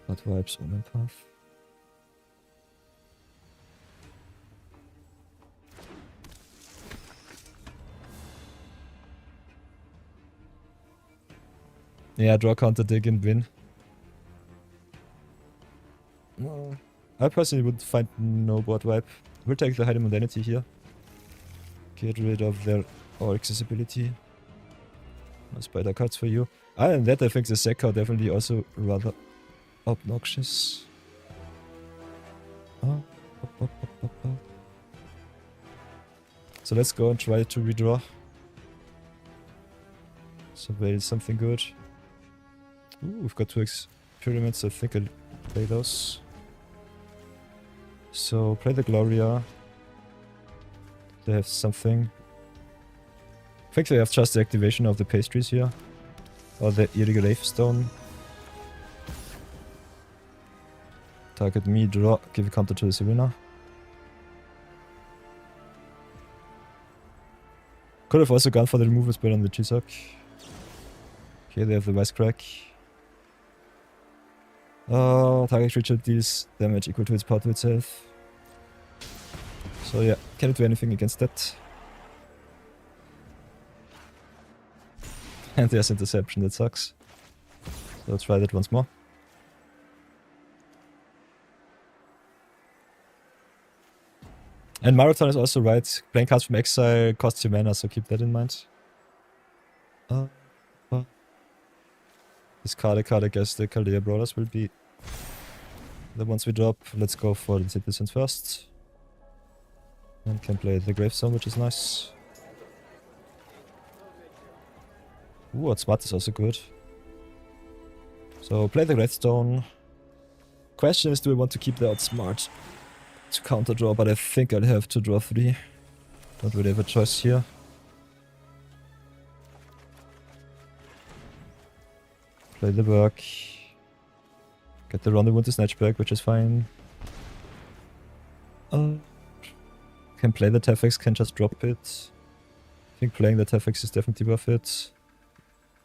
Board wipes Omen Puff. Yeah, draw, counter, dig and win. I personally would find no board wipe. We'll take the hidden modernity here. Get rid of their all accessibility. No spider cards for you. Other than that, I think the Sekka definitely also rather obnoxious. So let's go and try to redraw. Surveil something good. Ooh, we've got 2 experiments, I think I'll play those. So play the Gloria. They have something. I think they have just the activation of the pastries here. Or the irregular stone. Target me, draw, give a counter to the Serena. Could have also gone for the removal spell on the Chisok. Okay, they have the Wisecrack. Target creature deals damage equal to its power to itself. So yeah, cannot do anything against that. And there's interception, that sucks. So let's try that once more. And Marathon is also right. Playing cards from exile costs you mana, so keep that in mind. Discard a card, I guess the Caldea Brawlers will be the ones we drop. Let's go for the citizens first. And can play the gravestone, which is nice. Ooh, Outsmart is also good. So play the gravestone. Question is, do we want to keep the Outsmart to counter draw? But I think I'll have to draw 3. Don't really have a choice here. Play the work. Get the Rondo Winter Snatch back, which is fine. Can play the Tefex, can just drop it. I think playing the Tefex is definitely worth it.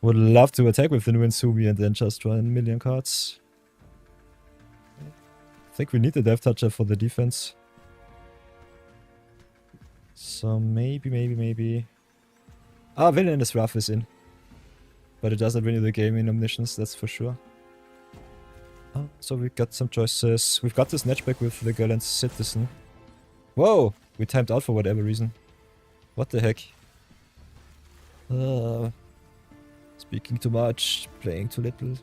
Would love to attack with the new Insumi and then just draw a million cards. I think we need the Death Toucher for the defense. So maybe. Ah, Villainous Wrath is in. But it doesn't win you the game in Omniscience, that's for sure. So we got some choices. We've got this Snatchback with the Gallant Citizen. Whoa! We timed out for whatever reason. What the heck? Speaking too much, playing too little.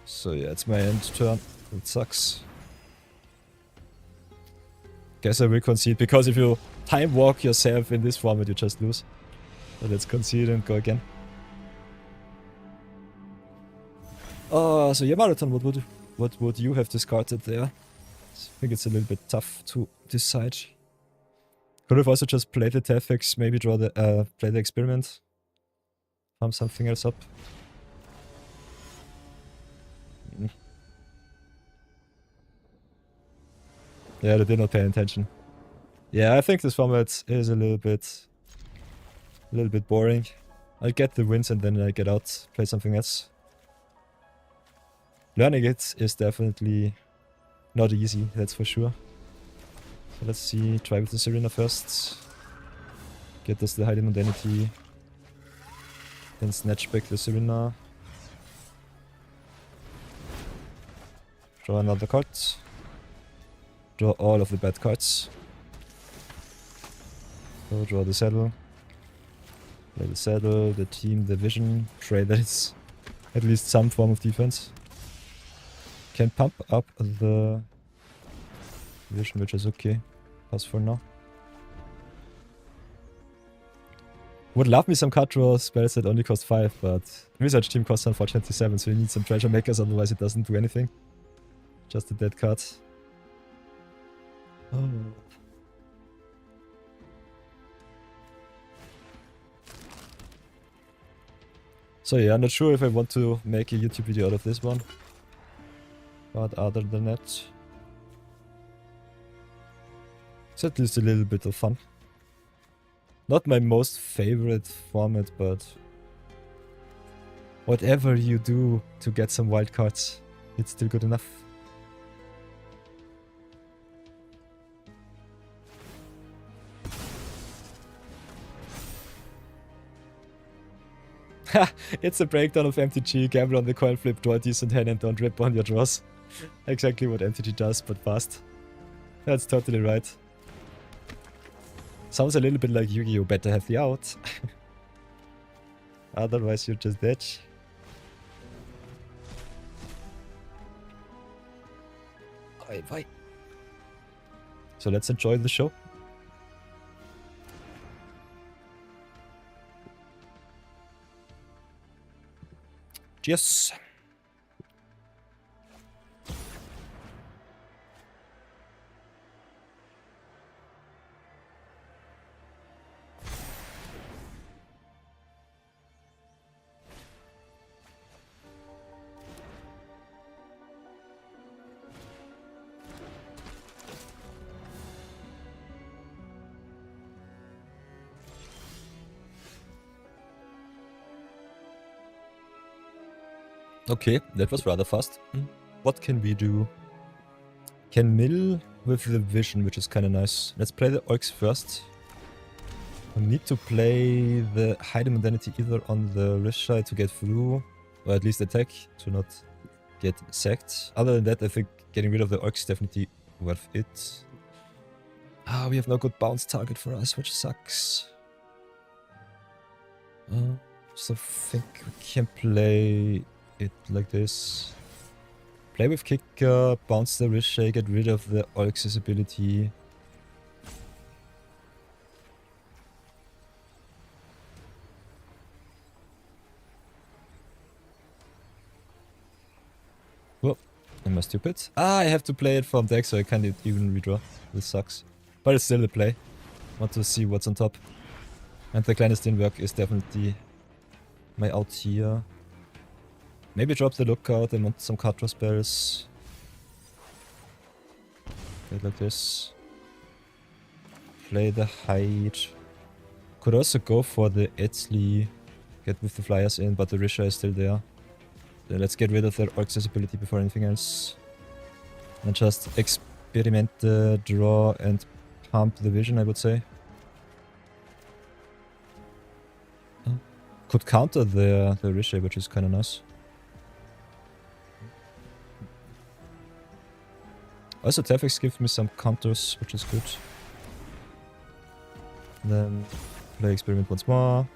So yeah, it's my end turn. It sucks. Guess I will concede, because if you time walk yourself in this format, you just lose. So let's concede and go again. So yeah, Marathon, what would you have discarded there? I think it's a little bit tough to decide. Could have also just played the Tefex, maybe draw the play the experiment. Farm something else up. Yeah, they did not pay attention. Yeah, I think this format is a little bit boring. I'll get the wins and then I get out, play something else. Learning it is definitely not easy, that's for sure. So let's see, try with the Serena first. Get us the Hiding Mundanity. Then snatch back the Serena. Draw another card. Draw all of the bad cards. So draw the saddle. Play the saddle, the team, the vision. Pray that it's at least some form of defense. Can pump up the vision, which is okay. Pass for now. Would love me some card draw spells that only cost 5, but Research Team costs unfortunately 7, so you need some treasure makers, otherwise it doesn't do anything. Just a dead card. Oh. So yeah, I'm not sure if I want to make a YouTube video out of this one. But other than that, it's at least a little bit of fun. Not my most favorite format, but whatever you do to get some wild cards, it's still good enough. Ha! It's a breakdown of MTG, gamble on the coin flip, draw a decent hand and don't rip on your draws. Exactly what MTG does, but fast. That's totally right. Sounds a little bit like Yu-Gi-Oh! Better have the out. Otherwise you're just dead. Bye. So let's enjoy the show. Cheers. Okay, that was rather fast. What can we do? Can mill with the vision, which is kind of nice. Let's play the orcs first. We need to play the Hiding Mundanity either on the wrist side to get through, or at least attack to not get sacked. Other than that, I think getting rid of the orcs is definitely worth it. Ah, we have no good bounce target for us, which sucks. So I think we can play it like this. Play with kicker, bounce the Ricochet, get rid of the all accessibility. Whoa, am I stupid? Ah, I have to play it from deck, so I can't even redraw. This sucks. But it's still a play. Want to see what's on top. And the clandestine work is definitely my out here. Maybe drop the lookout and want some card draw spells. Play it like this. Play the hide. Could also go for the Etzli. Get with the flyers in, but the Risha is still there. Then let's get rid of their accessibility before anything else. And just experiment the draw and pump the vision, I would say. Could counter the Risha, which is kind of nice. Also, Tefix gives me some counters, which is good. Then play experiment once more.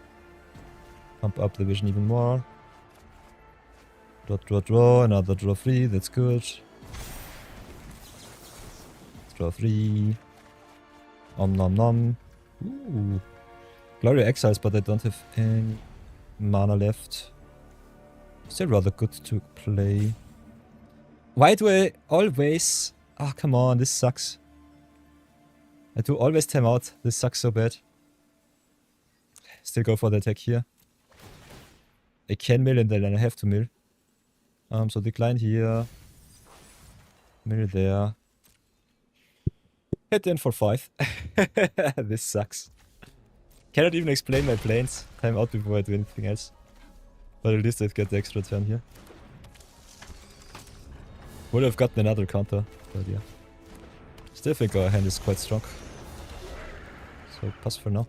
Pump up the vision even more. Draw, another draw 3, that's good. Draw 3. Nom nom. Ooh. Glory Exiles, but I don't have any mana left. Still rather good to play. Why do I always... Ah, come on, this sucks. I do always time out. This sucks so bad. Still go for the attack here. I can mill and then I have to mill. So decline here. Mill there. Hit in for 5. This sucks. Cannot even explain my planes. Time out before I do anything else. But at least I've got the extra turn here. Would have gotten another counter, but yeah. Still think our hand is quite strong. So pass for now.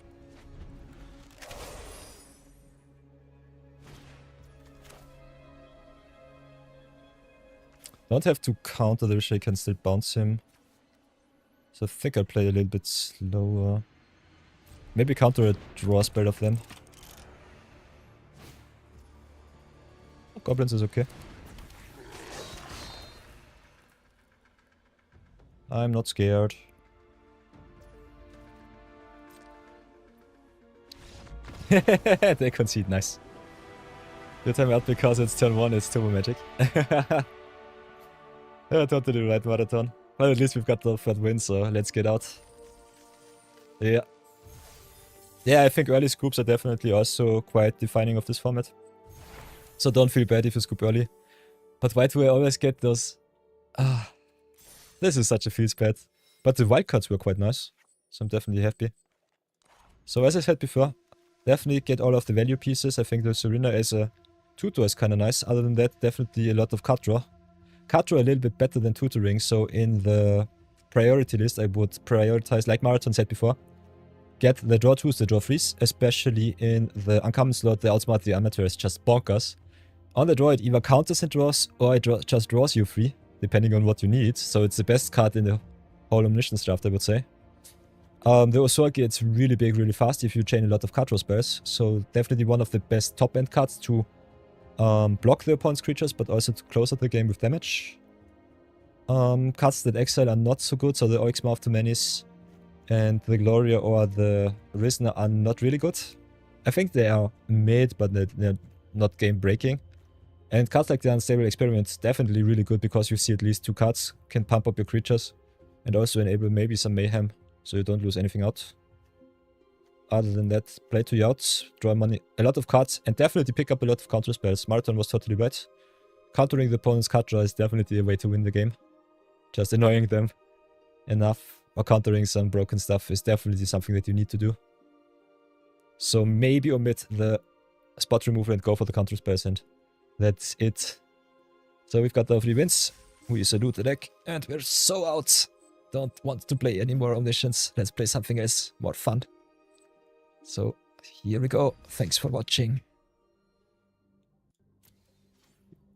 Don't have to counter the Risha, I can still bounce him. So I think I'll play a little bit slower. Maybe counter a draw spell of them. Goblins is okay. I'm not scared. They concede, nice. Your time out because it's turn 1, it's turbo magic. Yeah, totally right, Marathon. Well, at least we've got the third win, so let's get out. Yeah. Yeah, I think early scoops are definitely also quite defining of this format. So don't feel bad if you scoop early. But why do I always get those... Ah, this is such a feels bad. But the wildcards were quite nice. So I'm definitely happy. So as I said before, definitely get all of the value pieces. I think the Serena as a tutor is kind of nice. Other than that, definitely a lot of card draw. Card draw a little bit better than tutoring. So in the priority list, I would prioritize, like Marathon said before, get the draw 2s, the draw 3s, especially in the uncommon slot. The outsmart the amateur is just bonkers. On the draw, it either counters and draws, or it just draws you 3, depending on what you need. So it's the best card in the whole Omniscience draft, I would say. The Osor gets really big, really fast if you chain a lot of card draw spells. So definitely one of the best top-end cards to block the opponent's creatures, but also to close out the game with damage. Cards that exile are not so good, so the Oryx-Mouth to Manis and the Gloria or the Risen are not really good. I think they are mid, but they're not game-breaking. And cards like the Unstable Experiment definitely really good because you see at least 2 cards, can pump up your creatures, and also enable maybe some mayhem, so you don't lose anything out. Other than that, play 2 Youts, draw money, a lot of cards, and definitely pick up a lot of counter spells. Marathon was totally right. Countering the opponent's card draw is definitely a way to win the game. Just annoying them enough, or countering some broken stuff is definitely something that you need to do. So maybe omit the spot removal and go for the counter spells, and that's it. So we've got our 3 wins. We salute the deck, and we're so out. Don't want to play any more Omniscience. Let's play something else, more fun. So here we go. Thanks for watching.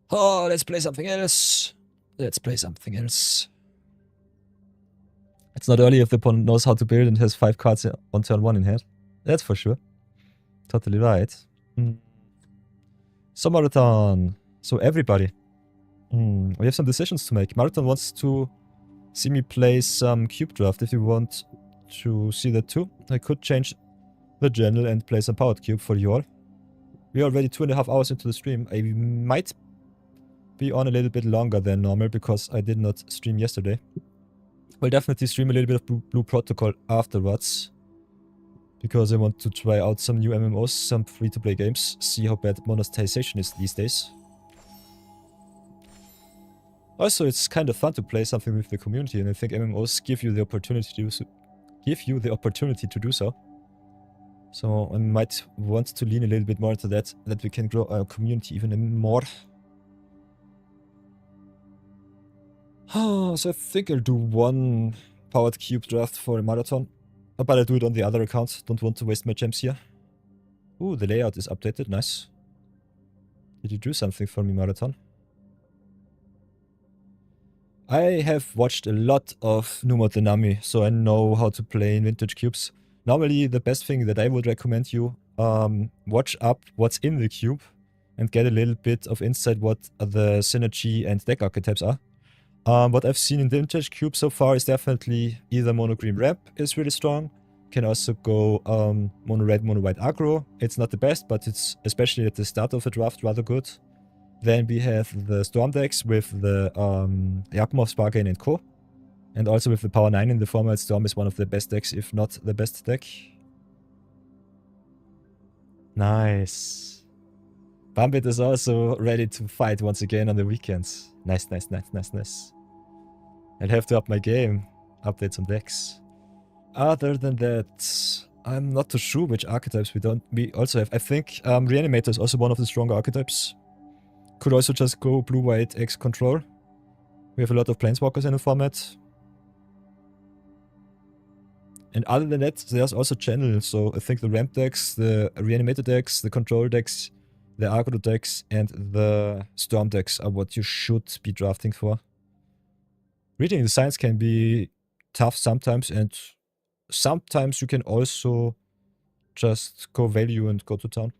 Oh, let's play something else. Let's play something else. It's not early if the opponent knows how to build and has 5 cards on turn 1 in hand. That's for sure. Totally right. So Marathon. So everybody. We have some decisions to make. Marathon wants to see me play some cube draft. If you want to see that too, I could change the channel and play some powered cube for you all. We're already 2.5 hours into the stream. I might be on a little bit longer than normal because I did not stream yesterday. We'll definitely stream a little bit of Blue Protocol afterwards, because I want to try out some new MMOs, some free-to-play games, see how bad monetization is these days. Also, it's kind of fun to play something with the community, and I think MMOs give you the opportunity to do so. So I might want to lean a little bit more into that we can grow our community even more. So I think I'll do one powered cube draft for a marathon. But I'll do it on the other account. Don't want to waste my gems here. Ooh, the layout is updated. Nice. Did you do something for me, Marathon? I have watched a lot of Numot Denami, so I know how to play in vintage cubes. Normally, the best thing that I would recommend you, watch up what's in the cube and get a little bit of insight what the synergy and deck archetypes are. What I've seen in vintage cube so far is definitely either mono green ramp is really strong. Can also go mono red, mono white aggro. It's not the best, but it's especially at the start of a draft rather good. Then we have the storm decks with the Yakmov, Spargain and Co. And also with the power 9 in the format, Storm is one of the best decks, if not the best deck. Nice. Bambit is also ready to fight once again on the weekends. Nice, nice, nice, nice, nice. I'll have to up my game. Update some decks. Other than that, I'm not too sure which archetypes we also have. I think Reanimator is also one of the stronger archetypes. Could also just go blue-white X control. We have a lot of planeswalkers in the format. And other than that, there's also channels. So I think the ramp decks, the Reanimator decks, the control decks, the aggro decks, and the storm decks are what you should be drafting for. Reading the signs can be tough sometimes, and sometimes you can also just go value and go to town.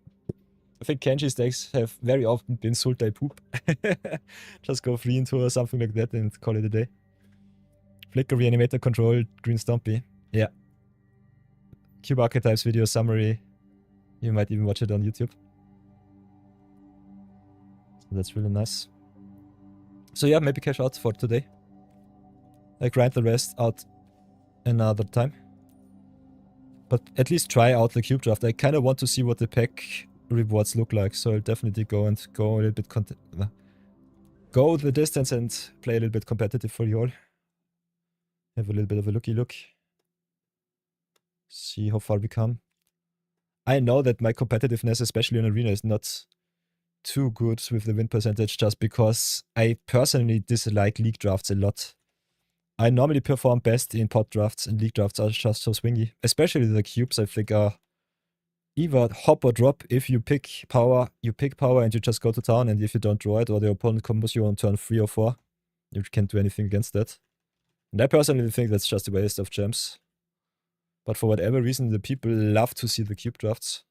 I think Kenji's decks have very often been Sultai Poop. Just go 3 into or something like that and call it a day. Flicker, Reanimator, Control, Green Stompy. Yeah. Cube Archetypes video summary. You might even watch it on YouTube. So that's really nice. So yeah, maybe cash out for today. I grind the rest out another time. But at least try out the cube draft. I kind of want to see what the pack rewards look like, so I'll definitely go a little bit go the distance and play a little bit competitive for you all. Have a little bit of a looky look. See how far we come. I know that my competitiveness, especially on Arena, is not too good with the win percentage just because I personally dislike league drafts a lot. I normally perform best in pot drafts, and league drafts are just so swingy. Especially the cubes, I think, are either hop or drop. If you pick power, and you just go to town, and if you don't draw it or the opponent combos you on turn 3 or 4, you can't do anything against that. And I personally think that's just a waste of gems. But for whatever reason, the people love to see the cube drafts.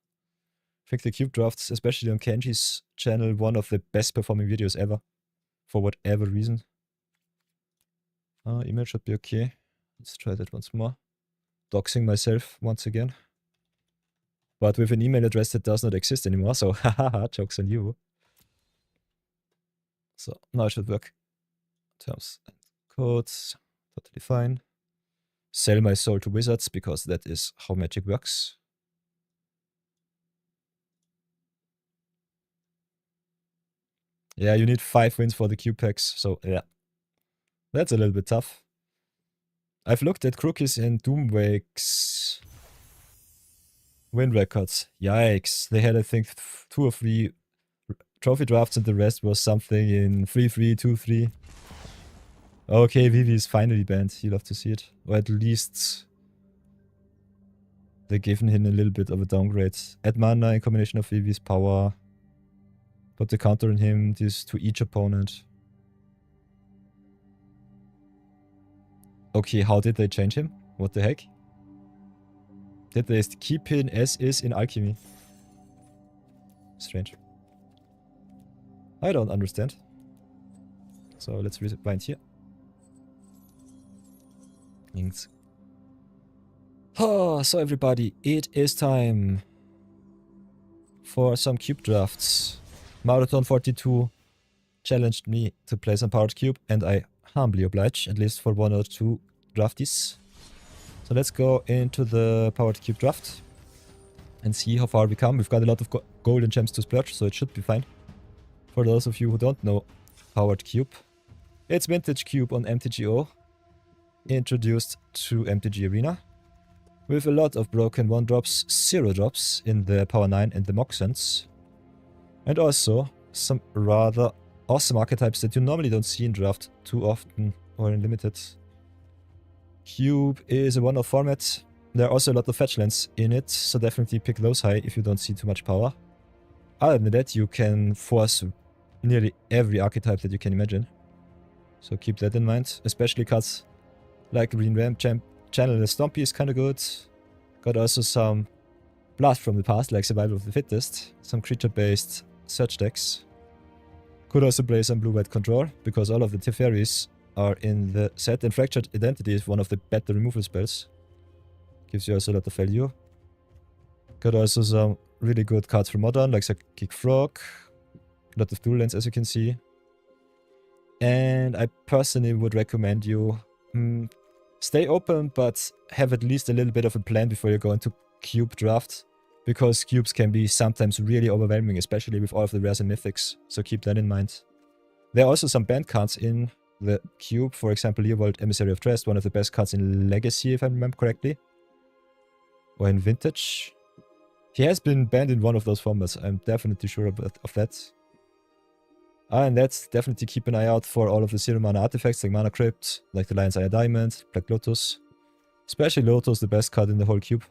I think the cube drafts, especially on Kenji's channel, one of the best performing videos ever. For whatever reason. Email should be okay. Let's try that once more. Doxing myself once again. But with an email address that does not exist anymore, so haha, jokes on you. So now it should work. Terms and codes, totally fine. Sell my soul to wizards because that is how magic works. Yeah, you need 5 wins for the Q packs, so yeah. That's a little bit tough. I've looked at Crookies and Doomwake's win records. Yikes. They had, I think, 2 or 3 trophy drafts and the rest was something in 3-3, 2-3. Okay, Vivi is finally banned. You love to see it. Or at least they've given him a little bit of a downgrade. Add mana in combination of Vivi's power. Put the counter on him, this to each opponent. Okay, how did they change him? What the heck? Did they keep him as is in Alchemy? Strange. I don't understand. So let's rewind here. Thanks. Oh, so everybody, it is time for some cube drafts. Marathon42 challenged me to play some powered cube, and I humbly oblige, at least for 1 or 2 drafties. So let's go into the powered cube draft and see how far we come. We've got a lot of golden gems to splurge, so it should be fine. For those of you who don't know powered cube, it's vintage cube on MTGO, introduced to MTG Arena, with a lot of broken 1-drops, 0-drops in the Power 9 and the Moxens, and also some rather awesome archetypes that you normally don't see in draft too often or in limited. Cube is a one-off format. There are also a lot of fetch lands in it, so definitely pick those high if you don't see too much power. Other than that, you can force nearly every archetype that you can imagine. So keep that in mind, especially cards like Green Ram Channel the Stompy is kinda good. Got also some Blast from the Past, like Survival of the Fittest, some creature-based search decks. Could also play some blue-white control, because all of the Teferis are in the set, and Fractured Identity is one of the better removal spells. Gives you also a lot of value. Got also some really good cards from Modern, like Psychic Frog. A lot of dual lands, as you can see. And I personally would recommend you stay open, but have at least a little bit of a plan before you go into cube draft, because cubes can be sometimes really overwhelming, especially with all of the rares and mythics, so keep that in mind. There are also some banned cards in the cube, for example Leovold, Emissary of Trest, one of the best cards in Legacy if I remember correctly, or in Vintage. He has been banned in one of those formats, I'm definitely sure of that. And that's definitely keep an eye out for all of the 0-mana artifacts like Mana Crypt, like the Lion's Eye Diamond, Black Lotus. Especially Lotus, the best card in the whole cube.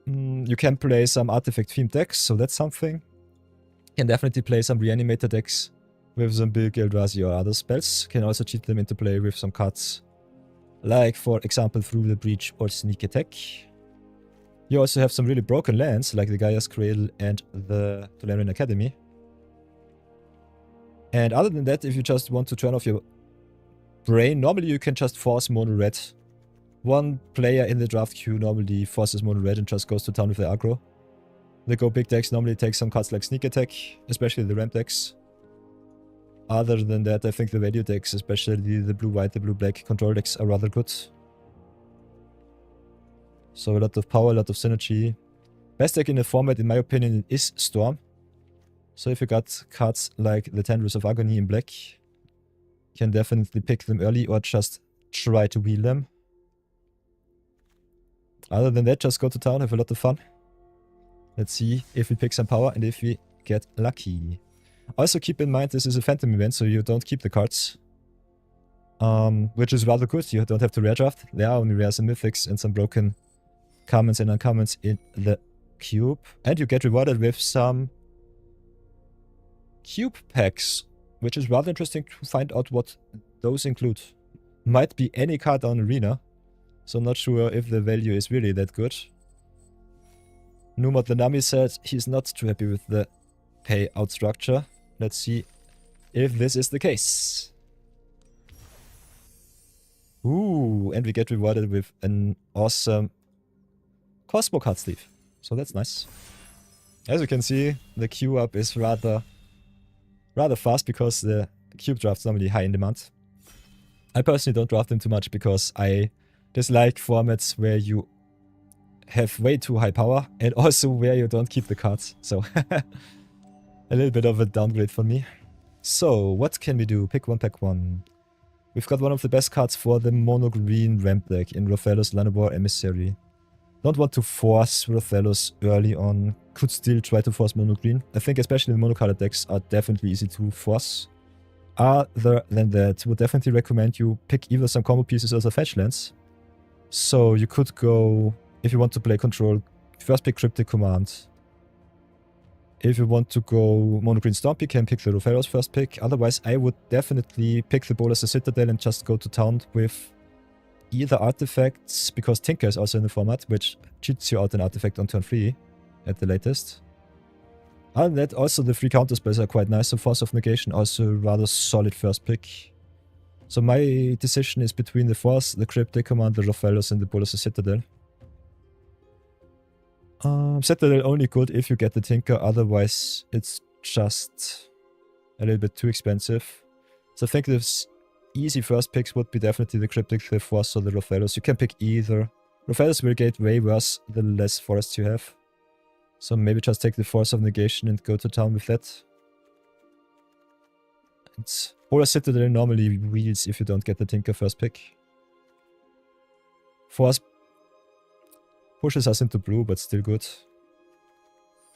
You can play some artifact-themed decks, so that's something. You can definitely play some Reanimator decks with some big Eldrazi or other spells. Can also cheat them into play with some cards like, for example, Through the Breach or Sneak Attack. You also have some really broken lands like the Gaia's Cradle and the Tolarian Academy. And other than that, if you just want to turn off your brain, normally you can just force mono red. One player in the draft queue normally forces mono red and just goes to town with the aggro. The go big decks normally take some cards like Sneak Attack, especially the ramp decks. Other than that, I think the value decks, especially the blue-white, the blue-black control decks, are rather good. So a lot of power, a lot of synergy. Best deck in the format, in my opinion, is Storm. So if you got cards like the Tendrils of Agony in black, you can definitely pick them early or just try to wheel them. Other than that, just go to town, have a lot of fun. Let's see if we pick some power and if we get lucky. Also keep in mind this is a Phantom event, so you don't keep the cards. Which is rather good, you don't have to rare draft. There are only rares and mythics and some broken commons and uncommons in the cube. And you get rewarded with some cube packs, which is rather interesting to find out what those include. Might be any card on Arena, so I'm not sure if the value is really that good. Numot the Nami said he's not too happy with the payout structure. Let's see if this is the case. Ooh, and we get rewarded with an awesome Cosmo card sleeve. So that's nice. As you can see, the queue up is rather fast because the cube draft's normally high in demand. I personally don't draft them too much because I dislike formats where you have way too high power and also where you don't keep the cards. So a little bit of a downgrade for me. So what can we do? Pick one, pack one. We've got one of the best cards for the mono green ramp deck in Rothalos Llanowar Emissary. Don't want to force Rothalos early on. Could still try to force mono green. I think especially the monocolored decks are definitely easy to force. Other than that, would definitely recommend you pick either some combo pieces or the fetch lands. So you could go, if you want to play control, first pick Cryptic Command. If you want to go mono green Stomp, you can pick the Rothalos first pick. Otherwise, I would definitely pick the Bolas the Citadel and just go to town with either artifacts, because Tinker is also in the format, which cheats you out an artifact on turn 3 at the latest. Other than that, also the 3 counter spells are quite nice. So Force of Negation, also rather solid first pick. So my decision is between the Force, the Cryptic Command, the Raphaelos, and the Bolus of Citadel. Citadel only good if you get the Tinker, otherwise it's just a little bit too expensive. So I think this easy first picks would be definitely the Cryptic, the Force, or the Raphaelos. You can pick either. Raphaelos will get way worse the less forests you have. So maybe just take the Force of Negation and go to town with that. It's Polar Citadel normally wheels if you don't get the Tinker first pick. Force pushes us into blue, but still good.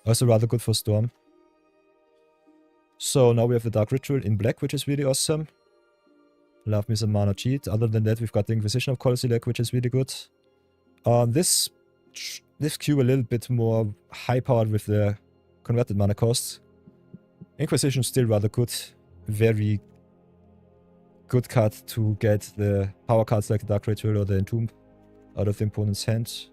Also rather good for Storm. So now we have the Dark Ritual in black, which is really awesome. Love me some mana cheat. Other than that, we've got the Inquisition of Kolossilek, which is really good. This cube a little bit more high powered with the converted mana cost. Inquisition still rather good. Very good card to get the power cards like the Dark Ritual or the Entomb out of the opponent's hand.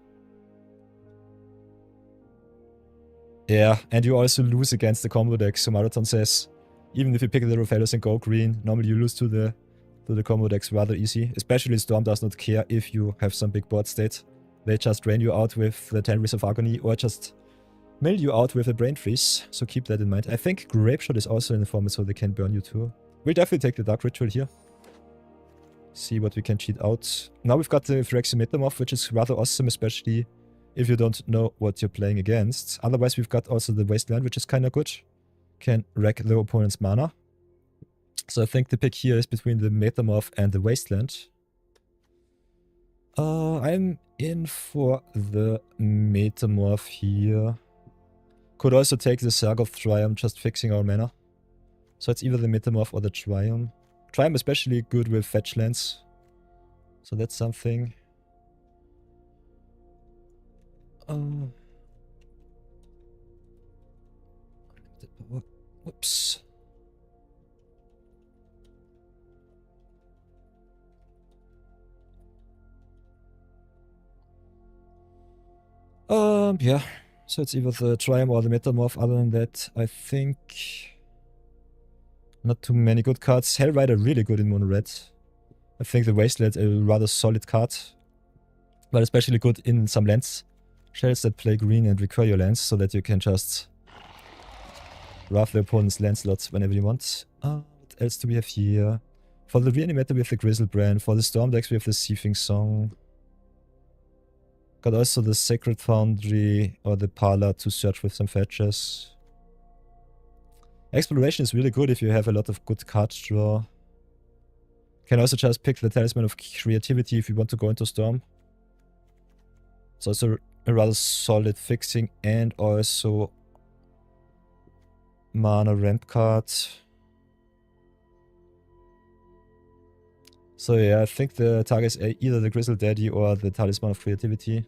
Yeah, and you also lose against the combo deck. So Marathon says, even if you pick the Raphaelos and go green, normally you lose to the combo decks rather easy. Especially Storm does not care if you have some big board state. They just drain you out with the 10 Wreaths of Agony or just mill you out with a Brain Freeze. So keep that in mind. I think Grapeshot is also in the format so they can burn you too. We'll definitely take the Dark Ritual here. See what we can cheat out. Now we've got the Phyrexian Metamorph, which is rather awesome, especially if you don't know what you're playing against. Otherwise, we've got also the Wasteland, which is kind of good. Can wreck the opponent's mana. So I think the pick here is between the Metamorph and the Wasteland. I'm in for the Metamorph here. Could also take the Sargoth Triumph, just fixing our mana. So it's either the Metamorph or the Triumph. Triumph especially good with fetch lands. So that's something. Whoops. Yeah. So it's either the Triumph or the Metamorph. Other than that, I think not too many good cards. Hellrider really good in mono red. I think the Wasteland a rather solid card. But especially good in some lands. Shells that play green and recur your lands so that you can just rough the opponent's land slots whenever you want. What else do we have here? For the Reanimator we have the Grizzlebrand. For the Storm decks we have the Seething Song. Got also the Sacred Foundry or the Parlor to search with some fetches. Exploration is really good if you have a lot of good card draw. Can also just pick the Talisman of Creativity if you want to go into Storm. It's also a rather solid fixing and also mana ramp card. So yeah, I think the target is either the Grizzle Daddy or the Talisman of Creativity.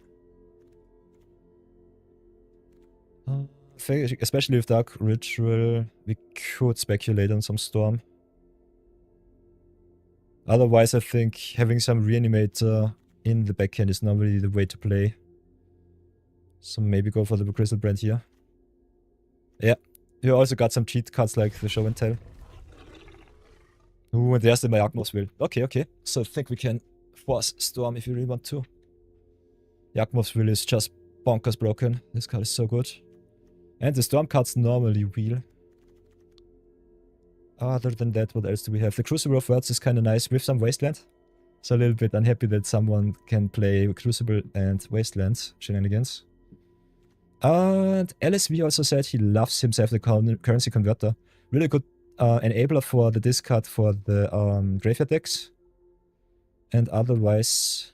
Especially with Dark Ritual, we could speculate on some Storm. Otherwise, I think having some Reanimator in the backhand is normally the way to play. So maybe go for the Grizzlebrand here. Yeah, you also got some cheat cards like the Show and Tell. Ooh, and there's the Jagdmoth's Will. Okay. So I think we can force Storm if you really want to. Jagdmoth's Will is just bonkers broken. This card is so good. And the Storm cards normally wheel. Other than that, what else do we have? The Crucible of Words is kind of nice with some Wasteland. So a little bit unhappy that someone can play Crucible and Wasteland shenanigans. And LSV also said he loves himself the currency converter. Really good enabler for the discard for the graveyard decks. And otherwise,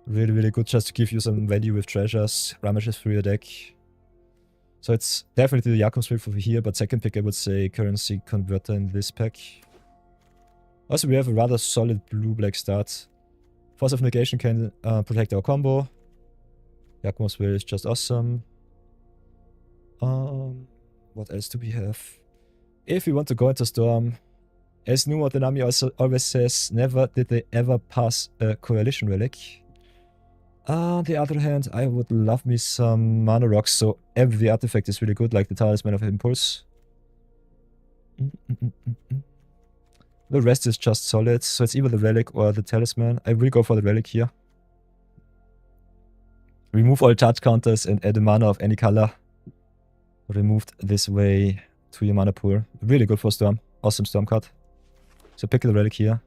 really good just to give you some value with treasures, ramages through your deck. So it's definitely the Jakob's Will for here, but second pick I would say currency converter in this pack. Also we have a rather solid blue-black start. Force of Negation can protect our combo. Jakob's Will is just awesome. What else do we have? If we want to go into Storm, as Numo Denami also always says, never did they ever pass a Coalition Relic. On the other hand, I would love me some mana rocks, so every artifact is really good, like the Talisman of Impulse. The rest is just solid, so it's either the Relic or the Talisman. I will go for the Relic here. Remove all charge counters and add a mana of any color. Removed this way to your mana pool. Really good for Storm. Awesome Storm card. So pick the Relic here.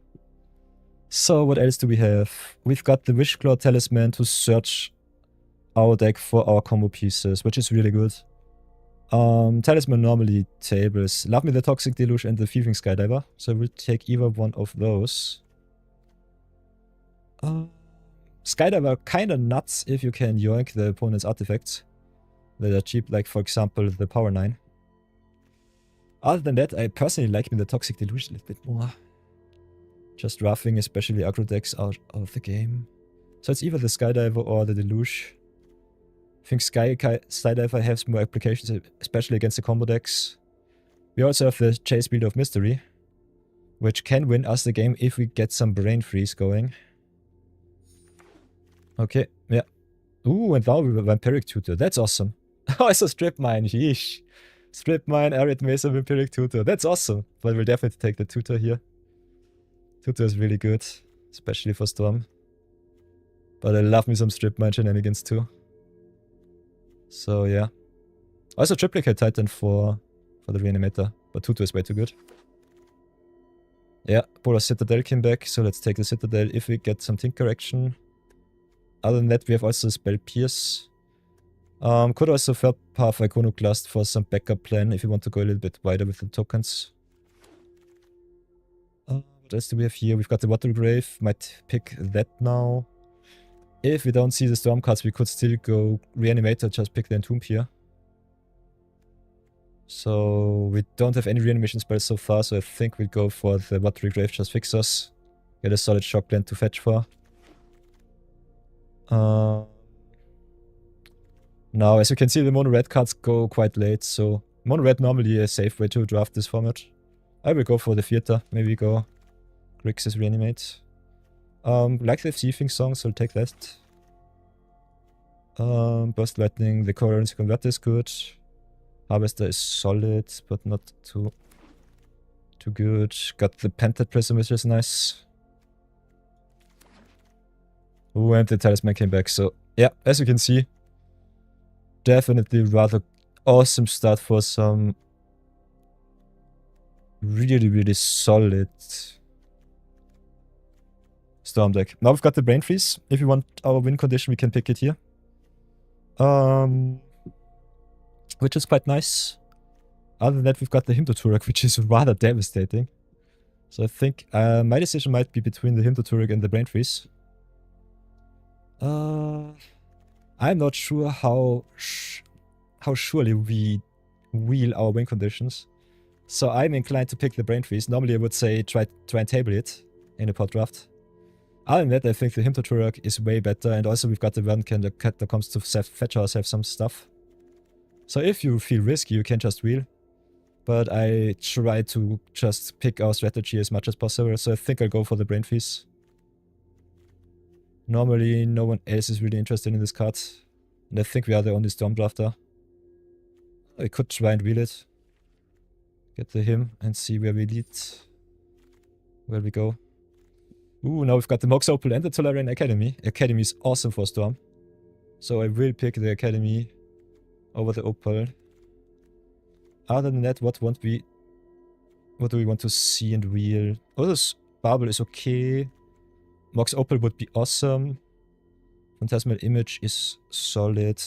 So what else do we have? We've got the Wishclaw Talisman to search our deck for our combo pieces, which is really good. Talisman normally tables. Love me the Toxic Deluge and the Thieving Skydiver. So we'll take either one of those. Skydiver kinda nuts if you can yoink the opponent's artifacts that are cheap, like for example the Power 9. Other than that, I personally like me the Toxic Deluge a little bit more. Just roughing especially aggro decks out of the game. So it's either the Skydiver or the Deluge. I think Skydiver has more applications, especially against the combo decks. We also have the Chase Build of Mystery, which can win us the game if we get some Brain Freeze going. Okay, yeah. Ooh, and now we have a Vampiric Tutor. That's awesome. Oh, it's a Strip Mine. Yeesh. Strip Mine, Arid Mesa, Vampiric Tutor. That's awesome. But we'll definitely take the Tutor here. Tutor is really good, especially for Storm. But I love me some Strip Mine shenanigans too. So yeah. Also Triplicate Titan for the Reanimator. But Tutor is way too good. Yeah, Polar Citadel came back, so let's take the Citadel if we get some Tinker action. Other than that, we have also Spell Pierce. Could also Third Path Iconoclast for some backup plan if you want to go a little bit wider with the tokens. What else do we have here? We've got the Water Grave. Might pick that now. If we don't see the Storm cards, we could still go Reanimator, just pick the Entomb here. So we don't have any reanimation spells so far, so I think we'll go for the Watery Grave, just fix us. Get a solid Shockland to fetch for. Now, as you can see, the mono red cards go quite late, so mono red normally a safe way to draft this format. I will go for the theater, maybe go Grixis Reanimate. Like the Thieving Song, so I'll take that. Burst Lightning, the Currency Converter is good. Harvester is solid, but not too good. Got the Pented Prism, which is nice. Ooh, and the Talisman came back, so yeah, as you can see, definitely rather awesome start for some really solid Storm deck. Now we've got the Brain Freeze. If you want our win condition, we can pick it here. Which is quite nice. Other than that, we've got the Hymn to Turok, which is rather devastating. So I think my decision might be between the Hymn to Turok and the Brain Freeze. I'm not sure how surely we wheel our win conditions. So I'm inclined to pick the Brain Freeze. Normally I would say try and table it in a pot draft. Other than that, I think the Hymn to Turok is way better, and also we've got the Werncan that comes to fetch ourselves some stuff. So if you feel risky, you can just wheel. But I try to just pick our strategy as much as possible, so I think I'll go for the Brain Freeze. Normally, no one else is really interested in this card. And I think we are the only Storm drafter. I could try and wheel it. Get the Hymn and see where we lead. Where we go. Ooh, now we've got the Mox Opal and the Tolarian Academy. Academy is awesome for Storm. So I will pick the Academy over the Opal. Other than that, what do we want to see and wheel? Oh, this Barbel is okay. Mox Opal would be awesome. Phantasmal Image is solid.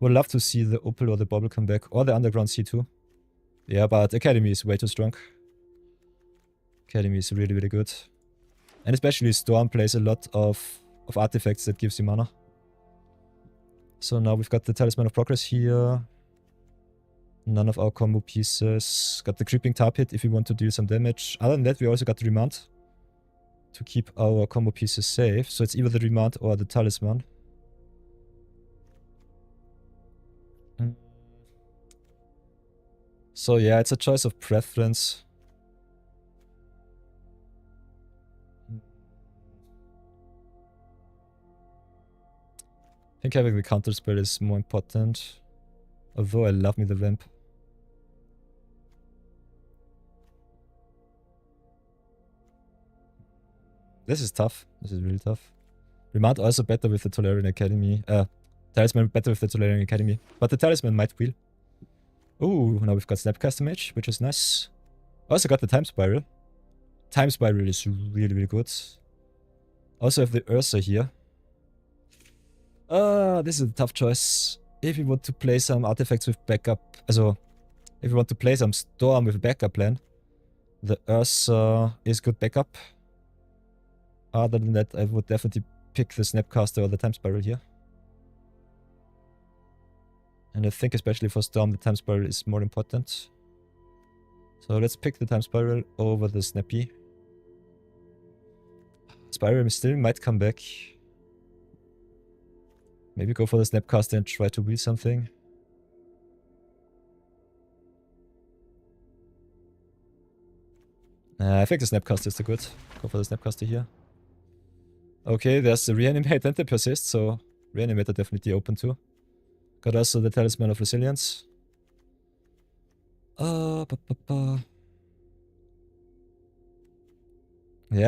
Would love to see the Opal or the Bobble come back. Or the Underground C2. Yeah, but Academy is way too strong. Academy is really good. And especially Storm plays a lot of artifacts that gives you mana. So now we've got the Talisman of Progress here. None of our combo pieces. Got the Creeping Tar Pit if we want to deal some damage. Other than that, we also got the Remand to keep our combo pieces safe. So it's either the Remand or the Talisman. So yeah, it's a choice of preference. think having the counter spell is more important. Although I love me the vamp. This is tough. This is really tough. Remand also better with the Tolarian Academy. Talisman better with the Tolarian Academy. But the Talisman might wheel. Ooh, now we've got Snapcaster Mage, which is nice. Also got the Time Spiral. Time Spiral is really, really good. Also have the Ursa here. This is a tough choice. If you want to play some artifacts with backup, also if you want to play some Storm with a backup plan, the Ursa is good backup. Other than that, I would definitely pick the Snapcaster or the Time Spiral here. And I think especially for Storm, the Time Spiral is more important. So let's pick the Time Spiral over the Snappy. Spiral still might come back. Maybe go for the Snapcaster and try to wheel something. I think the Snapcaster is the good. Go for the Snapcaster here. Okay, there's the Reanimate and the Persist, so Reanimate are definitely open too. Got also the Talisman of Resilience. Yeah,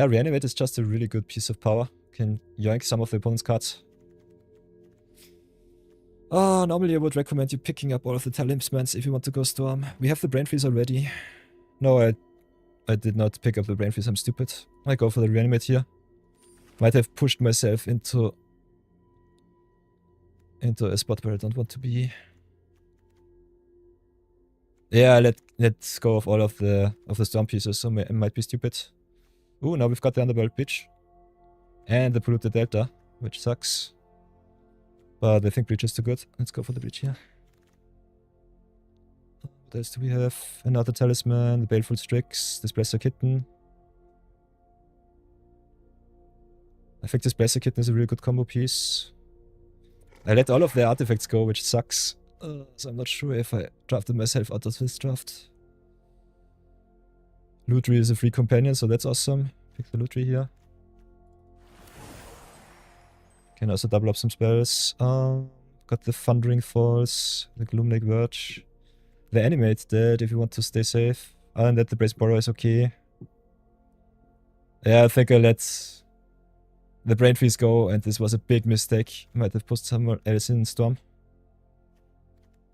Reanimate is just a really good piece of power. Can yoink some of the opponent's cards. Normally I would recommend you picking up all of the Talismans if you want to go Storm. We have the Brain Freeze already. No, I did not pick up the Brain Freeze, I'm stupid. I go for the Reanimate here. Might have pushed myself into a spot where I don't want to be. Yeah, let's go of all of the Storm pieces, so it might be stupid. Ooh, now we've got the Underworld Breach. And the Polluted Delta, which sucks. But I think Breach is too good. Let's go for the Breach here. What else do we have? Another Talisman, the Baleful Strix, the Displacer Kitten. I think this Displacer Kitten is a really good combo piece. I let all of the artifacts go, which sucks. So I'm not sure if I drafted myself out of this draft. Lutri is a free companion, so that's awesome. Pick the Lutri here. Can also double up some spells. Got the Thundering Falls, the Gloom Lake Verge. The Animate dead if you want to stay safe. Other than that, the Brace Borrow is okay. Yeah, I think I let the Brain Freeze go, and this was a big mistake. Might have pushed somewhere else in Storm.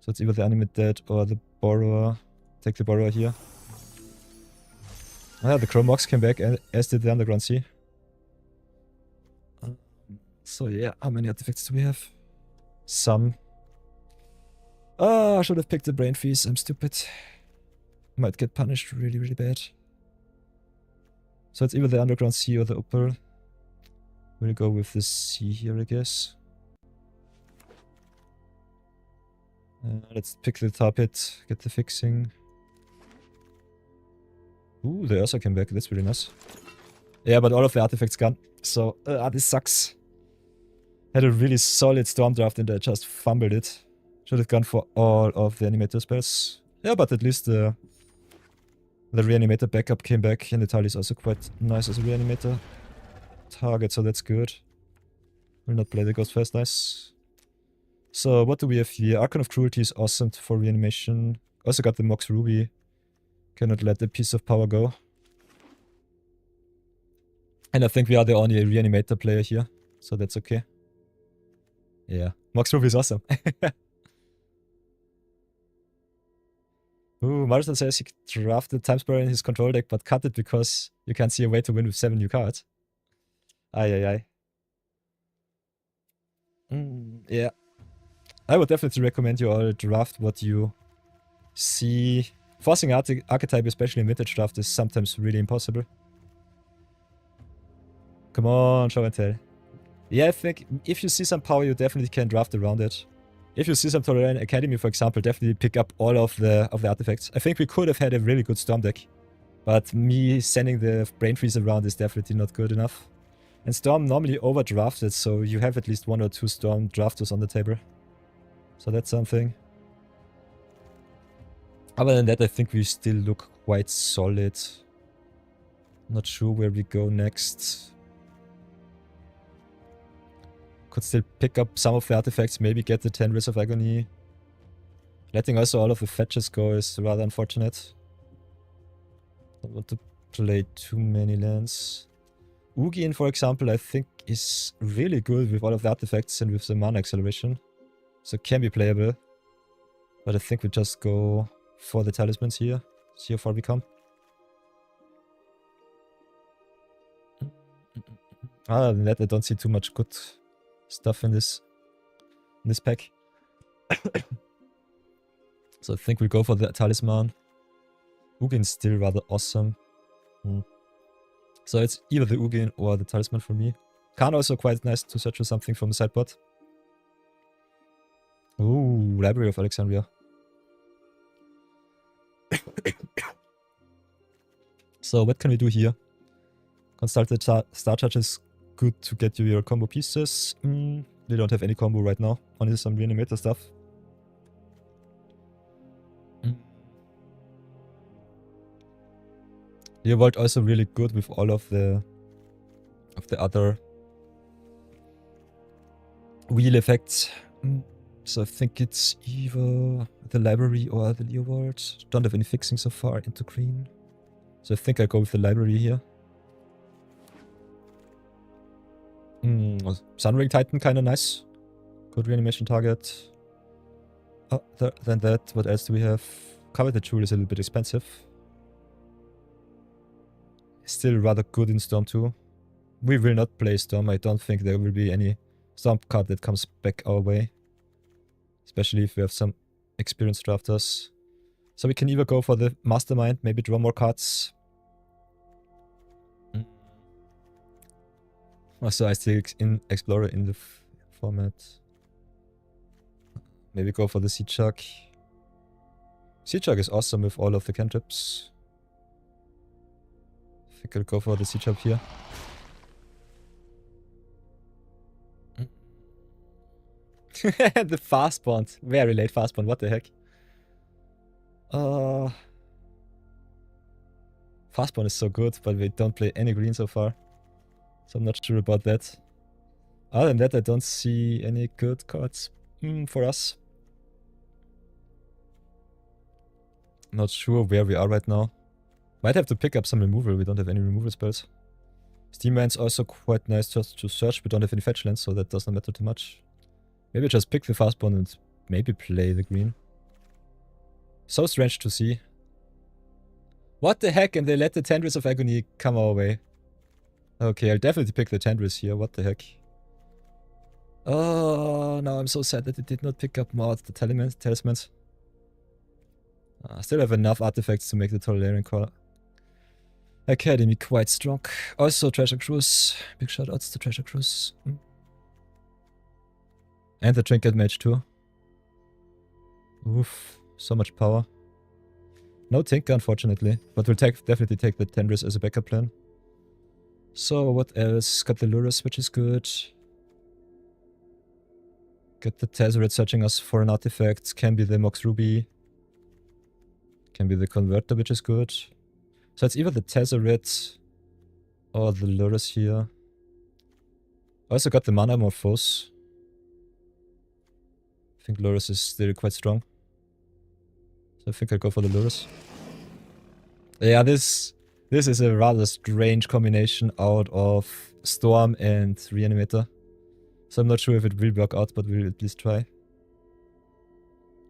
So it's either the Animate dead or the Borrower. Take the Borrower here. Ah, the Chrome Mox came back, as did the Underground Sea. So yeah, how many artifacts do we have? Some. I should have picked the Brain Freeze, I'm stupid. Might get punished really, really bad. So it's either the Underground Sea or the Opal. We'll go with the Sea here, I guess. Let's pick the Tar Pit, get the fixing. Ooh, the Ursa came back, that's really nice. Yeah, but all of the artifacts gone. So, this sucks. Had a really solid Storm draft and I just fumbled it. Should have gone for all of the Animator spells. Yeah, but at least the Reanimator backup came back, and the Tali is also quite nice as a Reanimator target, so that's good. Will not play the Ghost Fast, nice. So what do we have here? Archon of Cruelty is awesome for reanimation. Also got the Mox Ruby. Cannot let the piece of power go. And I think we are the only Reanimator player here, so that's okay. Yeah, Mox Ruby is awesome. Ooh, Marshall says he drafted Time Spiral in his control deck, but cut it because you can't see a way to win with 7 new cards. Aye. Yeah. I would definitely recommend you all draft what you see. Forcing archetype, especially in vintage draft, is sometimes really impossible. Come on, show and tell. Yeah, I think if you see some power, you definitely can draft around it. If you see some Tolarian Academy, for example, definitely pick up all of the artifacts. I think we could have had a really good Storm deck. But me sending the Brain Freeze around is definitely not good enough. And Storm normally overdrafted, so you have at least 1 or 2 Storm drafters on the table. So that's something. Other than that, I think we still look quite solid. Not sure where we go next. Could still pick up some of the artifacts, maybe get the 10 Wrist of Agony. Letting also all of the fetches go is rather unfortunate. Don't want to play too many lands. Ugin, for example, I think is really good with all of the artifacts and with the mana acceleration. So can be playable. But I think we just go for the talismans here. See how far we come. Other than that, I don't see too much good stuff in this pack. So I think we'll go for the talisman. Ugin's still rather awesome. So it's either the Ugin or the talisman for me. Khan also quite nice to search for something from the sideboard. Ooh, Library of Alexandria. So what can we do here? Consulted Star Charge is good to get you your combo pieces. They don't have any combo right now. Only some reanimator stuff. Your Vault also really good with all of the other wheel effects. So I think it's either the library or the Leo Vault. Don't have any fixing so far into green. So I think I go with the library here. Sunring Titan kinda nice. Good reanimation target. Other than that, what else do we have? Coveted Jewel is a little bit expensive. Still rather good in Storm 2. We will not play Storm. I don't think there will be any Storm card that comes back our way. Especially if we have some experienced drafters. So we can either go for the Mastermind, maybe draw more cards. Also, I still Explorer in the format. Maybe go for the Sea Shark. Sea Shark is awesome with all of the cantrips. I think I'll go for the Sea Shark here. The fast bond. Very late fast bond, what the heck? Fast bond is so good, but we don't play any green so far. So I'm not sure about that. Other than that, I don't see any good cards for us. Not sure where we are right now. Might have to pick up some removal. We don't have any removal spells. Steam Man's also quite nice just to search. We don't have any fetch lands, so that doesn't matter too much. Maybe just pick the fast bond and maybe play the green. So strange to see. What the heck? And they let the Tendrils of Agony come our way. Okay, I'll definitely pick the Tendrils here. What the heck? Oh, now I'm so sad that it did not pick up more of the talismans. I still have enough artifacts to make the Tolerarian Core Academy quite strong. Also, Treasure Cruise. Big shoutouts to Treasure Cruise. And the Trinket Mage too. Oof, so much power. No Tinker, unfortunately. But we'll definitely take the Tendrils as a backup plan. So, what else? Got the Lurus, which is good. Got the Tezzeret searching us for an artifact. Can be the Mox Ruby. Can be the Converter, which is good. So it's either the Tezzeret or the Lurus here. Also got the Mana Morphose. I think Lurus is still quite strong. So I think I'll go for the Lurus. Yeah, this is a rather strange combination out of Storm and Reanimator. So I'm not sure if it will work out, but we'll at least try.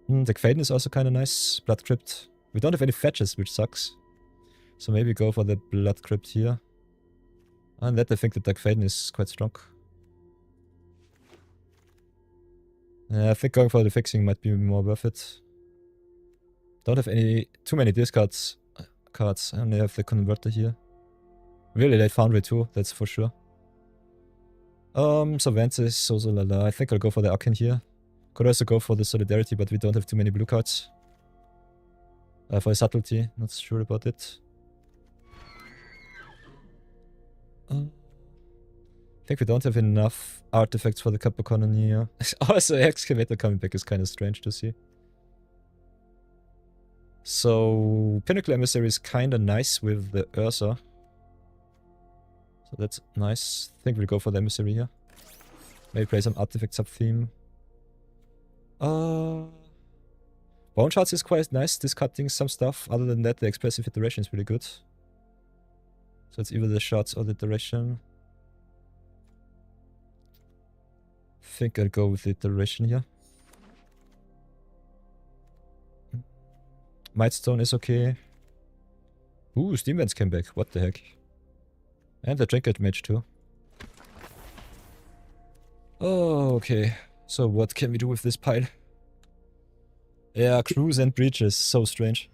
The Faden is also kind of nice. Blood Crypt. We don't have any fetches, which sucks. So maybe go for the Blood Crypt here. And that I think the Dark Faden is quite strong. Yeah, I think going for the fixing might be more worth it. Don't have too many discards cards. I only have the Converter here. Really late Foundry too, that's for sure. So Ventus, so lala. I think I'll go for the Arcane here. Could also go for the Solidarity, but we don't have too many blue cards. For a Subtlety, not sure about it. I think we don't have enough artifacts for the Capricorn here. Also, Excavator coming back is kind of strange to see. So, Pinnacle Emissary is kind of nice with the Ursa. So that's nice. I think we'll go for the Emissary here. Maybe play some artifact sub-theme. Bone Shards is quite nice, discarding some stuff. Other than that, the expressive iteration is really good. So it's either the shards or the iteration. I think I'll go with the iteration here. Mightstone is okay. Ooh, Steam Vents came back. What the heck? And the Trinket Mage too. Oh, okay. So what can we do with this pile? Yeah, Cruise and Breaches. So strange.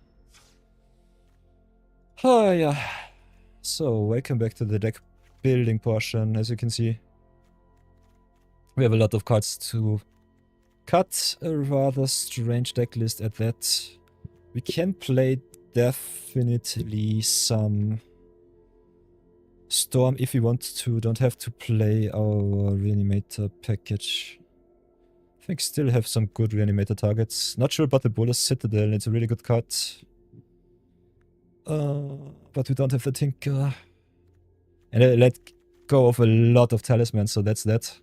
Oh, yeah. So, welcome back to the deck building portion. As you can see, we have a lot of cards to cut. A rather strange deck list at that. We can play definitely some Storm if we want to. Don't have to play our Reanimator package. I think still have some good Reanimator targets. Not sure about the Boulder Citadel. It's a really good card. But we don't have the Tinker. And I let go of a lot of talismans, so that's that.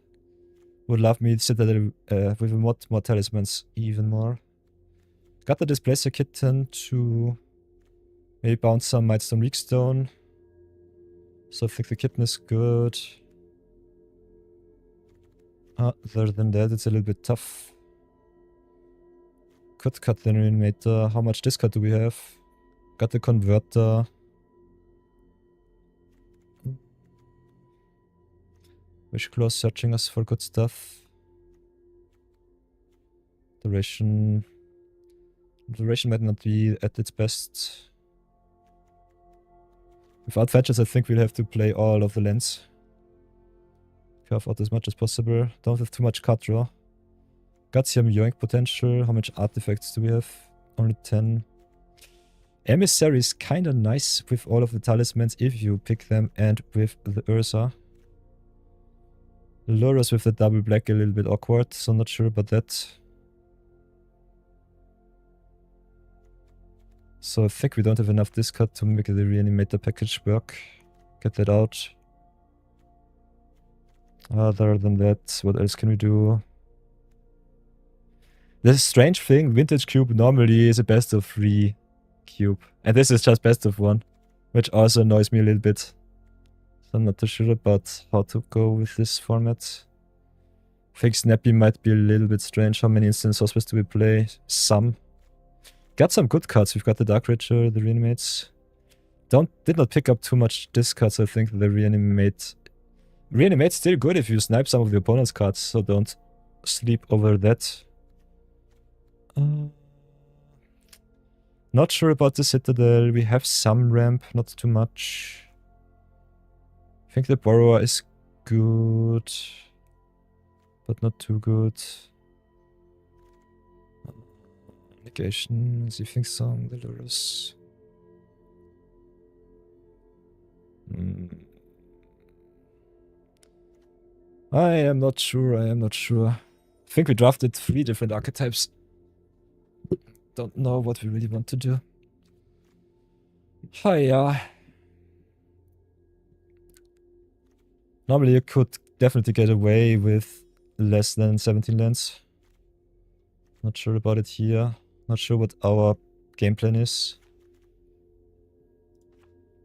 Would love me Citadel with a lot more talismans, even more. Got the Displacer Kitten to maybe bounce some Mightstone Reekstone. So I think the Kitten is good. Other than that, it's a little bit tough. Could cut the Reanimator. How much discard do we have? Got the Converter. Wish Claw searching us for good stuff. Duration. Duration might not be at its best. Without fetches, I think we'll have to play all of the lands. Curve out as much as possible. Don't have too much card draw. Got some yoink potential. How much artifacts do we have? Only 10. Emissary is kinda nice with all of the talismans if you pick them and with the Ursa. Lurus with the double black a little bit awkward, so not sure about that. So I think we don't have enough discard to make the Reanimator package work. Get that out. Other than that, what else can we do? The strange thing, Vintage Cube normally is a best of 3 cube. And this is just best of 1. Which also annoys me a little bit. So I'm not too sure about how to go with this format. I think Snappy might be a little bit strange. How many instant sorcerers do we play? Some. Got some good cards. We've got the Dark Richer, the Reanimates. Did not pick up too much discards, I think, the Reanimate's still good if you snipe some of the opponent's cards, so don't sleep over that. Not sure about the Citadel. We have some ramp, not too much. I think the Borrower is good, but not too good. Negation, Thieving Song, the Lurus. I am not sure. I think we drafted 3 different archetypes. Don't know what we really want to do. Hiya. Normally you could definitely get away with less than 17 lands. Not sure about it here. Not sure what our game plan is.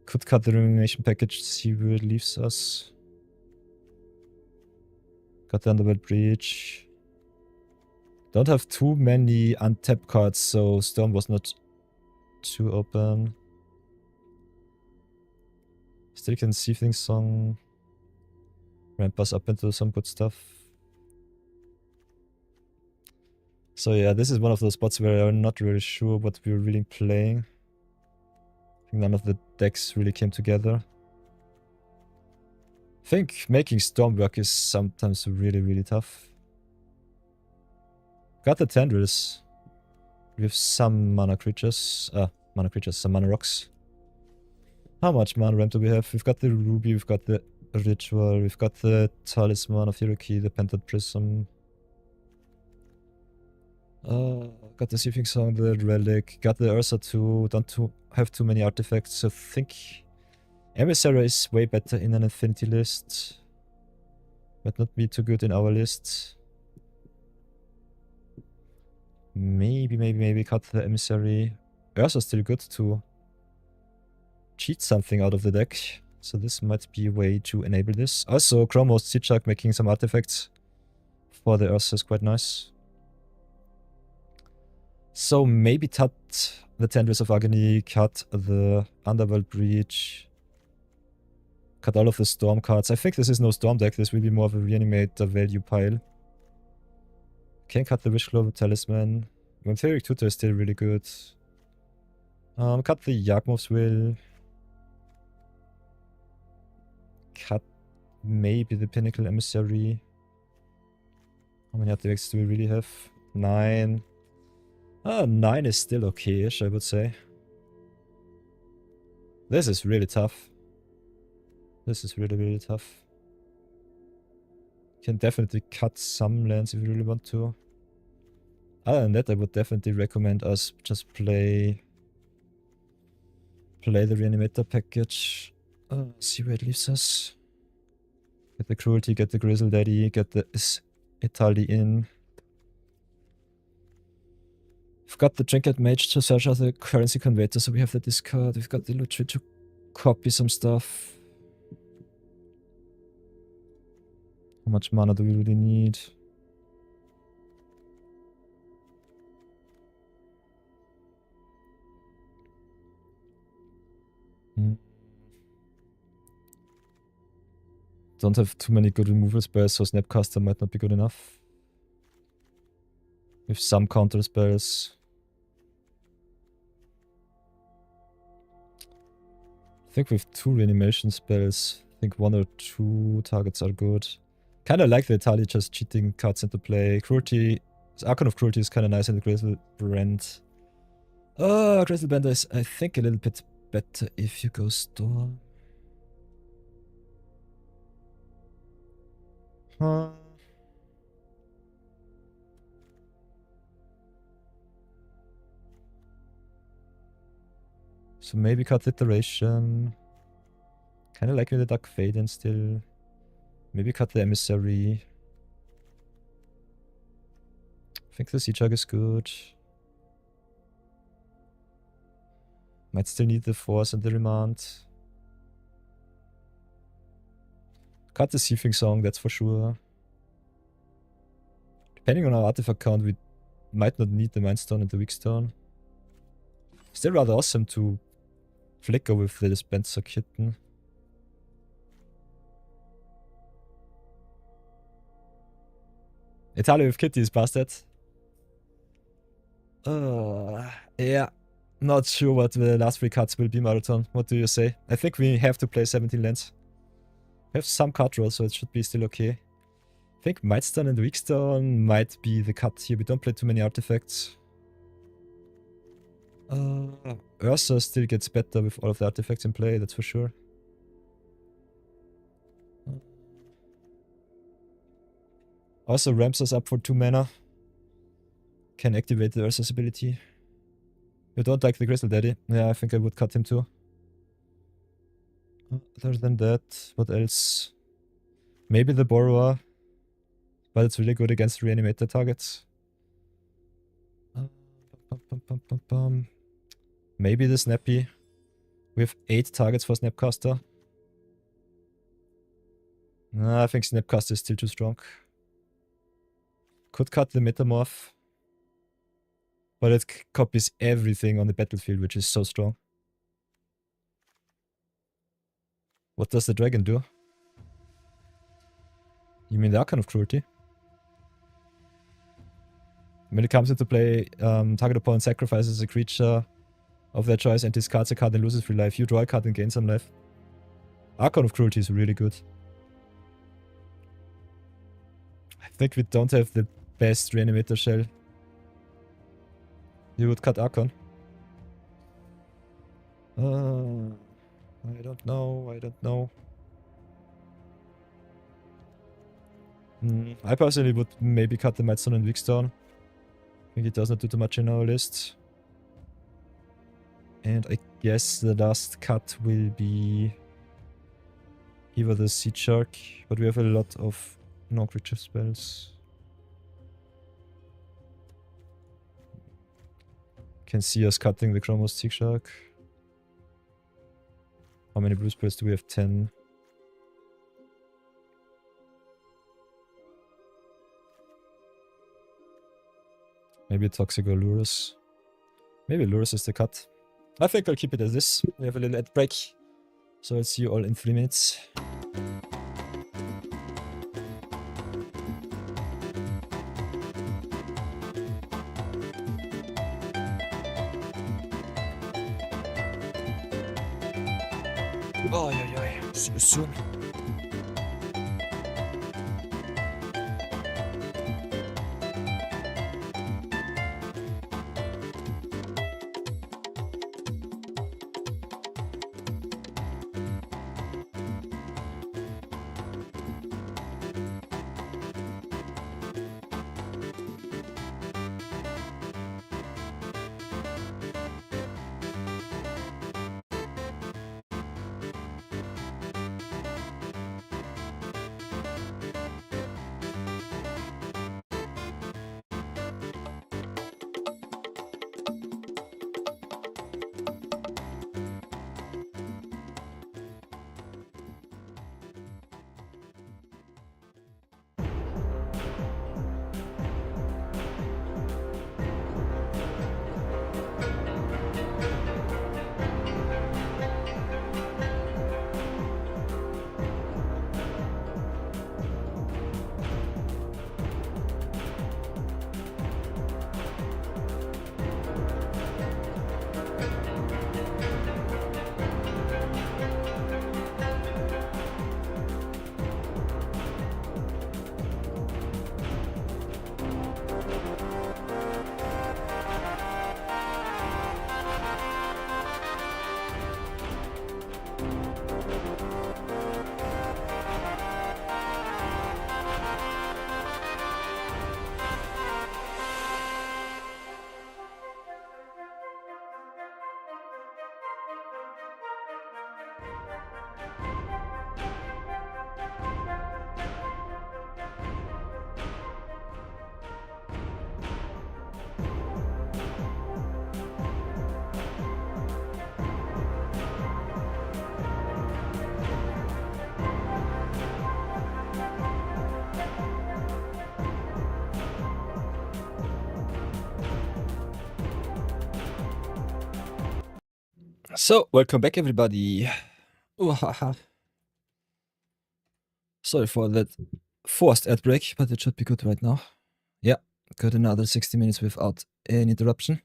Could cut the Rumination package, see where it leaves us. Got the Underworld Breach. Don't have too many untapped cards, so Storm was not too open. Still can see things song. Ramp us up into some good stuff. So yeah, this is one of those spots where I'm not really sure what we're really playing. I think none of the decks really came together. I think making Storm work is sometimes really, really tough. Got the Tendrils. We have some mana creatures. Some mana rocks. How much mana ramp do we have? We've got the Ruby, we've got the Ritual, we've got the Talisman of Hiroki, the Pented Prism. Got the Thieving Song, the Relic, got the Ursa too. Don't have too many artifacts, so I think Emissary is way better in an Infinity list. Might not be too good in our list. Maybe cut the Emissary. Ursa's still good to cheat something out of the deck. So this might be a way to enable this. Also, Chromos Sichak making some artifacts for the Ursa is quite nice. So maybe cut the Tendrils of Agony, cut the Underworld Breach, cut all of the Storm cards. I think this is no Storm deck, this will be more of a Reanimator value pile. Can cut the Wishclaw Talisman. Vampiric Tutor is still really good. Cut the Yawgmoth's Will. Cut maybe the Pinnacle Emissary. How many artifacts do we really have? 9. 9 is still okay-ish, I would say. This is really tough. This is really tough. Can definitely cut some lands if you really want to. Other than that, I would definitely recommend us just play the Reanimator package. See where it leaves us. Get the Cruelty, get the Grizzle Daddy, get the Italy in. We've got the Trinket Mage to search out the Currency Converter, so we have the discard. We've got the Lutri to copy some stuff. How much mana do we really need? Don't have too many good removal spells, so Snapcaster might not be good enough. With some counter spells. I think with 2 reanimation spells, I think 1 or 2 targets are good. Kinda like the Italy just cheating cards into play. Cruelty, Archon of Cruelty is kinda nice in the Grizzle Brand. Grizzle Bender is, I think, a little bit better if you go Storm. So maybe cut Iteration. Kinda like the Dark Faden still. Maybe cut the Emissary. I think the Siege is good. Might still need the Force and the Remand. Cut the Seething Song, that's for sure. Depending on our artifact count, we might not need the Mindstone and the Weakstone. Still rather awesome to flicker with the Dispenser Kitten. Italy with Kitty is past that. Yeah. Not sure what the last 3 cards will be, Marathon. What do you say? I think we have to play 17 lands. We have some card draw, so it should be still okay. I think Mightstone and Weakstone might be the cut here. We don't play too many artifacts. Ursa still gets better with all of the artifacts in play, that's for sure. Also ramps us up for 2 mana. Can activate the Ursa's ability. You don't like the Grizzle Daddy? Yeah, I think I would cut him too. Other than that, what else? Maybe the Borrower. But it's really good against Reanimator targets. Maybe the Snappy. We have 8 targets for Snapcaster. I think Snapcaster is still too strong. Could cut the Metamorph. But it copies everything on the battlefield, which is so strong. What does the dragon do? You mean the Archon of Cruelty? When it comes into play, target opponent sacrifices a creature of their choice and discards a card and loses 3 life. You draw a card and gain some life. Archon of Cruelty is really good. I think we don't have the best Reanimator shell. You would cut Archon. I don't know. I personally would maybe cut the Mightstone and Weakstone. I think it does not do too much in our list. And I guess the last cut will be either the Sea Shark, but we have a lot of No creature spells. Can see us cutting the Chromos Zigzag. How many blue spells do we have? 10. Maybe Toxic or Lurus. Maybe Lurus is the cut. I think I'll keep it as this. We have a little ad break. So I'll see you all in 3 minutes. Oh, see you soon. So, welcome back everybody. Sorry for that forced ad break, but it should be good right now. Yeah, got another 60 minutes without any interruption.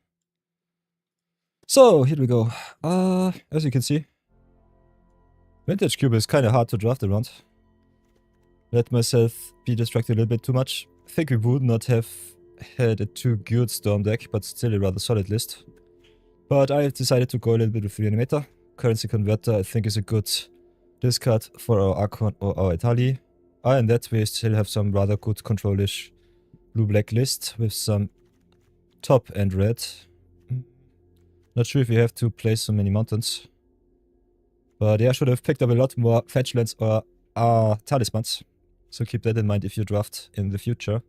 So, here we go. As you can see, Vintage Cube is kind of hard to draft around. Let myself be distracted a little bit too much. I think we would not have had a too good Storm deck, but still a rather solid list. But I have decided to go a little bit with Reanimator. Currency Converter I think is a good discard for our Archon or our Itali. And that we still have some rather good control-ish blue-black list with some top and red. Not sure if we have to play so many mountains. But yeah, I should have picked up a lot more fetch lands or talismans. So keep that in mind if you draft in the future.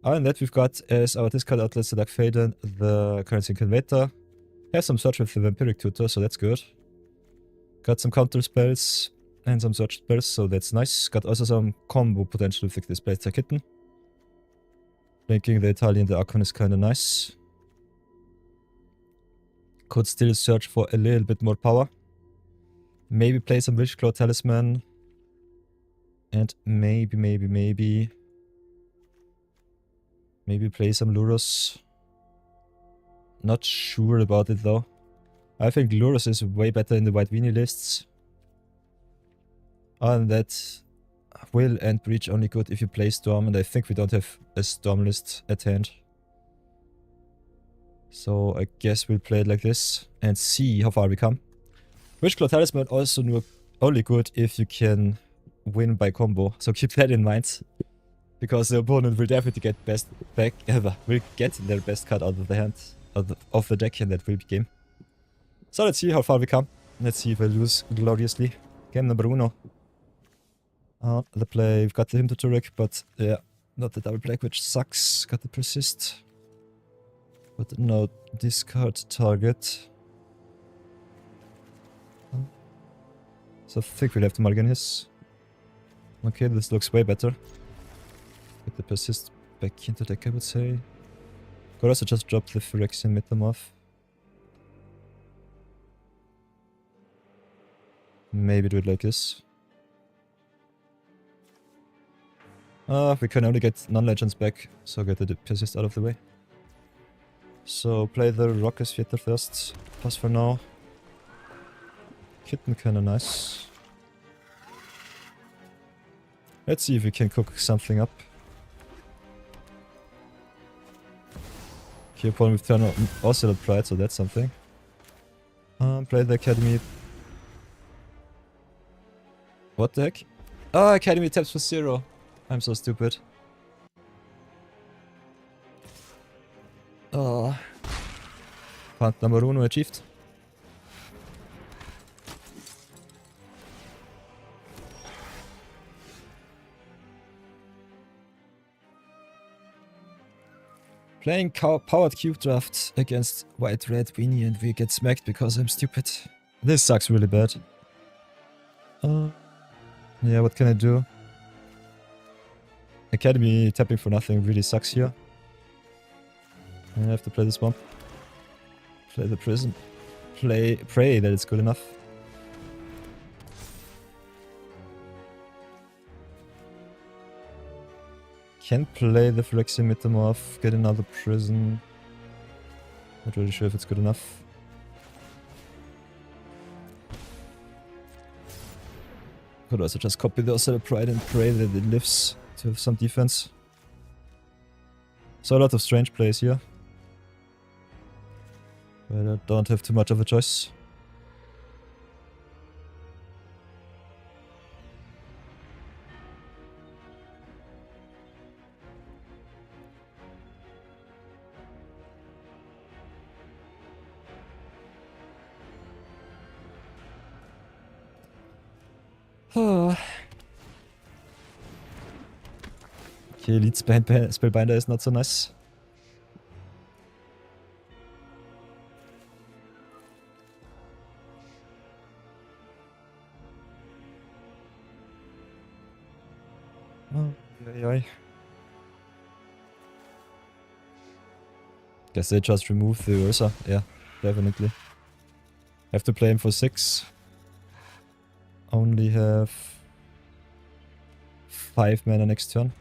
And that we've got as our discard outlets the Dark Faden, the Currency Converter. Have some search with the Vampiric Tutor, so that's good. Got some counter spells and some search spells, so that's nice. Got also some combo potential with the Displacer Kitten. Linking the Italian and the Archon is kinda nice. Could still search for a little bit more power. Maybe play some Wishclaw Talisman. And maybe play some Lurus. Not sure about it though. I think Lurus is way better in the White Weenie lists. And that Will and Breach only good if you play Storm, and I think we don't have a Storm list at hand. So I guess we'll play it like this and see how far we come. Wishclaw Talisman also only good if you can win by combo, so keep that in mind. Because the opponent will definitely get will get their best card out of the hand. Of the deck, and that will be game. So let's see how far we come. Let's see if I lose gloriously. Game number 1. The play, we've got the him to Turek, but yeah, not the double black, which sucks. Got the persist. But no discard target. So I think we'll have to mulligan his. Okay, this looks way better. Get the persist back into deck, I would say. Could also just drop the Phyrexian Metamorph. Maybe do it like this. We can only get non-legends back, so get the persist out of the way. So play the Rockus Theater first. Pass for now. Kitten kinda nice. Let's see if we can cook something up. Okay, opponent with turn also the Pride, so that's something. Play the Academy. What the heck? Oh, Academy taps for 0. I'm so stupid. Oh. Part number 1 achieved. Playing powered cube draft against white red weenie and we get smacked because I'm stupid. This sucks really bad. Yeah, what can I do? Academy tapping for nothing really sucks here. I have to play the swamp. Play the prison. Pray that it's good enough. Can play the Phyrexian Metamorph, get another prison. Not really sure if it's good enough. Could also just copy the Osella Pride and pray that it lives to have some defense. So a lot of strange plays here. But I don't have too much of a choice. Okay, lead Spellbinder is not so nice. Oh, yeah. Guess they just remove the Ursa. Yeah, definitely. Have to play him for 6. Only have 5 mana next turn.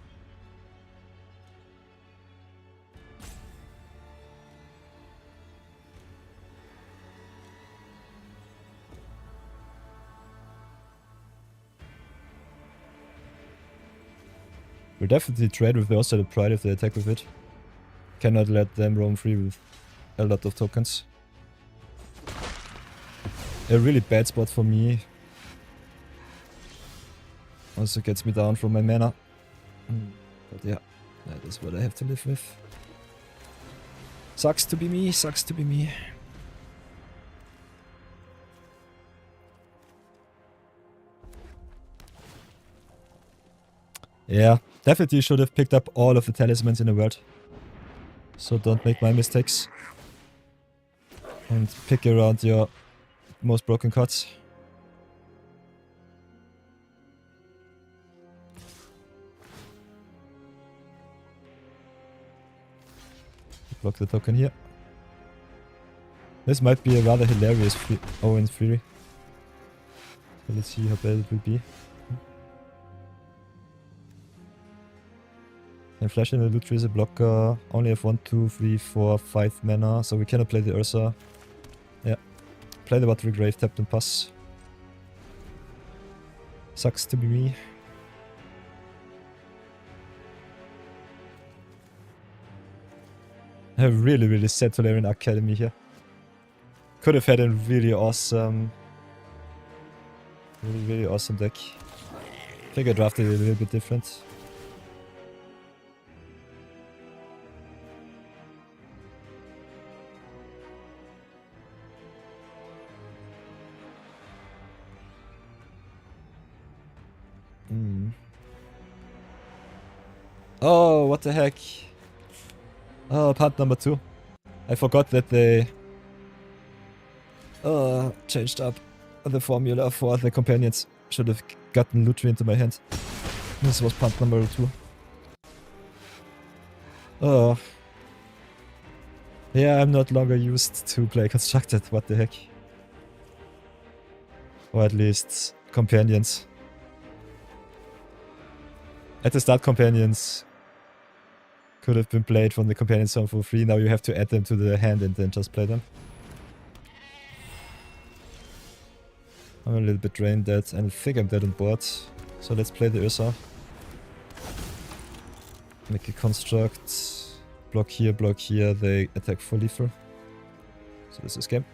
We'll definitely trade with the Osella Pride if they attack with it. Cannot let them roam free with a lot of tokens. A really bad spot for me. Also gets me down from my mana. But yeah, that is what I have to live with. Sucks to be me, sucks to be me. Yeah, definitely should have picked up all of the talismans in the world. So don't make my mistakes. And pick around your most broken cards. Block the token here. This might be a rather hilarious Owen's Fury. So let's see how bad it will be. And Flash in the Loot Tree is a blocker. Only have 1, 2, 3, 4, 5 mana, so we cannot play the Ursa. Yeah. Play the Watery Grave, tap and pass. Sucks to be me. I have really sad Tolarian Academy here. Could have had a really awesome deck. I think I drafted it a little bit different. Oh, what the heck? Oh, part number 2. I forgot that they changed up the formula for the companions. Should have gotten Lutri into my hand. This was part number 2. Oh. Yeah, I'm not longer used to play constructed, what the heck. Or at least companions. At the start, companions could have been played from the companion zone for free. Now you have to add them to the hand and then just play them. I'm a little bit drained dead and I think I'm dead on board. So let's play the Ursa. Make a construct. Block here, they attack for lethal. So this is game.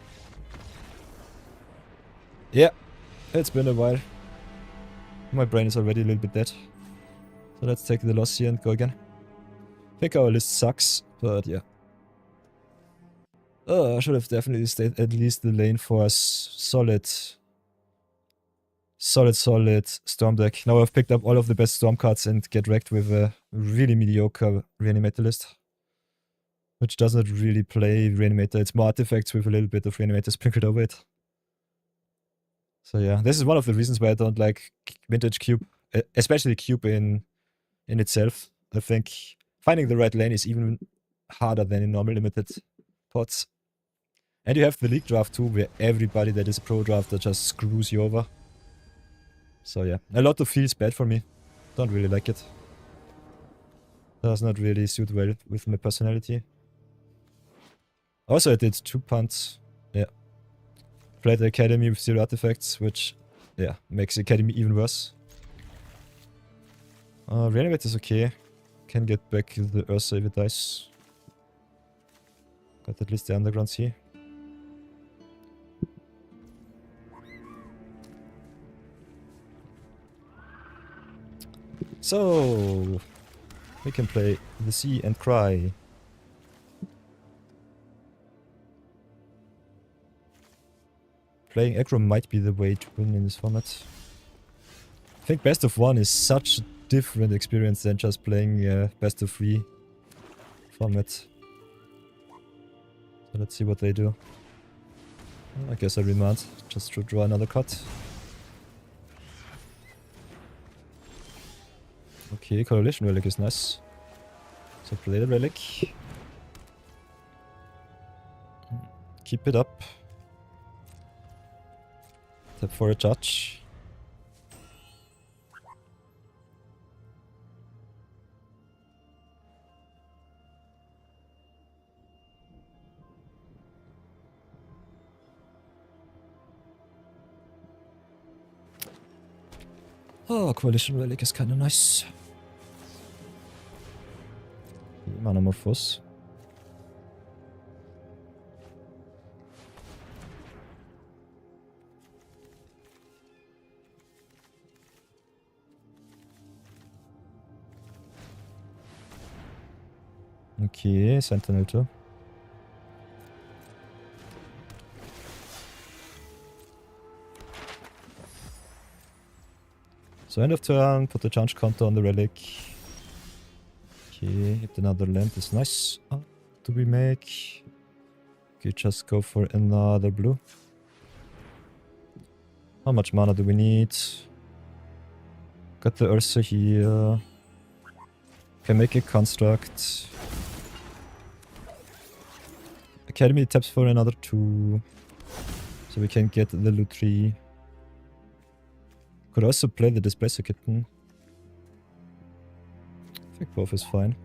Yeah, it's been a while. My brain is already a little bit dead. So let's take the loss here and go again. I think our list sucks, but yeah. I should have definitely stayed at least the lane for a solid Storm deck. Now I've picked up all of the best Storm cards and get wrecked with a really mediocre Reanimator list. Which doesn't really play Reanimator. It's more artifacts with a little bit of Reanimator sprinkled over it. So yeah, this is one of the reasons why I don't like Vintage Cube. Especially Cube in itself. I think finding the right lane is even harder than in normal limited pots. And you have the League Draft too, where everybody that is a pro drafter just screws you over. So yeah, a lot of feels bad for me. Don't really like it. Does not really suit well with my personality. Also, I did 2 punts. Yeah. Played the Academy with 0 artifacts, which, yeah, makes the Academy even worse. Reanimate is okay. Can get back the Ursa if it dies. Got at least the undergrounds here. So, we can play the sea and cry. Playing aggro might be the way to win in this format. I think best of 1 is such a different experience than just playing best of 3 format. So let's see what they do. I guess I remand just to draw another card. Okay, Correlation Relic is nice. So play the Relic. Keep it up. Tap for a charge. Oh, Coalition Relic is kinda nice. Manamorphose. Okay, Sentinel too. So end of turn, put the charge counter on the relic. Okay, hit another land is nice. Oh, do we make? Okay, just go for another blue. How much mana do we need? Got the Ursa here. Can make a construct. Academy taps for another 2. So we can get the loot tree. Could also play the Displacer Kitten. I think both is fine.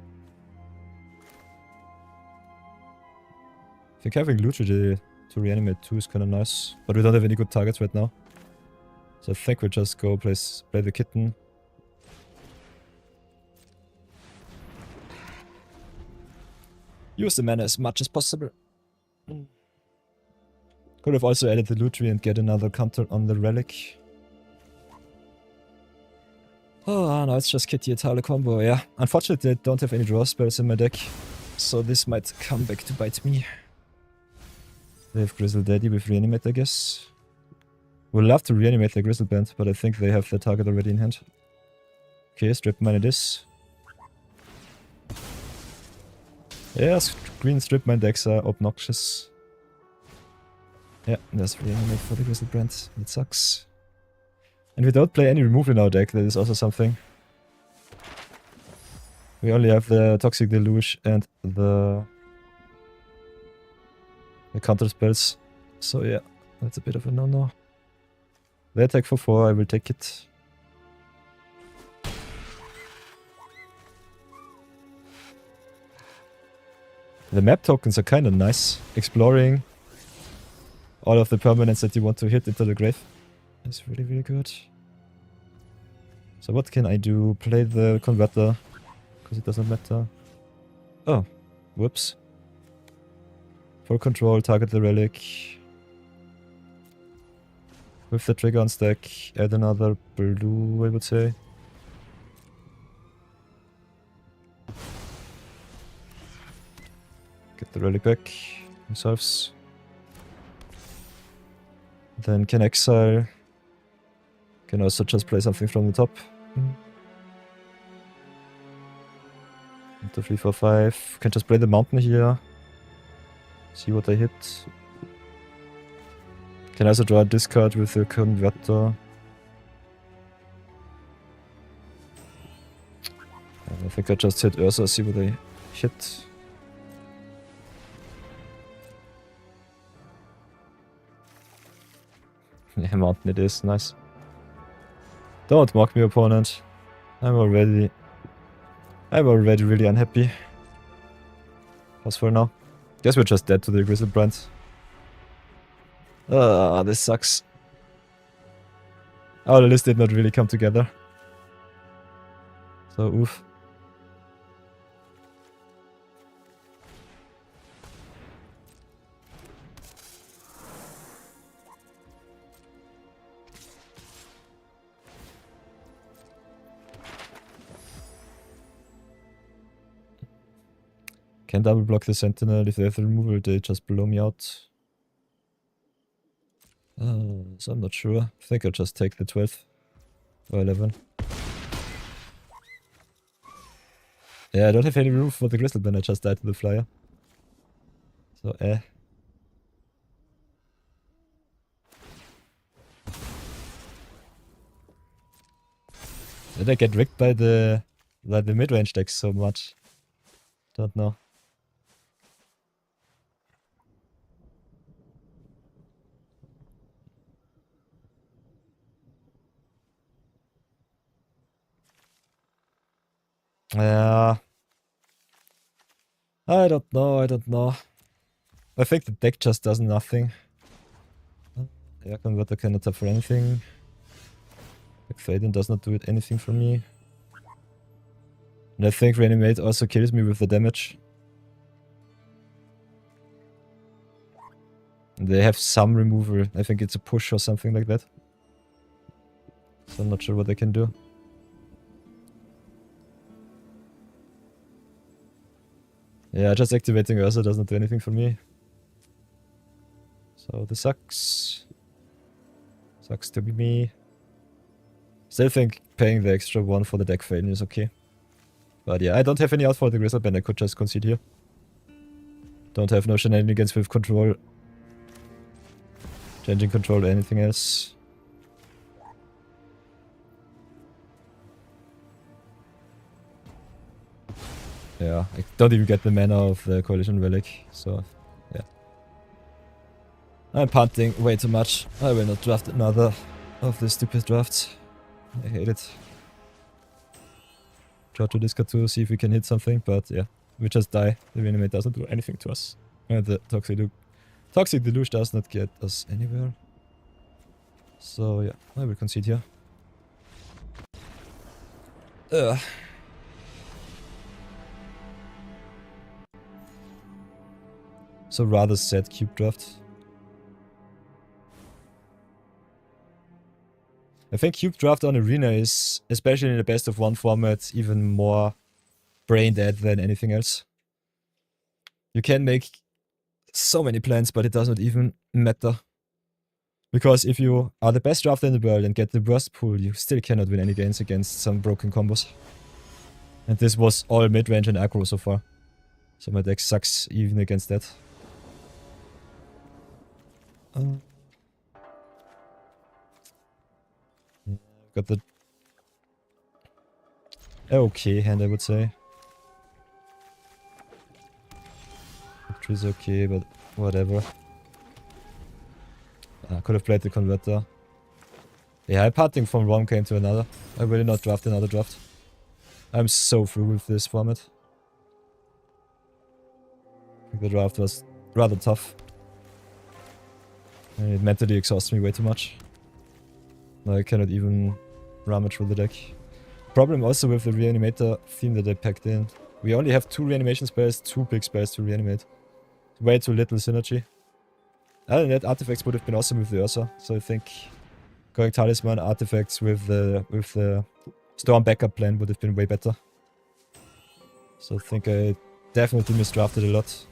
I think having loot tree to reanimate 2 is kinda nice. But we don't have any good targets right now. So I think we just go play the Kitten. Use the mana as much as possible. Could have also added the loot tree and get another counter on the relic. Oh, no, it's just Kitty Atala combo, yeah. Unfortunately, I don't have any draw spells in my deck. So this might come back to bite me. They have Grizzle Daddy with Reanimate, I guess. Would love to reanimate the Grizzle Band, but I think they have the target already in hand. Okay, strip mine it is. Yeah, green strip mine decks are obnoxious. Yeah, there's reanimate for the Grizzled Brand. It sucks. And we don't play any removal in our deck, that is also something. We only have the Toxic Deluge and the counter spells. So yeah, that's a bit of a no-no. The attack for 4, I will take it. The map tokens are kind of nice. Exploring all of the permanents that you want to hit into the grave is really, really good. So what can I do? Play the converter, because it doesn't matter. Oh, whoops. For control, target the relic. With the trigger on stack, add another blue, I would say. Get the relic back themselves. Then can exile. Can also just play something from the top. 1, 2, 3, 4, 5. Can just play the mountain here. See what I hit. Can also draw a discard with the converter. I think I just hit Ursa, see what I hit. Yeah, mountain it is, nice. Don't mock me, opponent. I'm already really unhappy. Pause for now. Guess we're just dead to the Grizzled Brand. This sucks. Oh, the list did not really come together. So, oof. Can double block the Sentinel. If they have the removal, they just blow me out. So I'm not sure. I think I'll just take the 12 or 11. Yeah, I don't have any room for the Grizzled Band. I just died to the Flyer. So, Did I get rigged by the mid-range decks so much? Don't know. Yeah. I don't know. I think the deck just does nothing. Yeah, Converter cannot tap for anything. Like Faden does not do anything for me. And I think Reanimate also kills me with the damage. And they have some removal. I think it's a push or something like that. So I'm not sure what they can do. Yeah, just activating Ursa doesn't do anything for me. So this sucks. Sucks to be me. Still think paying the extra 1 for the deck Faden is okay. But yeah, I don't have any out for the Grizzled Band. I could just concede here. Don't have no shenanigans with control. Changing control or anything else. Yeah, I don't even get the mana of the Coalition Relic, so yeah. I'm punting way too much. I will not draft another of these stupid drafts. I hate it. Try to discard 2, see if we can hit something, but yeah. We just die. The Reanimate doesn't do anything to us. And the Toxic Deluge does not get us anywhere. So yeah, I will concede here. So rather sad cube draft. I think cube draft on Arena is, especially in the best of 1 format, even more brain dead than anything else. You can make so many plans, but it does not even matter. Because if you are the best drafter in the world and get the worst pool, you still cannot win any games against some broken combos. And this was all mid-range and aggro so far. So my deck sucks even against that. Got the okay hand, I would say. Victory's okay, but whatever. I could have played the converter. Yeah, parting from one game to another. I will not draft another draft. I'm so through with this format. The draft was rather tough. And it mentally exhausts me way too much. I cannot even rummage through the deck. Problem also with the reanimator theme that I packed in. We only have 2 reanimation spells, 2 big spells to reanimate. Way too little synergy. Other than that, artifacts would have been awesome with the Ursa. So I think going talisman artifacts with the storm backup plan would have been way better. So I think I definitely misdrafted a lot.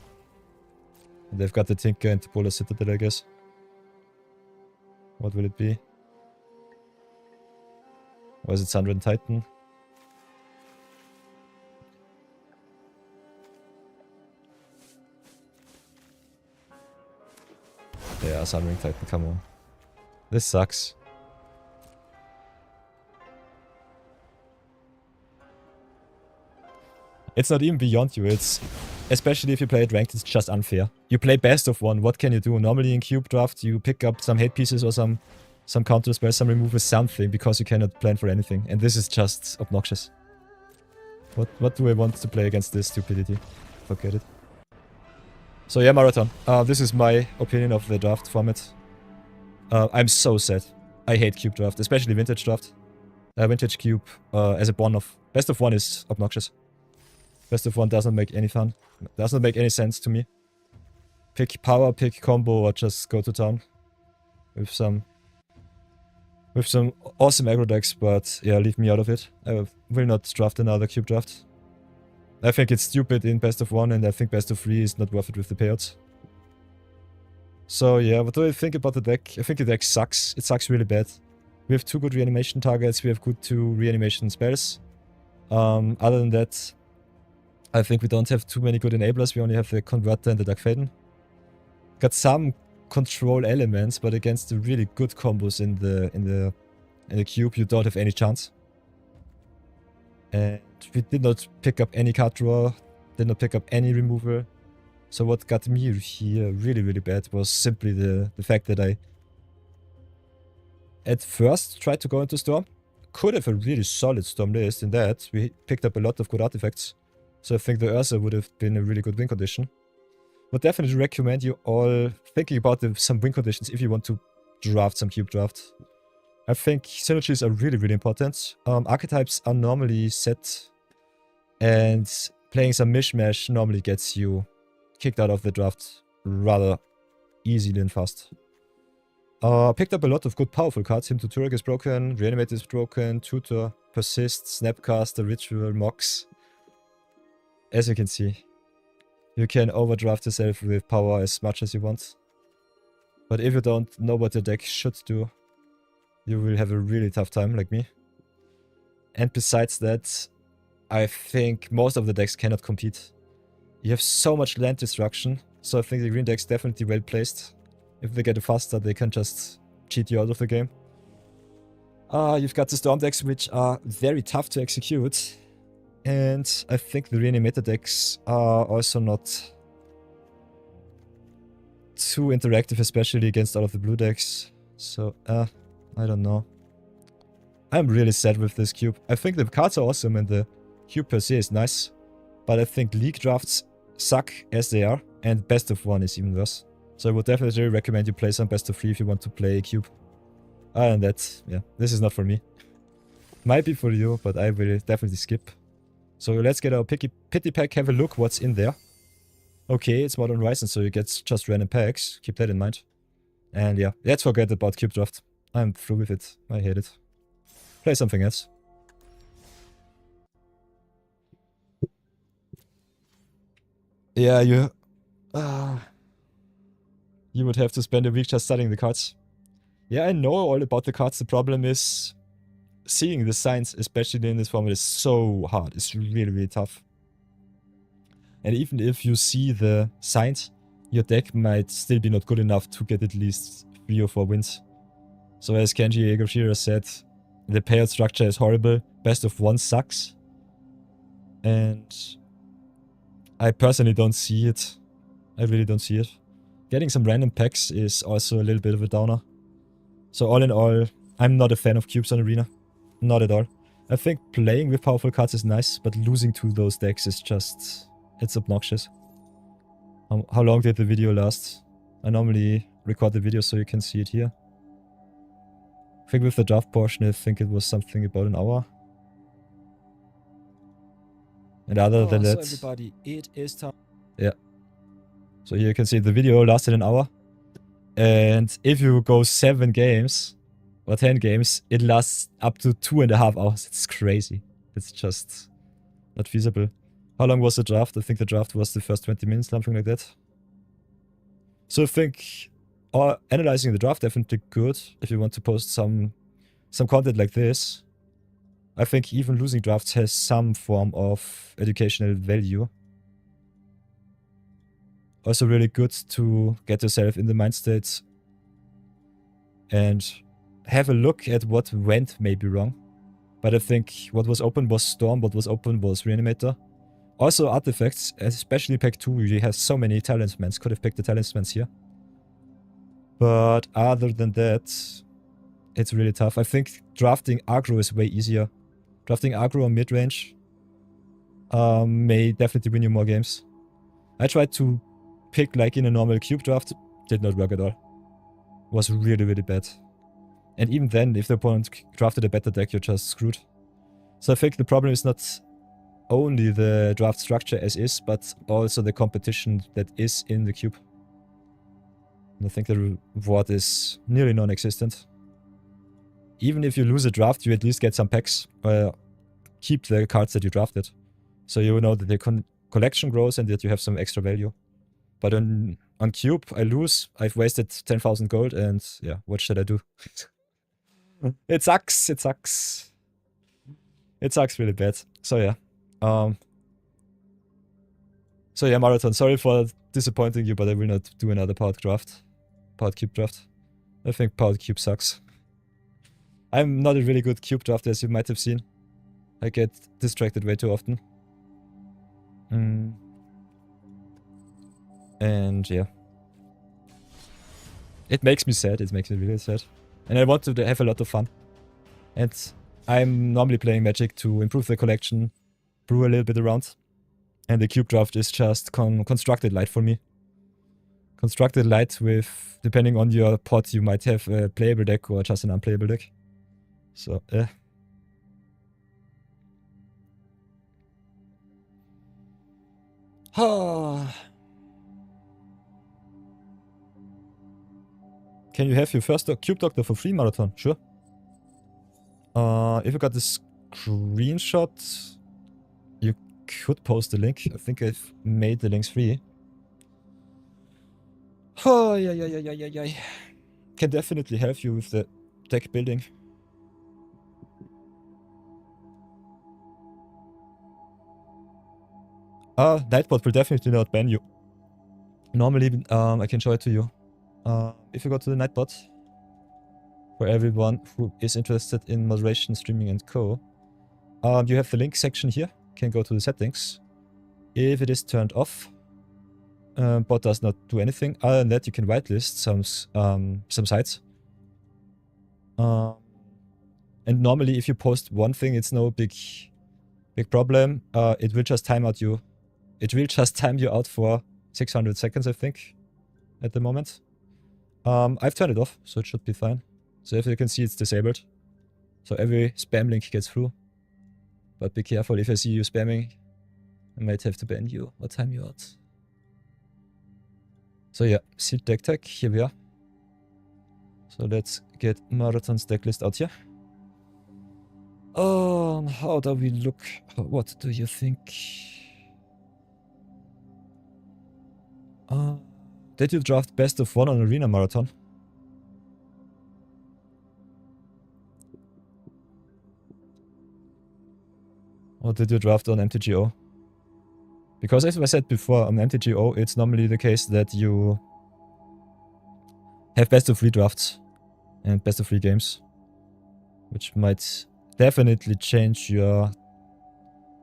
And they've got the Tinker and the Polar Citadel, I guess. What will it be? Or is it Sundry and Titan? Yeah, Sundry and Titan, come on. This sucks. It's not even beyond you, it's... Especially if you play it ranked, it's just unfair. You play best of one, what can you do? Normally in cube draft, you pick up some hate pieces or some counter spells, some removals, something, because you cannot plan for anything. And this is just obnoxious. What do I want to play against this stupidity? Forget it. So yeah, Marathon. This is my opinion of the draft format. I'm so sad. I hate cube draft, especially vintage draft. Vintage cube as a one-off. Best of one is obnoxious. Best of one doesn't make any fun. Doesn't make any sense to me. Pick power, pick combo, or just go to town. With some awesome aggro decks, but yeah, leave me out of it. I will not draft another cube draft. I think it's stupid in best of one, and I think best of three is not worth it with the payouts. So yeah, what do I think about the deck? I think the deck sucks. It sucks really bad. We have 2 good reanimation targets, we have good 2 reanimation spells. Other than that, I think we don't have too many good enablers, we only have the Converter and the Dark Faden. Got some control elements, but against the really good combos in the cube, you don't have any chance. And we did not pick up any card draw, did not pick up any removal. So what got me here really, really bad was simply the fact that I at first tried to go into Storm. Could have a really solid Storm list in that. We picked up a lot of good artifacts. So I think the Ursa would have been a really good win condition. Would definitely recommend you all thinking about some win conditions if you want to draft some cube draft. I think synergies are really, really important. Archetypes are normally set, and playing some mishmash normally gets you kicked out of the draft rather easily and fast. Picked up a lot of good powerful cards. Hymn to Turek is broken, Reanimate is broken, Tutor, Persist, Snapcaster, Ritual, Mox. As you can see, you can overdraft yourself with power as much as you want. But if you don't know what your deck should do, you will have a really tough time, like me. And besides that, I think most of the decks cannot compete. You have so much land destruction, so I think the green deck's definitely well placed. If they get a fast start, they can just cheat you out of the game. You've got the Storm decks, which are very tough to execute. And I think the Reanimator decks are also not too interactive, especially against all of the blue decks. So, I don't know. I'm really sad with this cube. I think the cards are awesome and the cube per se is nice. But I think league drafts suck as they are, and best of one is even worse. So I would definitely recommend you play some best of 3 if you want to play a cube. Other than that, yeah, this is not for me. Might be for you, but I will definitely skip. So let's get our pity pack, have a look what's in there. Okay, it's Modern Horizon, so you get just random packs. Keep that in mind. And yeah, let's forget about cube draft. I'm through with it. I hate it. Play something else. Yeah, you would have to spend a week just studying the cards. Yeah, I know all about the cards. The problem is seeing the signs, especially in this format, is so hard. It's really, really tough. And even if you see the signs, your deck might still be not good enough to get at least 3 or 4 wins. So as Kenji Egoshira said, the payout structure is horrible, best of 1 sucks. And I personally don't see it. I really don't see it. Getting some random packs is also a little bit of a downer. So all in all, I'm not a fan of cubes on Arena. Not at all. I think playing with powerful cards is nice, but losing to those decks is just... it's obnoxious. How long did the video last? I normally record the video so you can see it here. I think with the draft portion, I think it was something about an hour. And other than that... So everybody, it is time. Yeah. So here you can see the video lasted an hour. And if you go 7 games or 10 games, it lasts up to 2.5 hours. It's crazy. It's just not feasible. How long was the draft? I think the draft was the first 20 minutes, something like that. So I think analyzing the draft definitely good if you want to post some content like this. I think even losing drafts has some form of educational value. Also really good to get yourself in the mind state and have a look at what went maybe wrong. But I think what was open was Storm, what was open was Reanimator. Also artifacts, especially pack 2 usually has so many talismans. Could have picked the talismans here. But other than that, it's really tough. I think drafting aggro is way easier. Drafting aggro on mid-range may definitely win you more games. I tried to pick like in a normal cube draft, did not work at all. Was really, really bad. And even then, if the opponent drafted a better deck, you're just screwed. So I think the problem is not only the draft structure as is, but also the competition that is in the cube. And I think the reward is nearly non-existent. Even if you lose a draft, you at least get some packs. Keep the cards that you drafted. So you know that the collection grows and that you have some extra value. But on cube, I lose. I've wasted 10,000 gold and yeah, what should I do? It sucks. It sucks. It sucks really bad. So yeah. So yeah, Marathon, sorry for disappointing you, but I will not do another powered cube draft. I think powered cube sucks. I'm not a really good cube drafter, as you might have seen. I get distracted way too often. And yeah. It makes me sad, it makes me really sad. And I want to have a lot of fun. And I'm normally playing Magic to improve the collection, brew a little bit around. And the cube draft is just constructed light for me. Constructed light with, depending on your pot, you might have a playable deck or just an unplayable deck. So, Can you have your first cube doctor for free, Marathon? Sure. If you got the screenshot, you could post the link. I think I've made the links free. Oh, yeah. Can definitely help you with the deck building. Nightbot will definitely not ban you. Normally, I can show it to you. If you go to the Nightbot, for everyone who is interested in moderation, streaming and co, you have the link section here. You can go to the settings. If it is turned off, bot does not do anything. Other than that, you can whitelist some sites. And normally, if you post one thing, it's no big problem. It will just time out you. It will just time you out for 600 seconds, I think, at the moment. I've turned it off, so it should be fine. So if you can see, it's disabled. So every spam link gets through. But be careful, if I see you spamming, I might have to ban you or time you out. So yeah, sealed deck tag, here we are. So let's get Marathon's deck list out here. How do we look? What do you think? Did you draft best of 1 on Arena, Marathon? Or did you draft on MTGO? Because as I said before, on MTGO, it's normally the case that you have best of 3 drafts and best of 3 games, which might definitely change your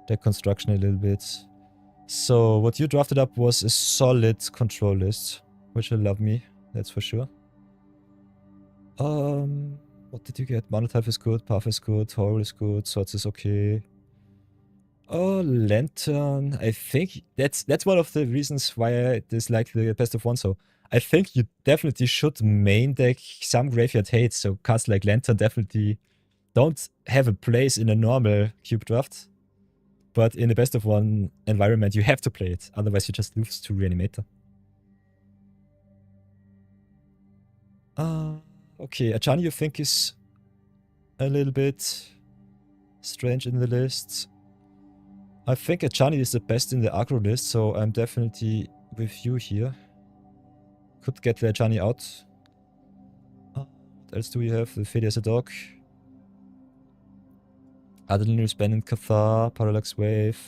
deck construction a little bit. So what you drafted up was a solid control list, which will love me, that's for sure. What did you get? Monotype is good, Path is good, Horror is good, Swords is okay. Oh, Lantern. I think that's one of the reasons why I dislike the best of 1. So I think you definitely should main deck some graveyard hate. So cards like Lantern definitely don't have a place in a normal cube draft. But in the best of 1 environment, you have to play it. Otherwise, you just lose to Reanimator. Okay, Ajani you think is a little bit strange in the list. I think Ajani is the best in the aggro list, so I'm definitely with you here. Could get the Ajani out. What else do we have? The Fade as a dog. Adrenaline Spend Cathar, Parallax Wave,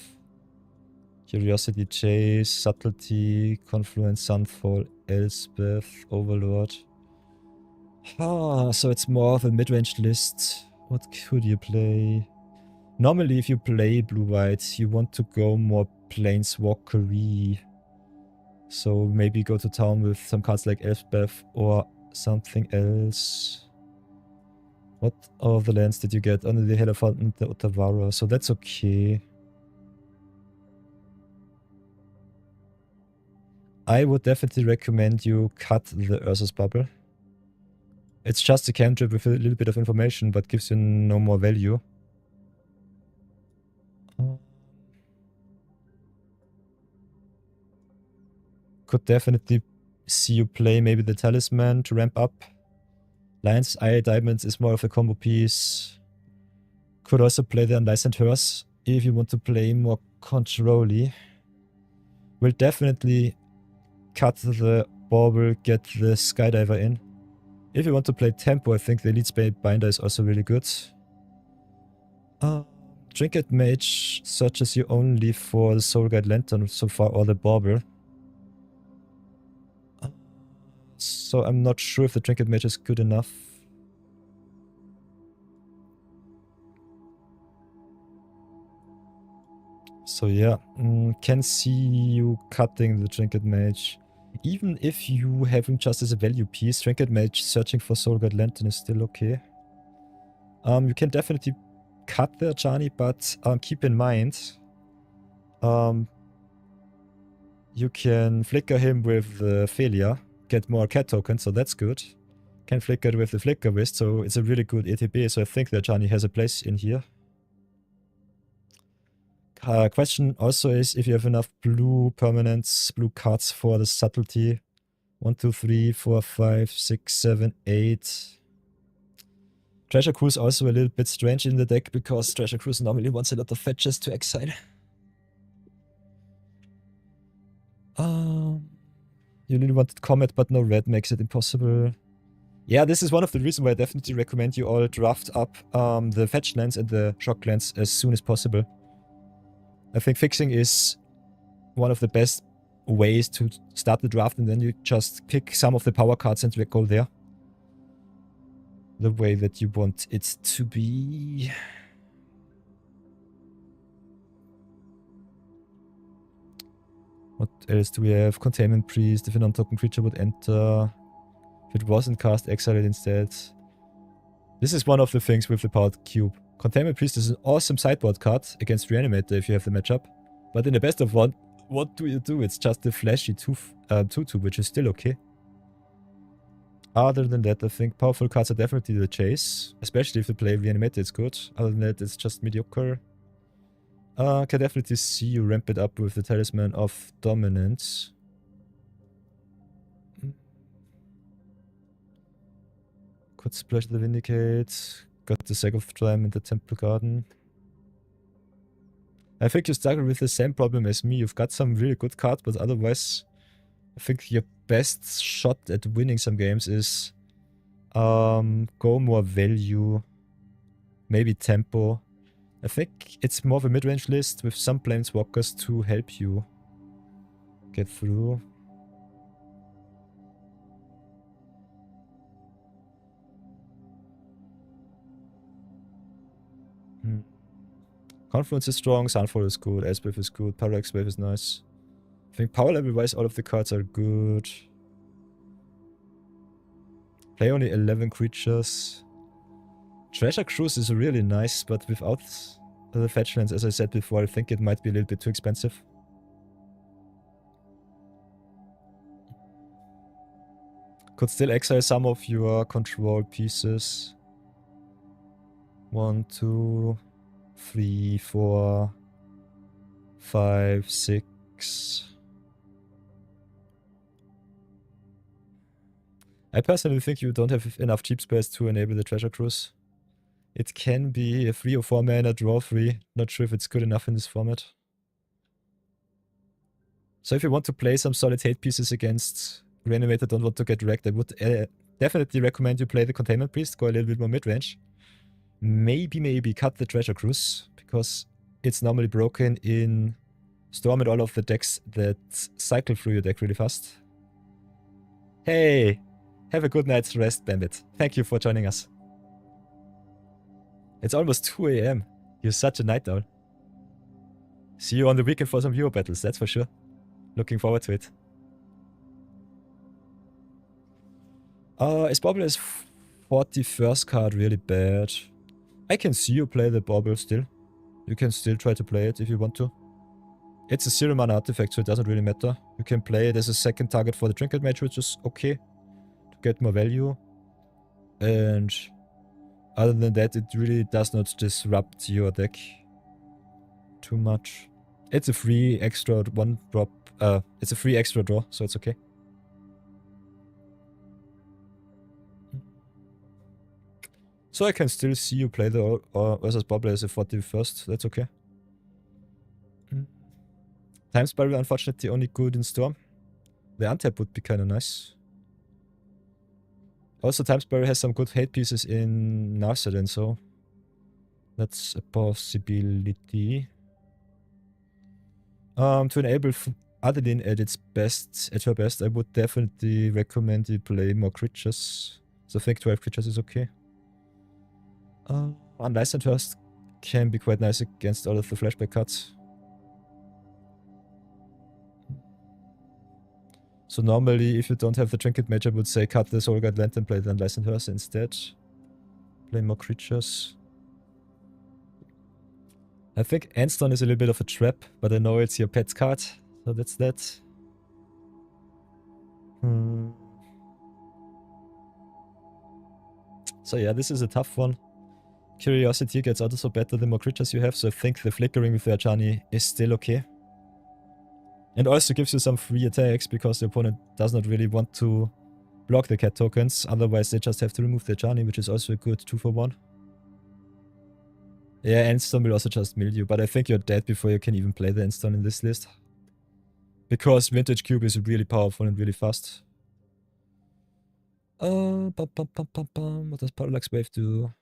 Curiosity Chase, Subtlety, Confluence, Sunfall, Elspeth, Overlord. So it's more of a mid-range list. What could you play? Normally, if you play blue-white, you want to go more planeswalker-y. So maybe go to town with some cards like Elspeth or something else. What of the lands did you get? Only the Hierophant and the Otawara, so that's okay. I would definitely recommend you cut the Ursus Bubble. It's just a cantrip with a little bit of information, but gives you no more value. Could definitely see you play maybe the Talisman to ramp up. Lion's Eye Diamonds is more of a combo piece. Could also play the Unlicensed Hearse if you want to play more control-y. Will definitely cut the Bauble, get the Skydiver in. If you want to play tempo, I think the Elite Spade Binder is also really good. Trinket Mage searches you only for the Soul Guide Lantern so far, or the Bauble. So I'm not sure if the Trinket Mage is good enough. So yeah, can see you cutting the Trinket Mage. Even if you have him just as a value piece, Trinket Mage searching for Soul Guide Lantern is still okay. You can definitely cut the Ajani, but keep in mind, you can flicker him with the Failure, get more cat tokens, so that's good. Can flicker with the Flicker Wrist, so it's a really good ETB, so I think the Ajani has a place in here. Question also is if you have enough blue permanents, blue cards for the Subtlety. 1, 2, 3, 4, 5, 6, 7, 8. Treasure Cruise also a little bit strange in the deck because Treasure Cruise normally wants a lot of fetches to exile. You really wanted Comet, but no red makes it impossible. Yeah, this is one of the reasons why I definitely recommend you all draft up the fetch lands and the shock lands as soon as possible. I think fixing is one of the best ways to start the draft, and then you just pick some of the power cards and we go there. The way that you want it to be. What else do we have? Containment Priest. If a non-token creature would enter. If it wasn't cast, exile it instead. This is one of the things with the Powered Cube. Containment Priest is an awesome sideboard card against Reanimator if you have the matchup. But in the best of 1, what do you do? It's just a flashy 2-2, which is still okay. Other than that, I think powerful cards are definitely the chase. Especially if you play Reanimator, it's good. Other than that, it's just mediocre. Can definitely see you ramp it up with the Talisman of Dominance. Could splash the Vindicate. Got the Sack of Time in the Temple Garden. I think you struggle with the same problem as me. You've got some really good cards, but otherwise, I think your best shot at winning some games is go more value, maybe tempo. I think it's more of a mid-range list with some planeswalkers to help you. get through. Confluence is strong, Sunfall is good, Elspeth is good, Parallax Wave is nice. I think power level wise all of the cards are good. Play only 11 creatures. Treasure Cruise is really nice, but without the fetch lands, as I said before, I think it might be a little bit too expensive. Could still exile some of your control pieces. 1, 2, 3, 4, 5, 6. I personally think you don't have enough cheap space to enable the Treasure Cruise. It can be a 3 or 4 mana draw free. Not sure if it's good enough in this format. So if you want to play some solid hate pieces against Reanimator, don't want to get wrecked, I would definitely recommend you play the Containment Priest, go a little bit more mid-range. Maybe cut the Treasure Cruise, because it's normally broken in Storm and all of the decks that cycle through your deck really fast. Hey! Have a good night's rest, Bandit. Thank you for joining us. It's almost 2 AM. You're such a night owl. See you on the weekend for some viewer battles, that's for sure. Looking forward to it. Is Bobble's 41st card really bad? I can see you play the Bobble still. You can still try to play it if you want to. It's a 0 mana artifact, so it doesn't really matter. You can play it as a second target for the Trinket Mage, which is okay. To get more value. And other than that, it really does not disrupt your deck too much. It's a free extra one drop. It's a free extra draw, so it's okay. So I can still see you play the versus Bobble as a 41st. That's okay. Time Spiral unfortunately only good in Storm. The untap would be kind of nice. Also, Time Spiral has some good hate pieces in Narset, so that's a possibility. To enable Adeline at her best, I would definitely recommend you play more creatures. So I think 12 creatures is okay. Unlicensed Hurst can be quite nice against all of the flashback cards. So normally, if you don't have the Trinket Mage, I would say cut the Soul Guide Land and play the Unlicensed Hurst instead. Play more creatures. I think Endstone is a little bit of a trap, but I know it's your pet card, so that's that. So yeah, this is a tough one. Curiosity gets also better the more creatures you have, so I think the Flickering with the Ajani is still okay. And also gives you some free attacks, because the opponent does not really want to block the cat tokens, otherwise they just have to remove the Ajani, which is also a good 2-for-1. Yeah, Endstone will also just mill you, but I think you're dead before you can even play the Endstone in this list. Because Vintage Cube is really powerful and really fast. What does Parallax Wave do?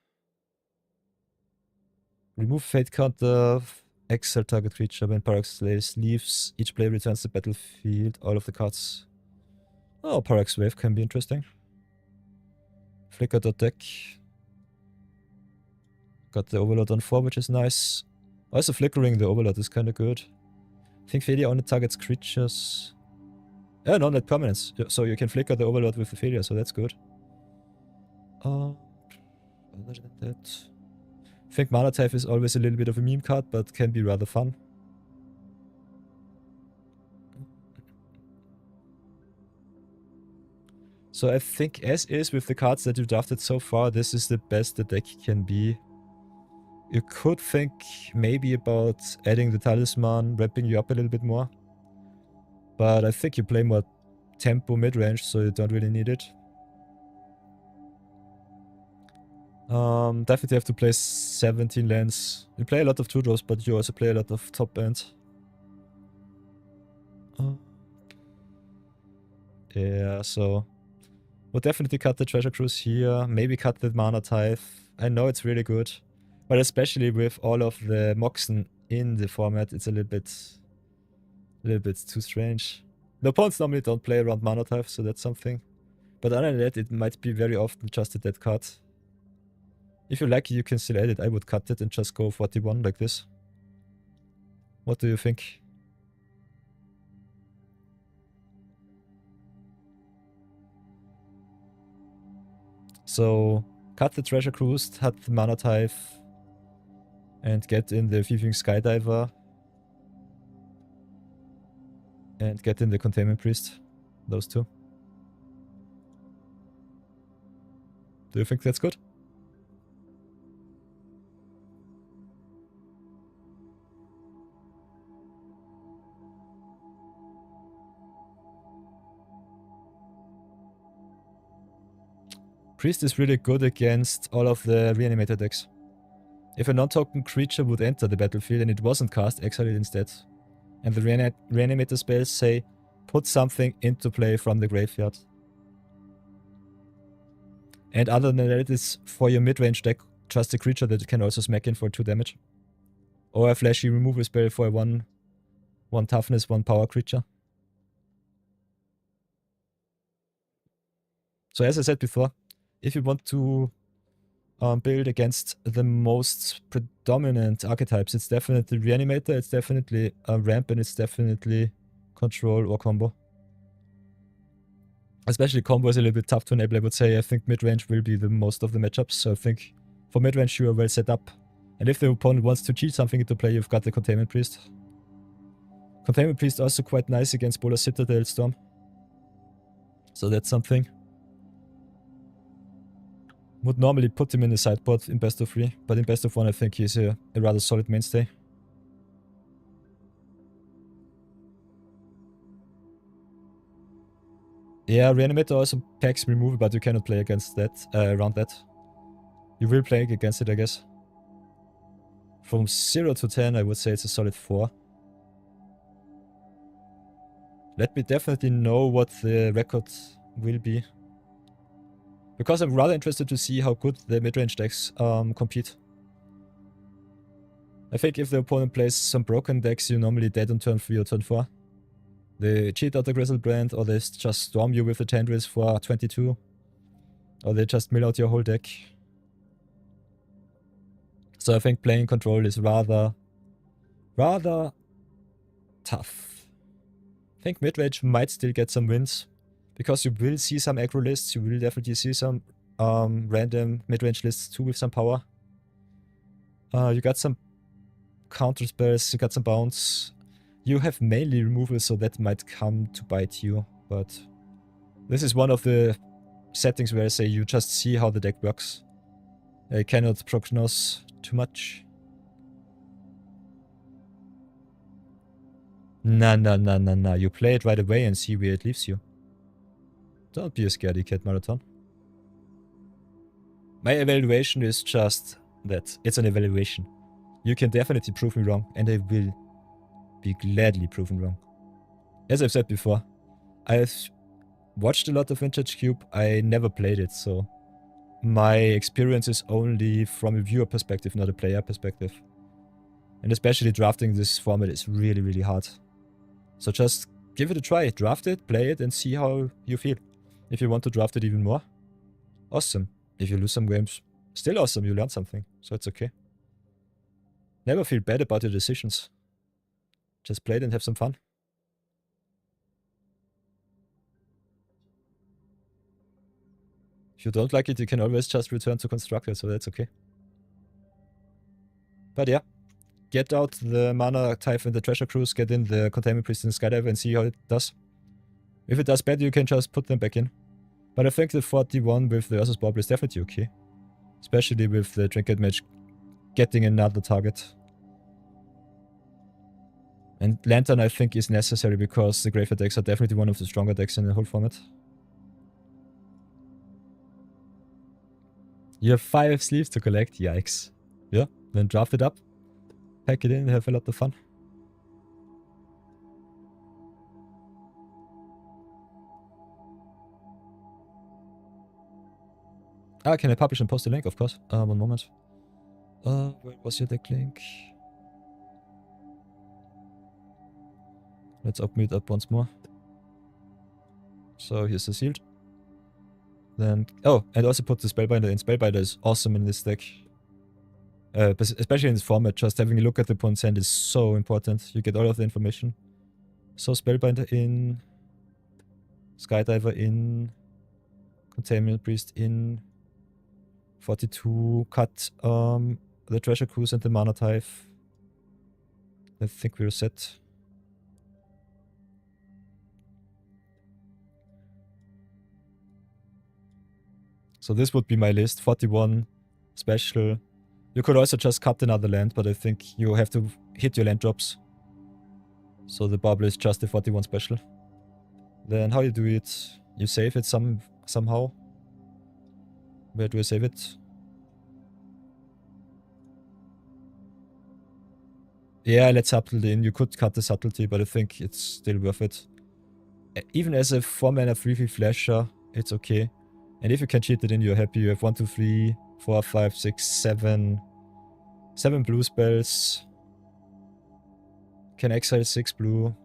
Remove Fate counter, exile target creature. When Parallax leaves, each player returns the battlefield, all of the cards. Oh, Parallax Wave can be interesting. Flicker.deck. Got the Overlord on 4, which is nice. Also flickering the Overlord is kinda good. I think Failure only targets creatures. Yeah, no, not permanents. So you can flicker the Overlord with the Failure, so that's good. Other than that, I think Mana Type is always a little bit of a meme card, but can be rather fun. So I think as is with the cards that you've drafted so far, this is the best the deck can be. You could think maybe about adding the Talisman, wrapping you up a little bit more. But I think you play more tempo mid-range, so you don't really need it. Definitely have to play 17 lands. You play a lot of 2-drops, but you also play a lot of top end. Yeah, so we'll definitely cut the Treasure Cruise here. Maybe cut the Mana Tithe. I know it's really good, but especially with all of the Moxen in the format, it's a little bit too strange. The opponents normally don't play around mana types, so that's something. But other than that, it might be very often just a dead card. If you like it, you can still add it. I would cut it and just go 41 like this. What do you think? So, cut the Treasure Cruise, cut the Mana Type, and get in the Thieving Skydiver. And get in the Containment Priest. Those two. Do you think that's good? Priest is really good against all of the reanimator decks. If a non-token creature would enter the battlefield and it wasn't cast, exile it instead. And the reanimator spells say, put something into play from the graveyard. And other than that, it's for your mid-range deck, just a creature that can also smack in for 2 damage. Or a flashy removal spell for a 1 toughness, 1 power creature. So as I said before, if you want to build against the most predominant archetypes, it's definitely Reanimator, it's definitely Ramp, and it's definitely Control or Combo. Especially Combo is a little bit tough to enable, I would say. I think mid-range will be the most of the matchups, so I think for mid-range you are well set up. And if the opponent wants to cheat something into play, you've got the Containment Priest. Containment Priest also quite nice against Bola Citadel Storm. So that's something. Would normally put him in the sideboard in best of 3, but in best of 1 I think he's a rather solid mainstay. Yeah, Reanimator also packs removal, but you cannot play against that, around that. You will play against it, I guess. From 0 to 10 I would say it's a solid 4. Let me definitely know what the record will be. Because I'm rather interested to see how good the mid-range decks compete. I think if the opponent plays some broken decks, you're normally dead on turn 3 or turn 4. They cheat out the Grizzlebrand, or they just storm you with the Tendrils for 22. Or they just mill out your whole deck. So I think playing Control is rather tough. I think mid-range might still get some wins. Because you will see some aggro lists, you will definitely see some random mid-range lists too with some power. You got some counter spells, you got some bounce. You have mainly removal, so that might come to bite you. But this is one of the settings where I say you just see how the deck works. I cannot prognose too much. Nah. You play it right away and see where it leaves you. Don't be a scaredy cat, Marathon. My evaluation is just that. It's an evaluation. You can definitely prove me wrong, and I will be gladly proven wrong. As I've said before, I've watched a lot of Vintage Cube. I never played it, so my experience is only from a viewer perspective, not a player perspective. And especially drafting this format is really, really hard. So just give it a try. Draft it, play it, and see how you feel. If you want to draft it even more, awesome. If you lose some games, still awesome, you learned something, so it's okay. Never feel bad about your decisions. Just play it and have some fun. If you don't like it, you can always just return to Constructed, so that's okay. But yeah, get out the Mana Type in the Treasure Cruise, get in the Containment Priest and Skydiver and see how it does. If it does bad, you can just put them back in. But I think the 41 with the Ursus Bauble is definitely okay. Especially with the Trinket Mage getting another target. And Lantern I think is necessary because the Graveyard decks are definitely one of the stronger decks in the whole format. You have 5 sleeves to collect, yikes. Yeah, then draft it up, pack it in, have a lot of fun. Can I publish and post a link? Of course. One moment. Where was your deck link? Let's open it up once more. So here's the shield. Then, oh, and also put the Spellbinder in. Spellbinder is awesome in this deck. Especially in this format, just having a look at the opponent's hand is so important. You get all of the information. So Spellbinder in, Skydiver in, Containment Priest in, 42, cut the Treasure Cruise and the Mana Tithe. I think we're set. So this would be my list. 41 special. You could also just cut another land, but I think you have to hit your land drops. So the bubble is just the 41 special. Then how you do it? You save it somehow. Where do I save it? Yeah, let's subtlety in. You could cut the subtlety, but I think it's still worth it. Even as a 4-mana 3/3 flasher, it's okay. And if you can cheat it in, you're happy. You have 1, 2, 3, 4, 5, 6, 7. 7 blue spells. Can exile 6 blue.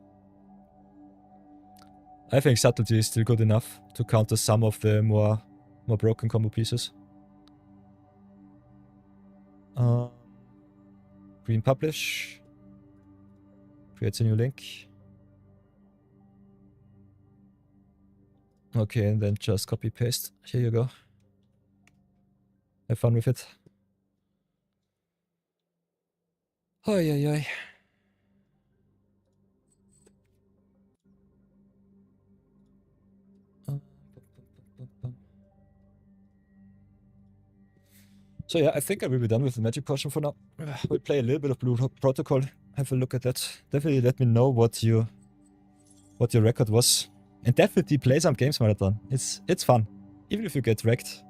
I think subtlety is still good enough to counter some of the more broken combo pieces. Green publish. Creates a new link. Okay, and then just copy paste. Here you go. Have fun with it. Oi, oi, oi. So yeah, I think I will be done with the magic potion for now. We'll play a little bit of Blue Protocol. Have a look at that. Definitely let me know what your record was. And definitely play some games, Marathon. It's fun. Even if you get wrecked,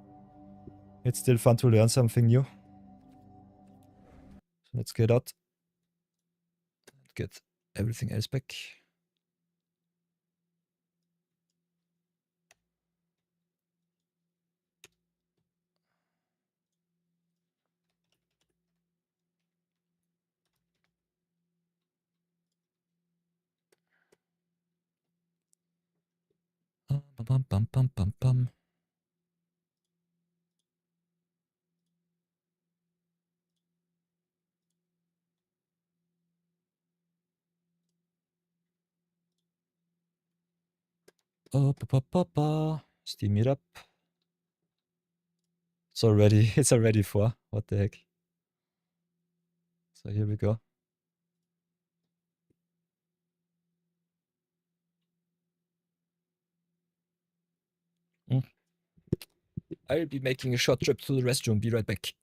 it's still fun to learn something new. So let's get out. Get everything else back. Bum, bum, bum, bum, bum. Steam it up. It's already 4. What the heck? So here we go. I'll be making a short trip to the restroom. Be right back.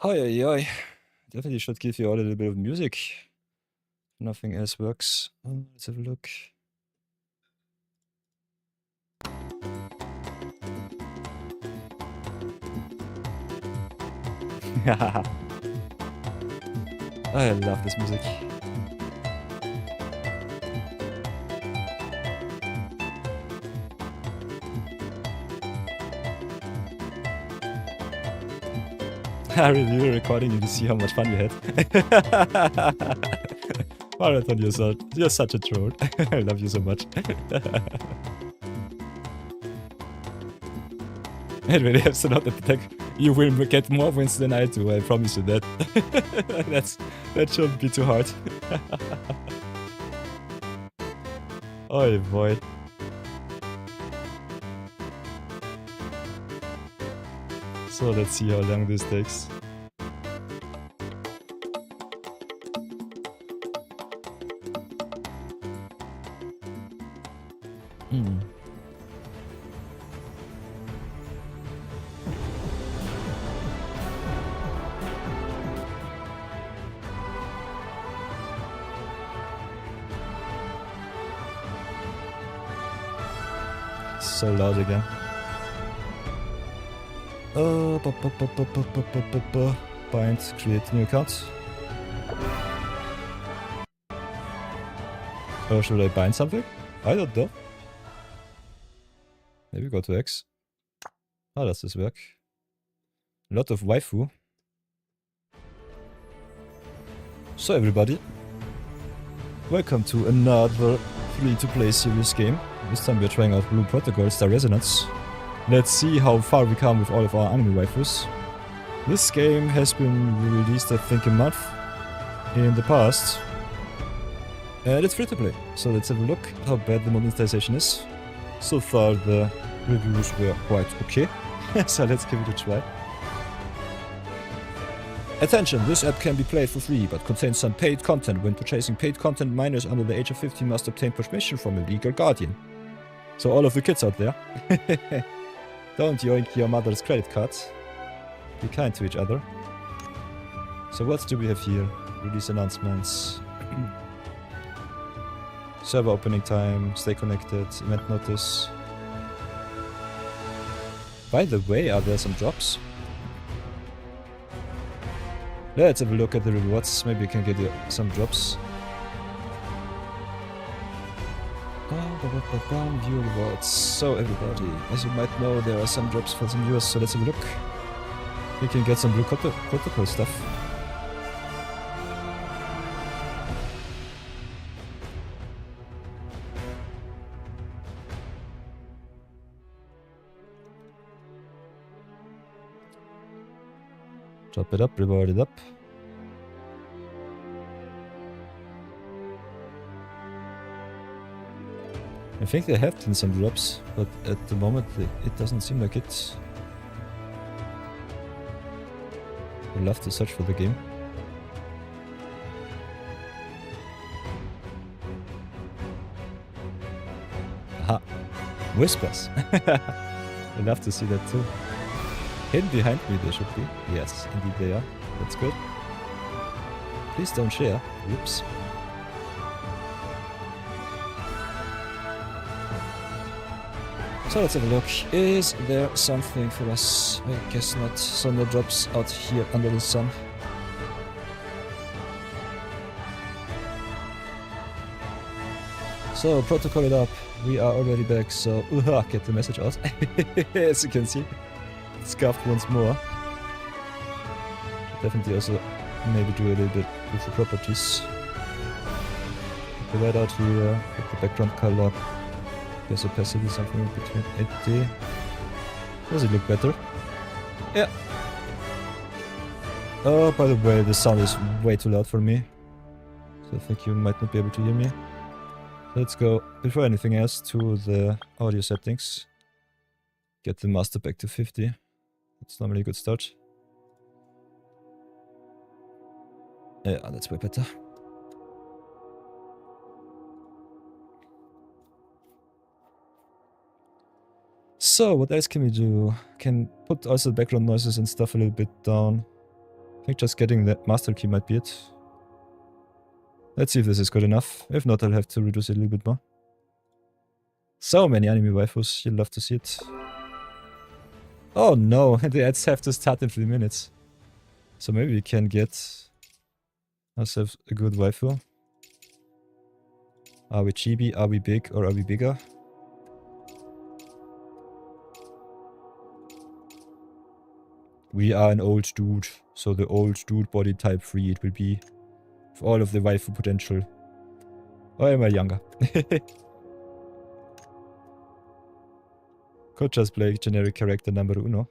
Oi, oi, oi. Definitely should give you all a little bit of music. Nothing else works. Let's have a look. I love this music. I really recording you to see how much fun you had. Marathon, you're such a troll. I love you so much. It really helps a lot at the tech. You will get more wins than I do, I promise you that. That shouldn't be too hard. Oh boy. So let's see how long this takes. So loud again. Bind, create new account. Or should I bind something? I don't know. Maybe go to X. How does this work? A lot of waifu. So everybody, welcome to another free-to-play serious game. This time we're trying out Blue Protocoll-Star Resonance. Let's see how far we come with all of our anime waifus. This game has been released, I think, a month in the past. And it's free to play. So let's have a look how bad the monetization is. So far the reviews were quite okay. So let's give it a try. Attention, this app can be played for free, but contains some paid content. When purchasing paid content, minors under the age of 15 must obtain permission from a legal guardian. So all of the kids out there, don't yoink your mother's credit card. Be kind to each other. So what do we have here? Release announcements. Server opening time, stay connected, event notice. By the way, are there some drops? Let's have a look at the rewards. Maybe we can get some drops. View rewards. So everybody, as you might know, there are some drops for some viewers, so let's have a look. We can get some Blue Protocol stuff. Chop it up, reward it up. I think there have been some drops, but at the moment it doesn't seem like it. I'd love to search for the game. Aha! Whispers! I'd love to see that too. Hidden behind me they should be. Yes, indeed they are. That's good. Please don't share. Whoops. So let's have a look. Is there something for us? I guess not. So no drops out here under the sun. So protocol it up. We are already back, so get the message out. As you can see, scuffed once more. Definitely also maybe do a little bit with the properties. Put the red out here, put the background color. Guess opacity something between 80. Does it look better? Yeah. Oh, by the way, the sound is way too loud for me. So I think you might not be able to hear me. Let's go, before anything else, to the audio settings. Get the master back to 50. That's normally a good start. Yeah, that's way better. So, what else can we do? Can put also background noises and stuff a little bit down. think just getting the master key might be it. Let's see if this is good enough. If not, I'll have to reduce it a little bit more. So many anime waifus, you'll love to see it. Oh no, the ads have to start in 3 minutes. So maybe we can get ourselves a good waifu. Are we chibi, are we big, or are we bigger? We are an old dude, so the old dude body type 3 it will be. For all of the waifu potential. Or am I younger? Could just play generic character number uno.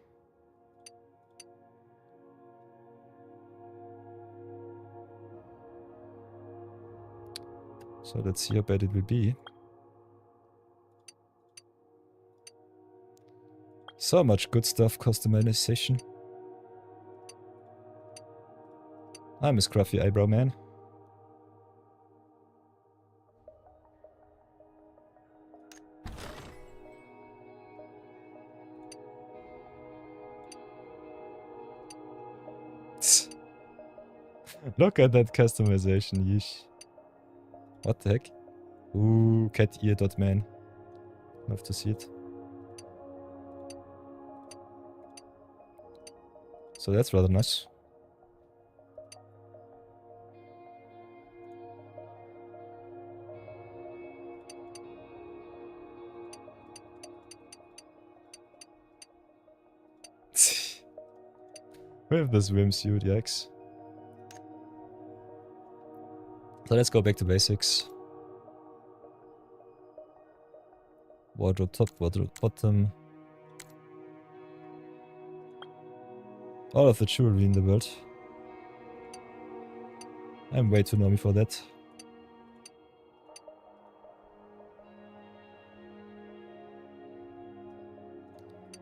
So let's see how bad it will be. So much good stuff, customization. I'm a scruffy eyebrow man. Look at that customization, yeesh. What the heck? Ooh, cat ear dot man. Love to see it. So that's rather nice. With the swimsuit, yikes. So let's go back to basics. Wardrobe top, wardrobe bottom. All of the jewelry in the world. I'm way too normie for that.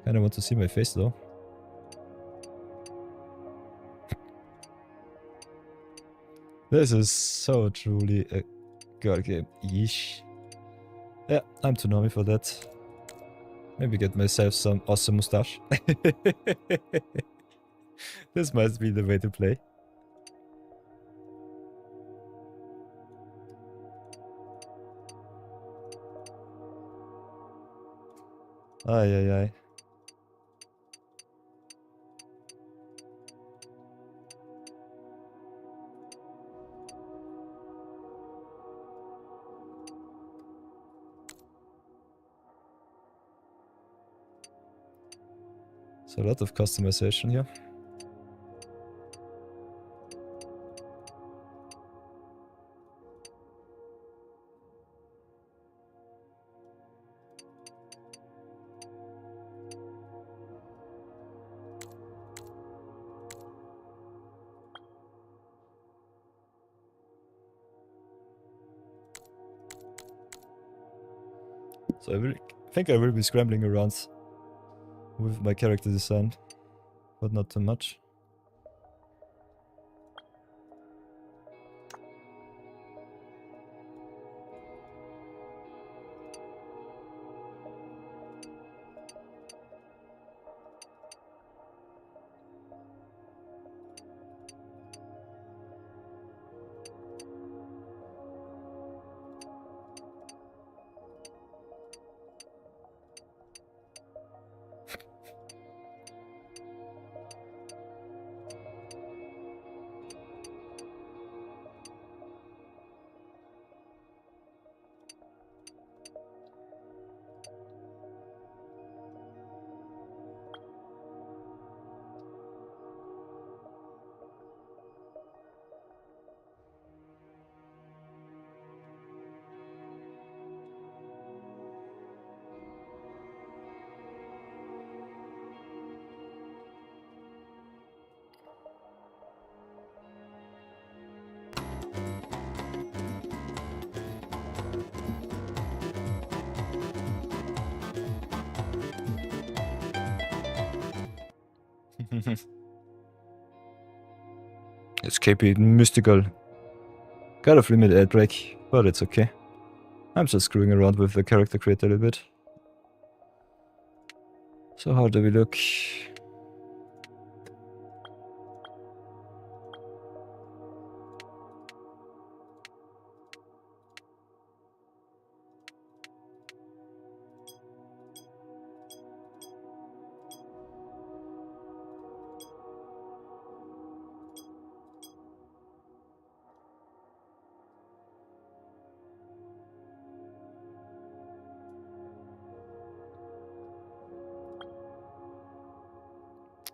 Kinda want to see my face though. This is so truly a girl game. Yeesh. Yeah, I'm too normie for that. Maybe get myself some awesome mustache. This must be the way to play. Ay, ay, ay. So a lot of customization here. So I think I will be scrambling around with my character design, but not too much. Escape mystical. Kind of limited ad break, but it's okay. I'm just screwing around with the character creator a little bit. So how do we look?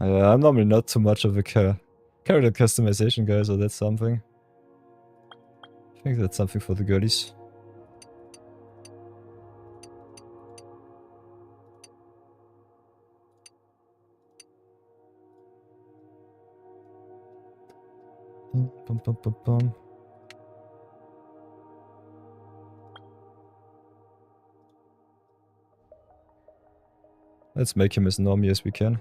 I'm normally not too much of a character customization guy, so that's something. I think that's something for the girlies. Bum, bum, bum, bum. Let's make him as normie as we can.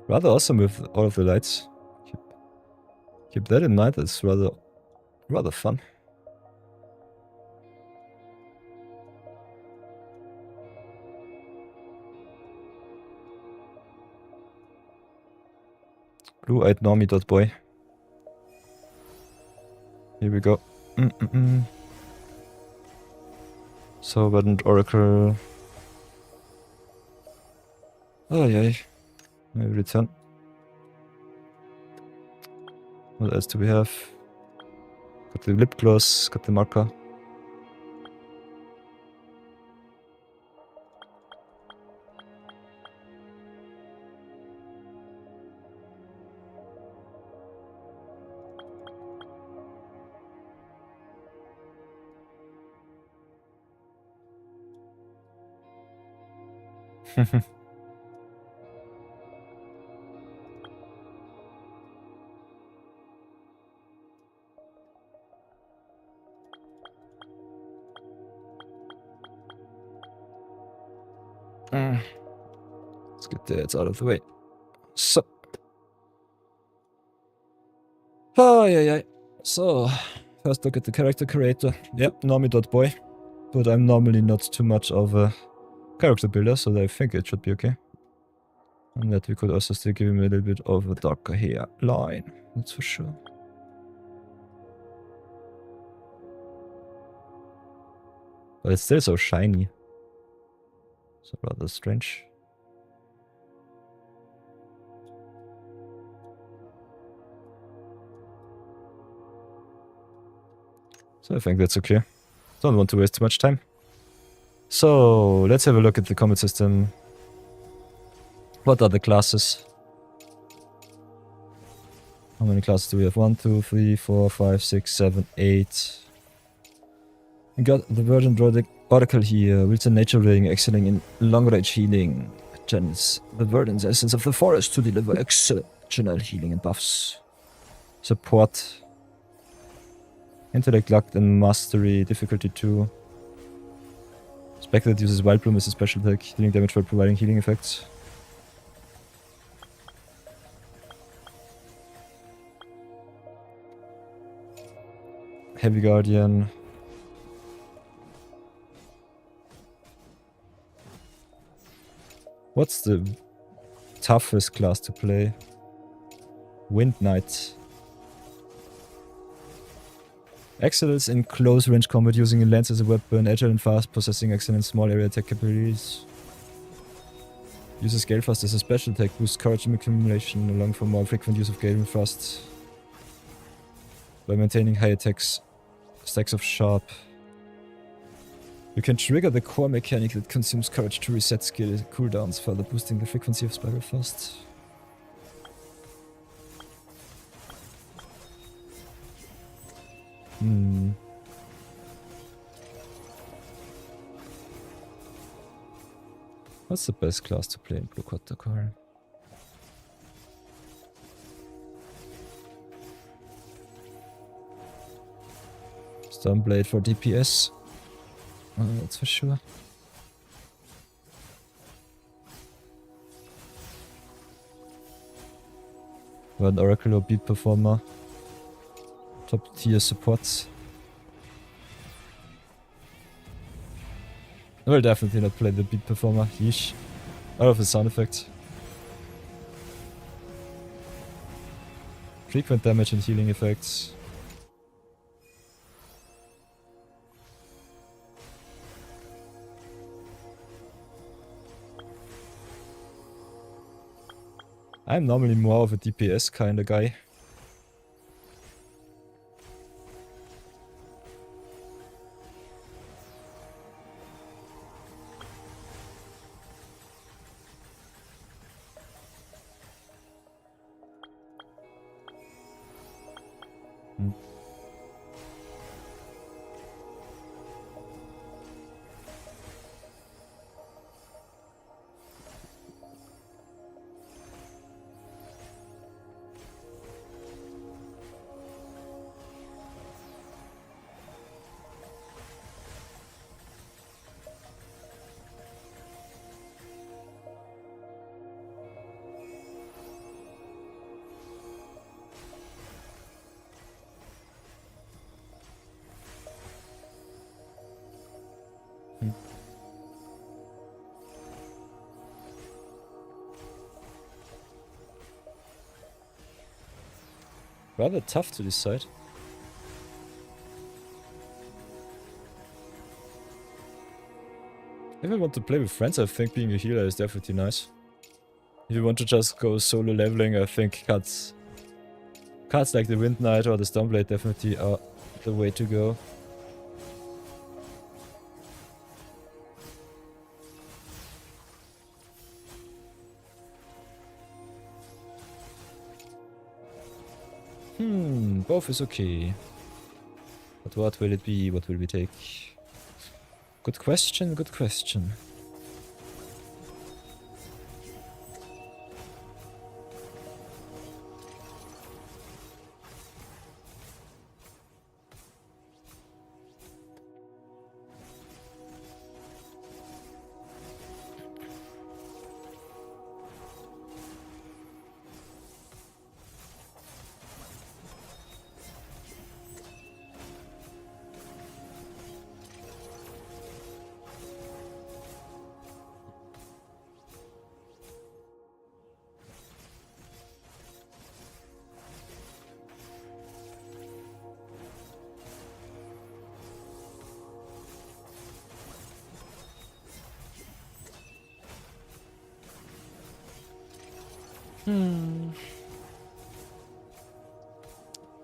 Rather awesome with all of the lights. Keep that in mind, it's rather fun. Blue-eyed normie.boy. Here we go. So, Verdant Oracle. Oh, yay. Maybe return. What else do we have? Got the lip gloss, got the marker. Let's get that out of the way. So. Oh, yeah. So, first look at the character creator. Yep, normie.boy. But I'm normally not too much of a character builder, so I think it should be okay. And that we could also still give him a little bit of a darker hairline. That's for sure. But it's still so shiny. So rather strange. So I think that's okay. Don't want to waste too much time. So let's have a look at the combat system. What are the classes? How many classes do we have? 1, 2, 3, 4, 5, 6, 7, 8. We got the Virgin Oracle here. Wilson Nature Ring, excelling in long range healing. Channels the Verdant's essence of the forest to deliver exceptional healing and buffs. Support. Intellect, luck, and mastery. Difficulty 2. Spectre that uses Wild Bloom as a special attack, dealing damage while providing healing effects. Heavy Guardian. What's the toughest class to play? Wind Knight. Excellence in close range combat using a lance as a weapon, agile and fast, possessing excellent small area attack capabilities. Uses Gale Thrust as a special attack, boosts courage and accumulation, along for more frequent use of Gale Thrust. By maintaining high attacks, stacks of sharp. You can trigger the core mechanic that consumes courage to reset skill cooldowns, further boosting the frequency of Spiral Thrust. What's the best class to play in Protocol? Stormblade for DPS. That's for sure. One Oracle or Beat Performer. Top tier supports. I will definitely not play the Beat Performer. Yeesh. Out of the sound effects. Frequent damage and healing effects. I'm normally more of a DPS kind of guy. Rather tough to decide. If I want to play with friends, I think being a healer is definitely nice. If you want to just go solo leveling, I think cards like the Wind Knight or the Stormblade definitely are the way to go. Both is okay. But what will it be? What will we take? Good question, good question.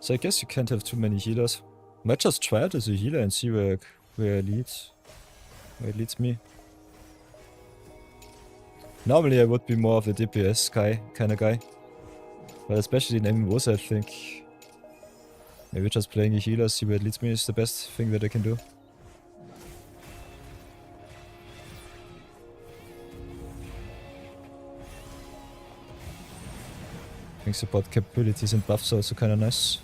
So I guess you can't have too many healers. Might just try it as a healer and see where it leads me. Normally I would be more of a DPS kind of guy. But especially in MMOs I think maybe just playing a healer, see where it leads me is the best thing that I can do. I think support capabilities and buffs are also kinda nice.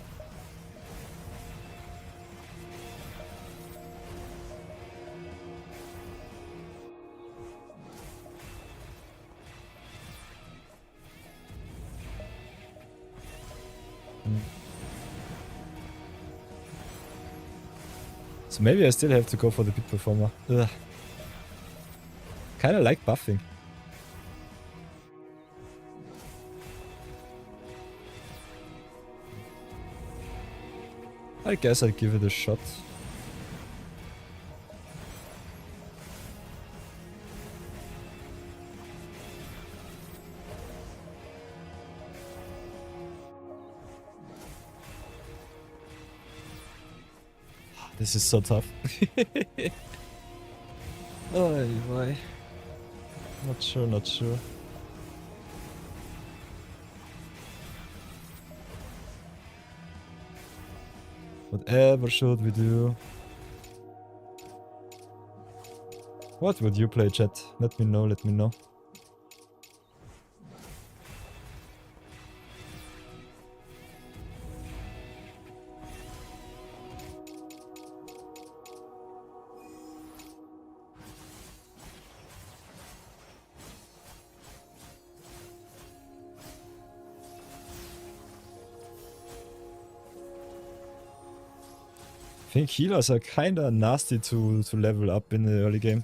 So maybe I still have to go for the big performer. Ugh. Kinda like buffing. I guess I'll give it a shot. This is so tough. Oh, why? Not sure, not sure. Whatever should we do? What would you play, chat? Let me know, let me know. I think healers are kinda nasty to level up in the early game.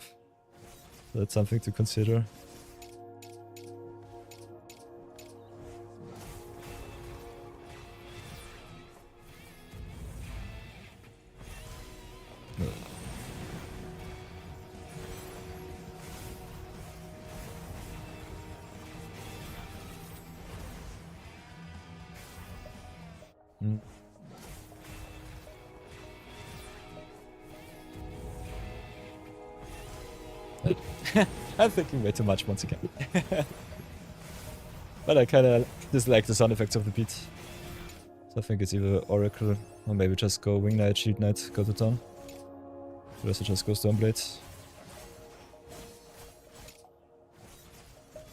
That's something to consider. I'm thinking way too much once again. But I kinda dislike the sound effects of the beat. So I think it's either Oracle, or maybe just go Wing Knight, Shield Knight, go to town. Or else it just go Stormblade.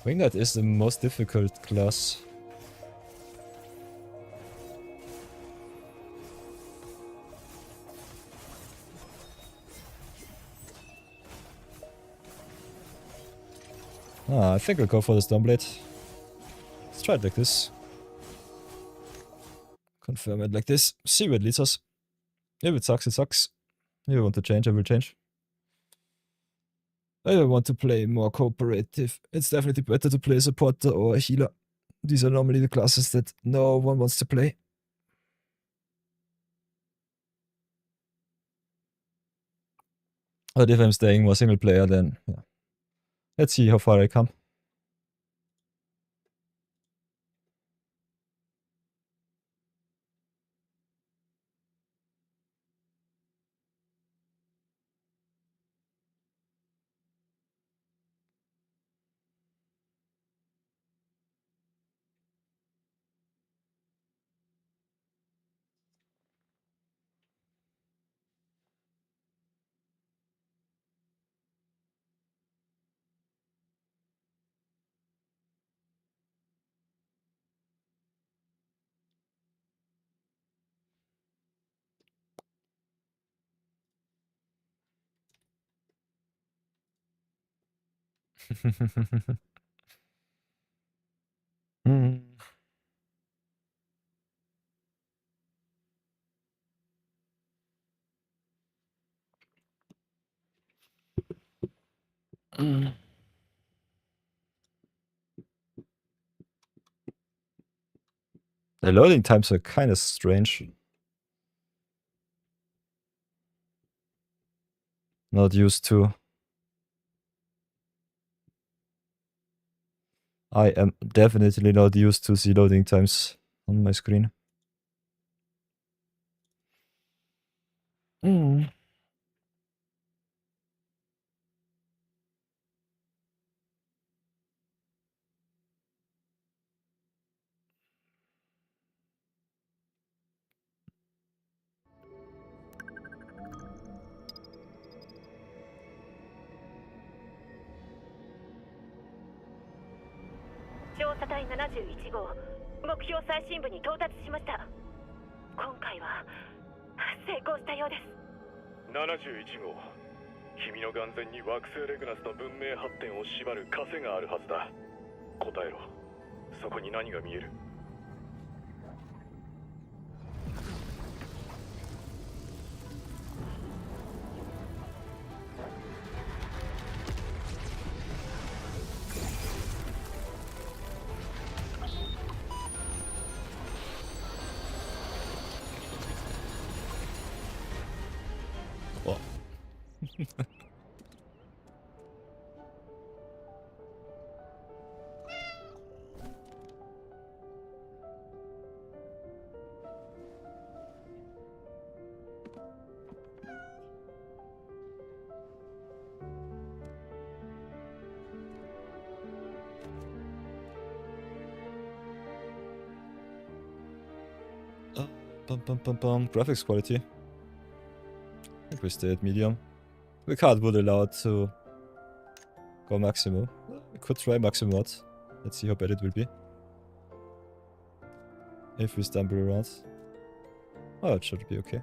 Wing Knight is the most difficult class. I think I'll go for the Stormblade. Let's try it like this. Confirm it like this. See where it leads us. If it sucks, it sucks. If I want to change, I will change. I want to play more cooperative. It's definitely better to play a supporter or a healer. These are normally the classes that no one wants to play. But if I'm staying more single player, then yeah. Let's see how far I come. Mm. Mm. The loading times are kind of strange. Not used to. I am definitely not used to see loading times on my screen. Mm. Oh. Graphics quality. I think we stay at medium. The card would allow it to go maximum. We could try maximum out. Let's see how bad it will be. If we stumble around. Oh, it should be okay.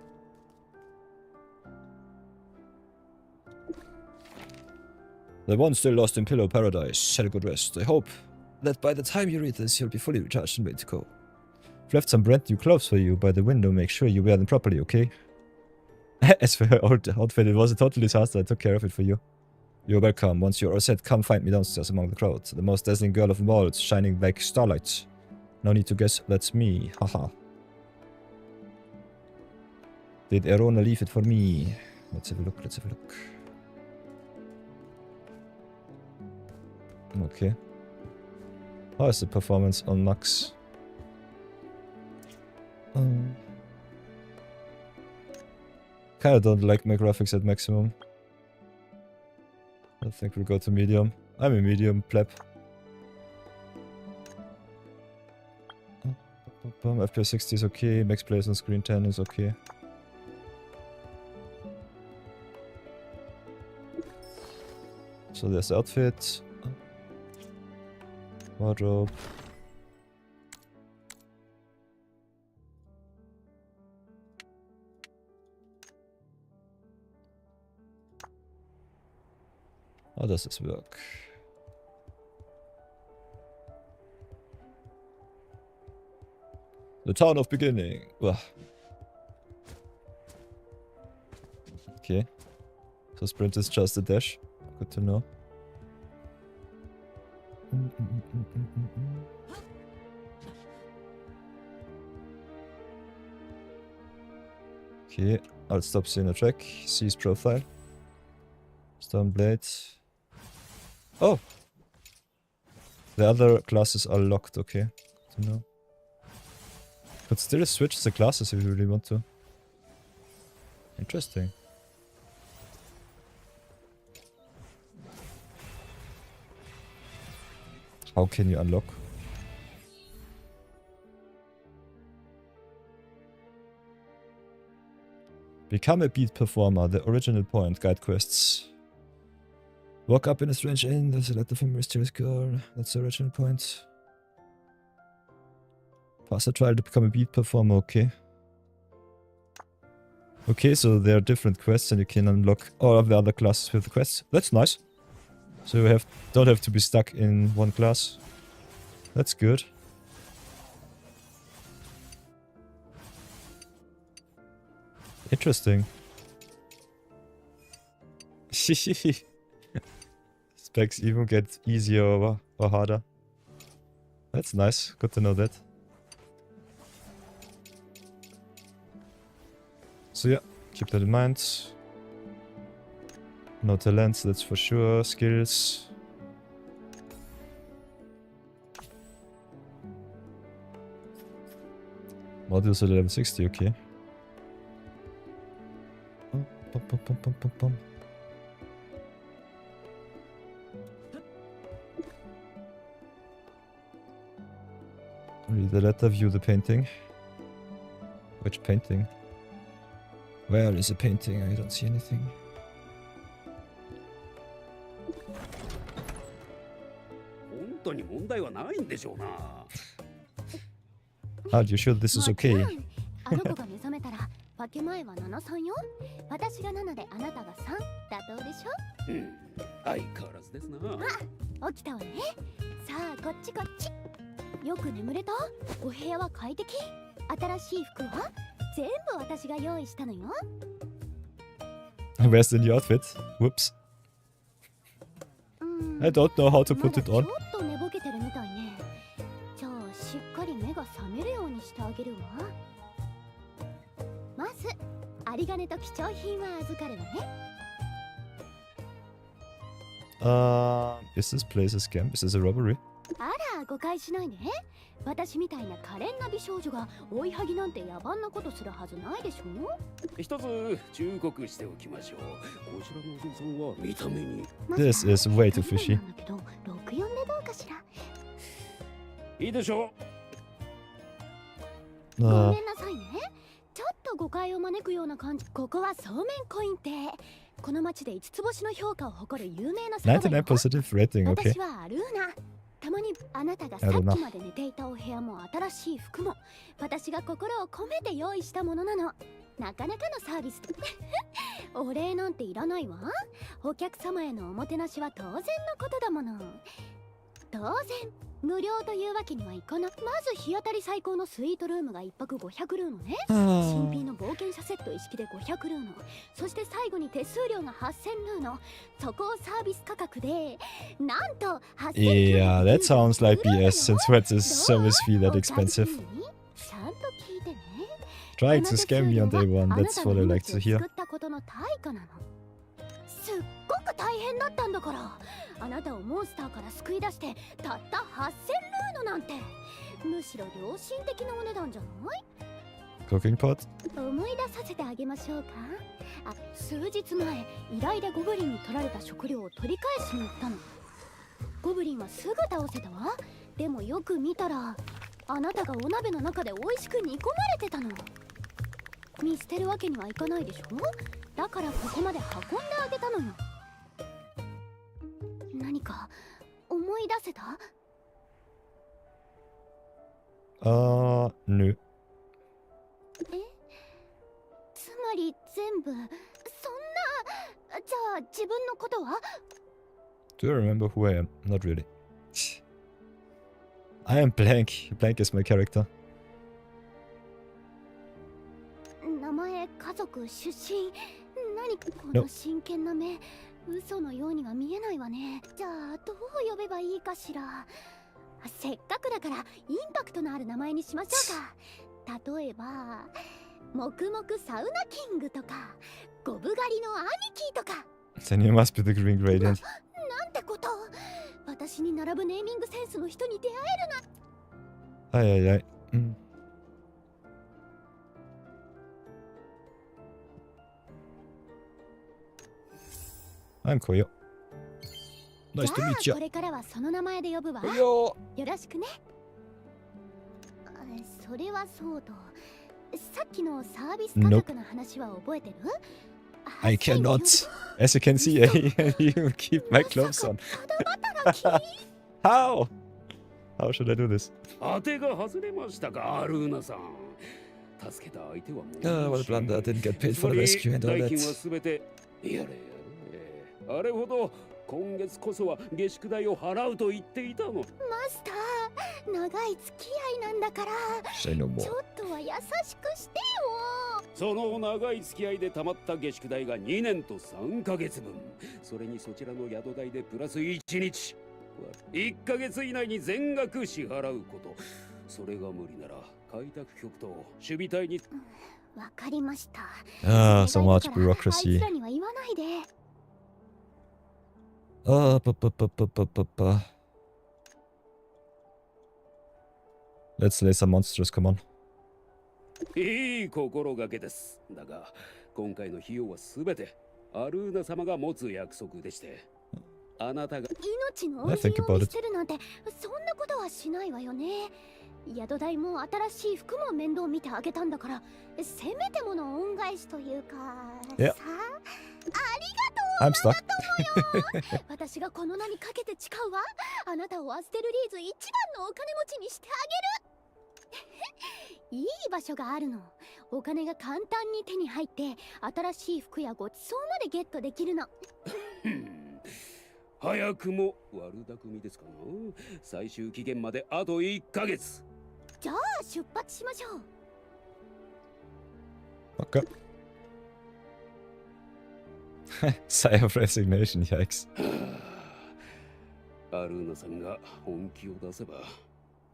The one still lost in Pillow Paradise had a good rest. I hope that by the time you read this, you'll be fully recharged and ready to go. I've left some brand new clothes for you by the window. Make sure you wear them properly, okay? As for her old outfit, it was a total disaster. I took care of it for you. You're welcome. Once you're all set, come find me downstairs among the crowd. The most dazzling girl of them all, shining like starlight. No need to guess, that's me. Haha. Did Erona leave it for me? Let's have a look, let's have a look. Okay. How is the performance on max? Kinda don't like my graphics at maximum. I think we'll go to medium. I'm a medium pleb. FPS 60 is okay, max players on screen 10 is okay. So there's the outfit. Wardrobe. How does this work? The town of beginning. Ugh. Okay. So sprint is just a dash. Good to know. Okay, I'll stop seeing the track. See his profile. Stoneblade. Oh! The other classes are locked, okay. Good to know. But still switch the classes if you really want to. Interesting. How can you unlock? Become a beat performer, the original point, guide quests. Walk up in a strange inn, there's a letter from a mysterious girl. That's the original point. Pass a trial to become a beat performer, okay. Okay, so there are different quests and you can unlock all of the other classes with the quests. That's nice. So you don't have to be stuck in one class. That's good. Interesting. Specs even get easier or harder. That's nice. Good to know that. So yeah, keep that in mind. No talents, that's for sure. Skills. Modules at level 60, okay. Read the letter, view the painting. Which painting? Where is the painting? I don't see anything. Are you sure this is okay? あの子が目覚めたら分け前は7-3よ。私が7であなたが3。妥当でしょ？うん。相変わらずですな。あ、起きたわね。さあこっちこっち。よく眠れた？お部屋は快適？新しい服は？全部私が用意したのよ。Where's the new outfit? Whoops. I don't know how to put it on. ちょっと寝ぼけてるみたいね。じゃあしっかり目が覚めるようにしてあげるわ。まず有り金と貴重品は預かるわね。Is this place a scam? Is this a robbery? あら、誤解しないで。私みたいな可憐な美少女が追いはぎなんて野蛮なことするはずないでしょ。一つ忠告しておきましょう。こちらのお嬢さんは見た目に。This is way too fishy. なんだけど、64でどうかしら。いいでしょう。ごめんなさいね。ちょっと誤解を招くような感じ。ここはそうめんコイン亭。この町で5つ星の評価を誇る有名な酒場よ。99 positive rating, okay. 私はアルーナ。たまにあなたがさっきまで寝ていたお部屋も新しい服も私が心を込めて用意したものなの。なかなかのサービス。お礼なんていらないわ。お客様へのおもてなしは当然のことだもの。当然無料というわけにはいかな。まず日当たり最高のスイートルームが1泊500ルーノね。新品の冒険者セット一式で500ルーノ。そして最後に手数料が8000ルーノ。そこをサービス価格でなんと8000ルーノ。Yeah, that sounds like BS since rent is service fee that expensive. ちゃんと聞いてね。Trying to scam me on day one, that's what I like to hear. すっごく大変だったんだから。あなたをモンスターから救い出してたった8000ルーノなんてむしろ良心的なお値段じゃない？ Cooking pot. 思い出させてあげましょうか。あ、数日前依頼でゴブリンに取られた食料を取り返しに行ったの。ゴブリンはすぐ倒せたわ。でもよく見たらあなたがお鍋の中で美味しく煮込まれてたの。見捨てるわけにはいかないでしょ。だからここまで運んであげたのよ。何か思い出せたNö. つまり全部そんな。じゃあ自分のことは Do you remember who I am? Not really. I am blank. Blank is my character. 名前、家族、出身、何かこの真剣な目、嘘のようには見えないわね。じゃあどう呼べばいいかしら。せっかくだからインパクトのある名前にしましょうか。例えば黙々サウナキングとかゴブ狩りの兄貴とか。 Then you must be the Green Gradient. なんてこと。私に並ぶネーミングセンスの人に出会Ai, ai, ai. Mm. I'm Koyo. える。 Nice to じゃ meet あ you. これからはその名前で呼ぶわ。 Yo! よろしくね。それはそうと、さっきのサービス価格の話は覚えてる？ I cannot. As you can see, I even keep my clothes on. How? How should I do this? 当てが外れましたか、アルーナさん。助けた相手はもう。What a blunder. I didn't get paid for the rescue and all 代金 that. はすべてやれやれ。あれほど今月こそは下宿代を払うと言っていたの。マスター、長い付き合いなんだから Say no ち more. ょっとは優しくしてよ。その長い付き合いで貯まった下宿代が2年と3ヶ月分。それにそちらの宿代でプラス1日。1ヶ月以内に全額支払うこと。それが無理なら開拓局と守備隊に。わかりました。 So much あい bureaucracy. つらには言わないで。 Let's slay some monsters, come on. いい心がけです。だが今回の費用はすべてアルーナ様が持つ約束でして、あなたが命の恩人を見捨てるなんてそんなことはしないわよね。宿代も新しい服も面倒見てあげたんだから、せめてもの恩返しというか。いやさあ、ありがとう。 I'm stuck. 私がこの名にかけて誓うわ。あなたをアステルリーズ一番のお金持ちにしてあげる。いい場所があるの。お金が簡単に手に入って新しい服やごちそうまでゲットできるの。早くも悪巧みですかな。最終期限まであと1ヶ月。じゃあ出発しましょう。 Okay. Sigh of resignation, yikes. アルーナさんが本気を出せば、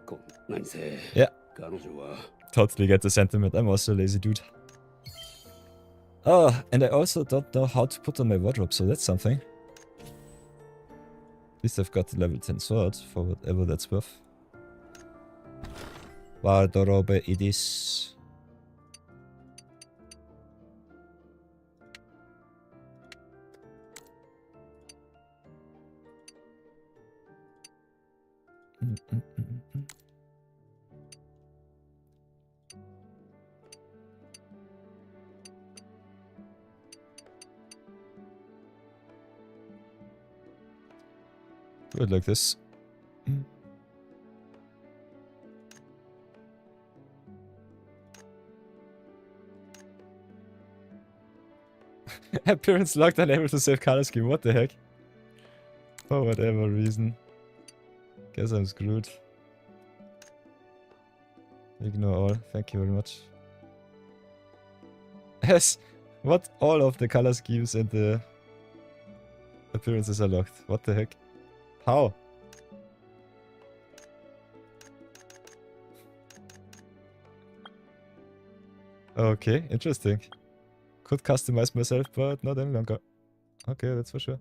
こんなにせ。Yeah. 彼女は Totally get the sentiment. I'm also a lazy dude. Oh, and I also don't know how to put on my wardrobe, so that's something. At least I've got the level 10 sword, for whatever that's worth. Wardrobe it is. Do it like this. Appearance locked, unable to save color scheme. What the heck? For whatever reason. Guess I'm screwed. Ignore all. Thank you very much. Yes. What? All of the color schemes and the appearances are locked. What the heck? How? Okay, interesting. Could customize myself, but not any longer. Okay, that's for sure.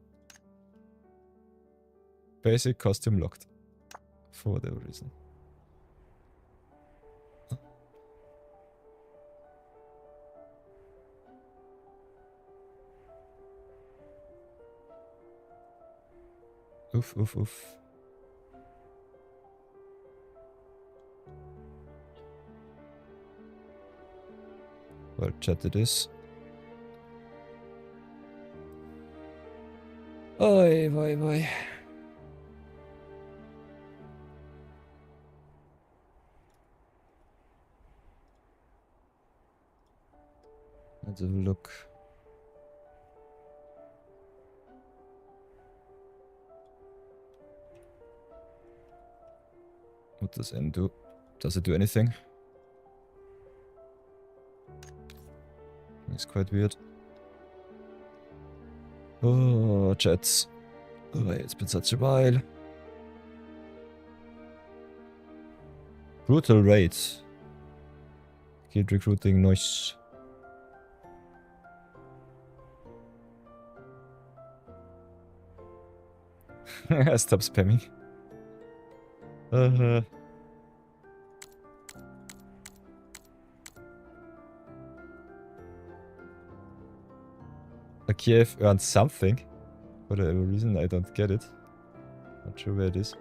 Basic costume locked. For whatever reason. Oof, oof, oof. Well, chat it is. Oi, boy, boy. Let's have a look. What does N do? Does it do anything? It's quite weird. Oh, chats. Oh, it's been such a while. Brutal raids. Keep recruiting noise. Stop spamming. Kiev earned something. For whatever reason, I don't get it. Not sure where it is.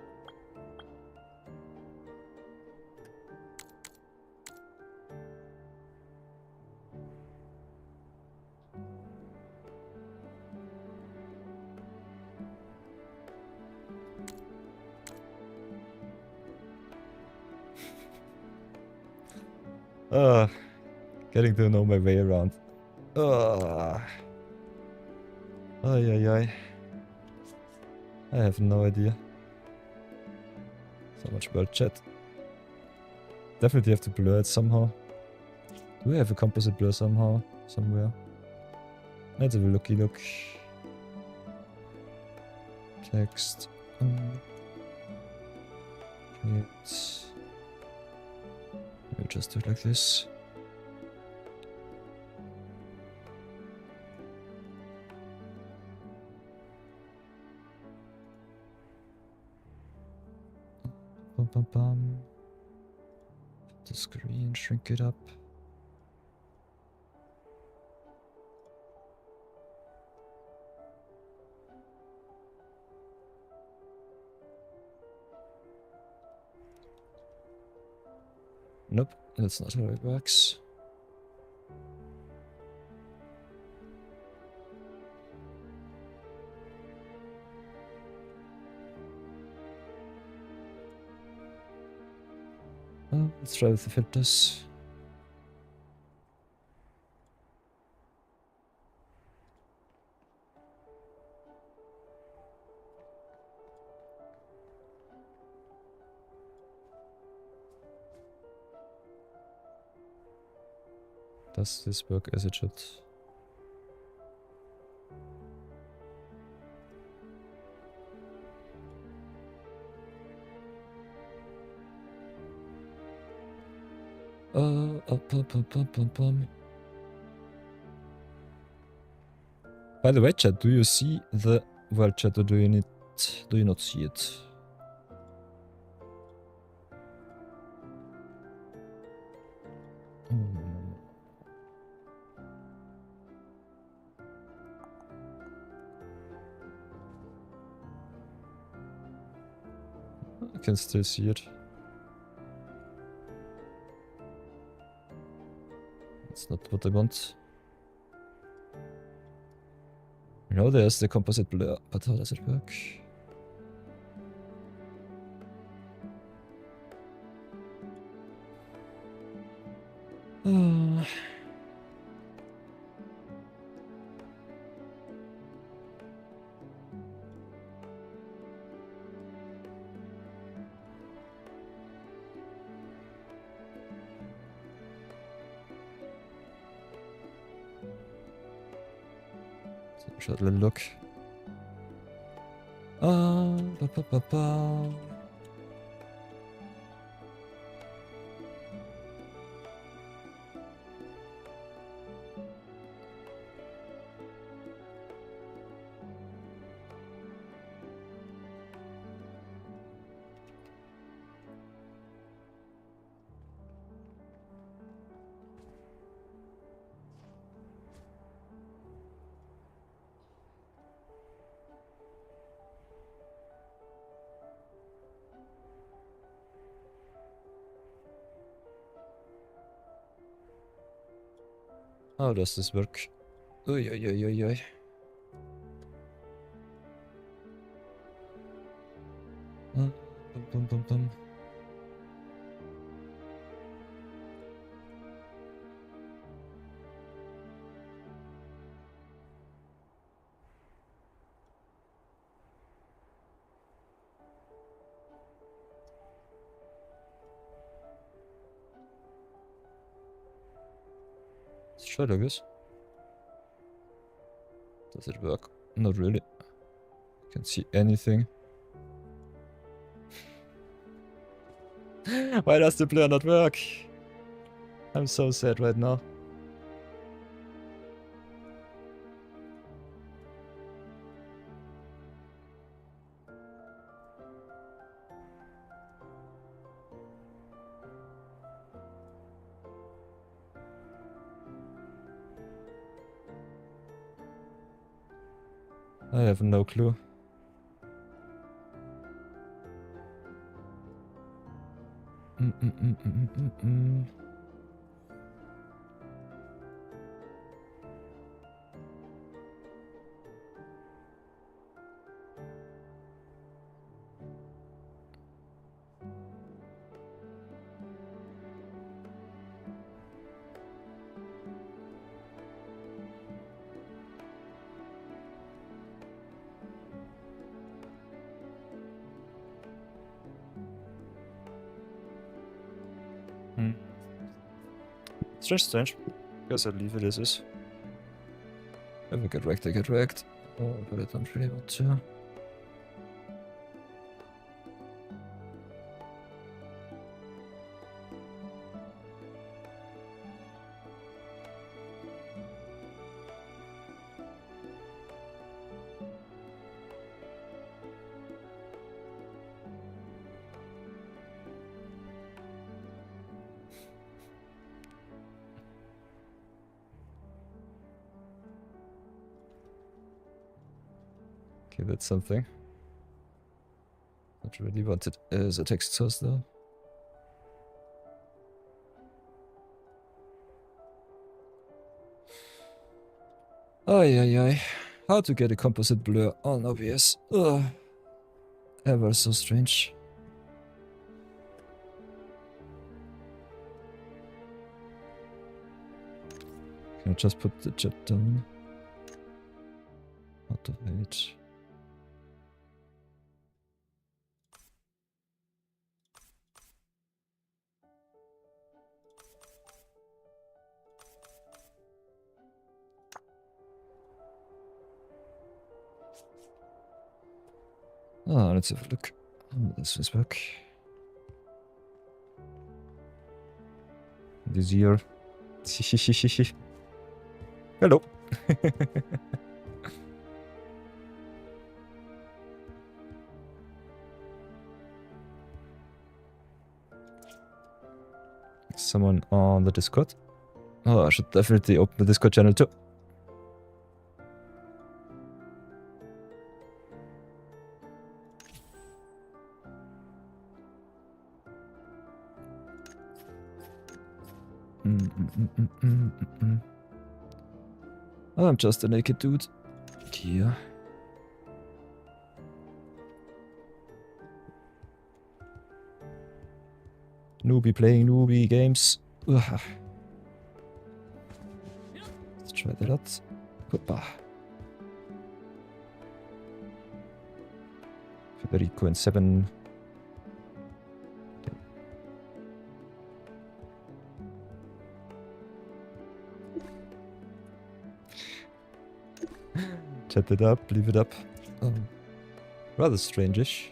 Getting to know my way around. Ay, ay, ay. I have no idea. So much world chat. Definitely have to blur it somehow. Do I have a composite blur somehow? Somewhere? Let's have a looky look. Text. Create. We'll just do it like this. Bum, bum, bum. The screen, shrink it up. Nope, that's not how it works. Let's try with the filters. Does this work as it should? By the way, chat, do you see the world chat or do you not see it? I can still see it. That's not what I want. No, there's the composite blur, but how does it work? Short little look. Ba, ba, ba, ba. How does this work? Oi, oi, oi, oi, oi. Bum, bum, bum, bum. Let's try to guess. Does it work? Not really. Can't see anything. Why does the blur not work? I'm so sad right now. I have no clue. Mm. Strange. Guess I'll leave it as is. If I get wrecked, I get wrecked. Oh, but I don't really want to. Okay, that's something. Not really want it as a text source though. Ay. How to get a composite blur on OBS. Ugh. Ever so strange. Can I just put the jet down? Out of it. Let's have a look. Oh, this is back. This year. Hello. Someone on the Discord? Oh, I should definitely open the Discord channel too. Oh, I'm just a naked dude. Here. Newbie playing newbie games. Ugh. Let's try that out. Hoppa. Federico in 7. Chat it up, leave it up. Rather strange-ish.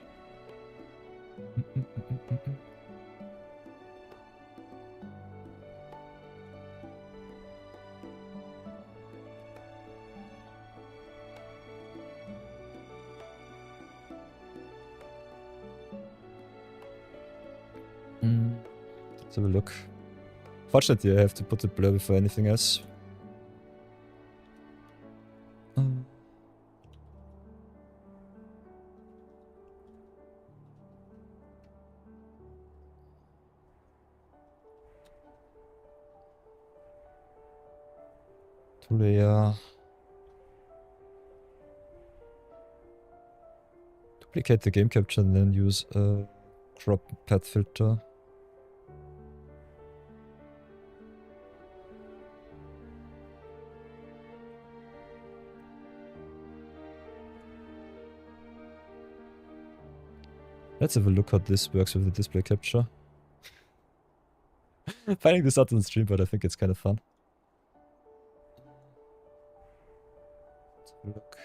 Let's have a look. Fortunately, I have to put the blur before anything else. Player. Duplicate the game capture and then use a crop path filter. Let's have a look how this works with the display capture. Finding this out on stream, but I think it's kind of fun. Let's have a look.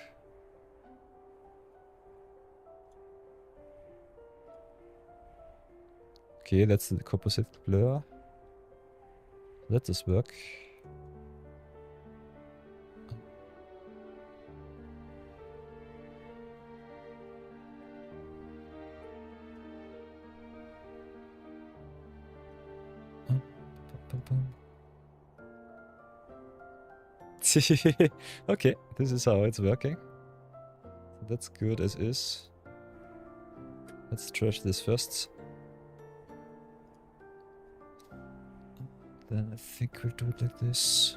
Okay, that's the composite blur. Let this work. Okay, this is how it's working. That's good as is. Let's trash this first. Then I think we'll do it like this.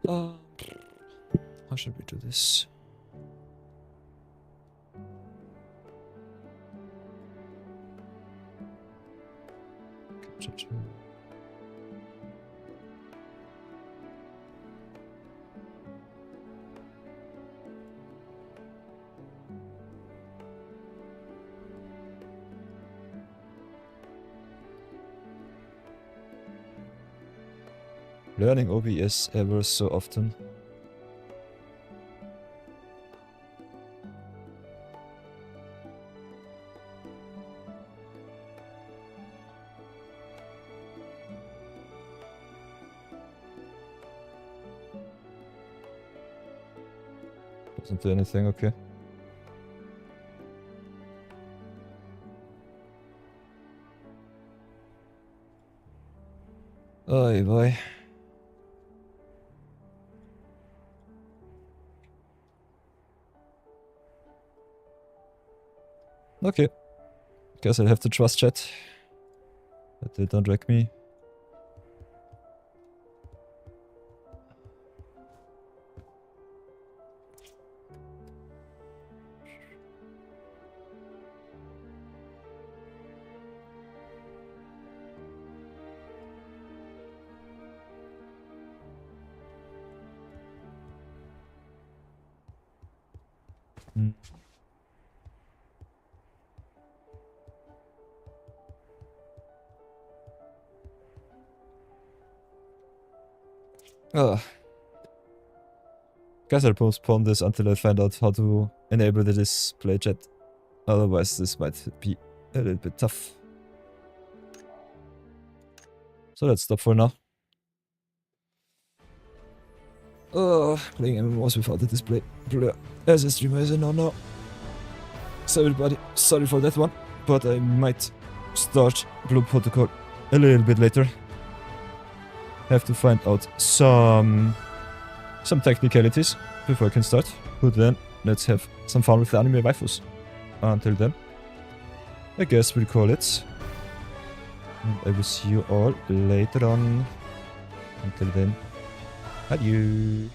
How should we do this? Capture two. Learning OBS ever so often. Doesn't do anything, okay. Oy boy. Okay. Guess I'll have to trust chat. But they don't wreck me. Guess I'll postpone this until I find out how to enable the display chat. Otherwise this might be a little bit tough. So let's stop for now. Playing MMOs without the display blur as a streamer is a no-no. So everybody, sorry for that one, but I might start Blue Protocol a little bit later. Have to find out some technicalities before I can start. But then, let's have some fun with the anime waifus. Until then, I guess we'll call it. And I will see you all later on. Until then, adieu.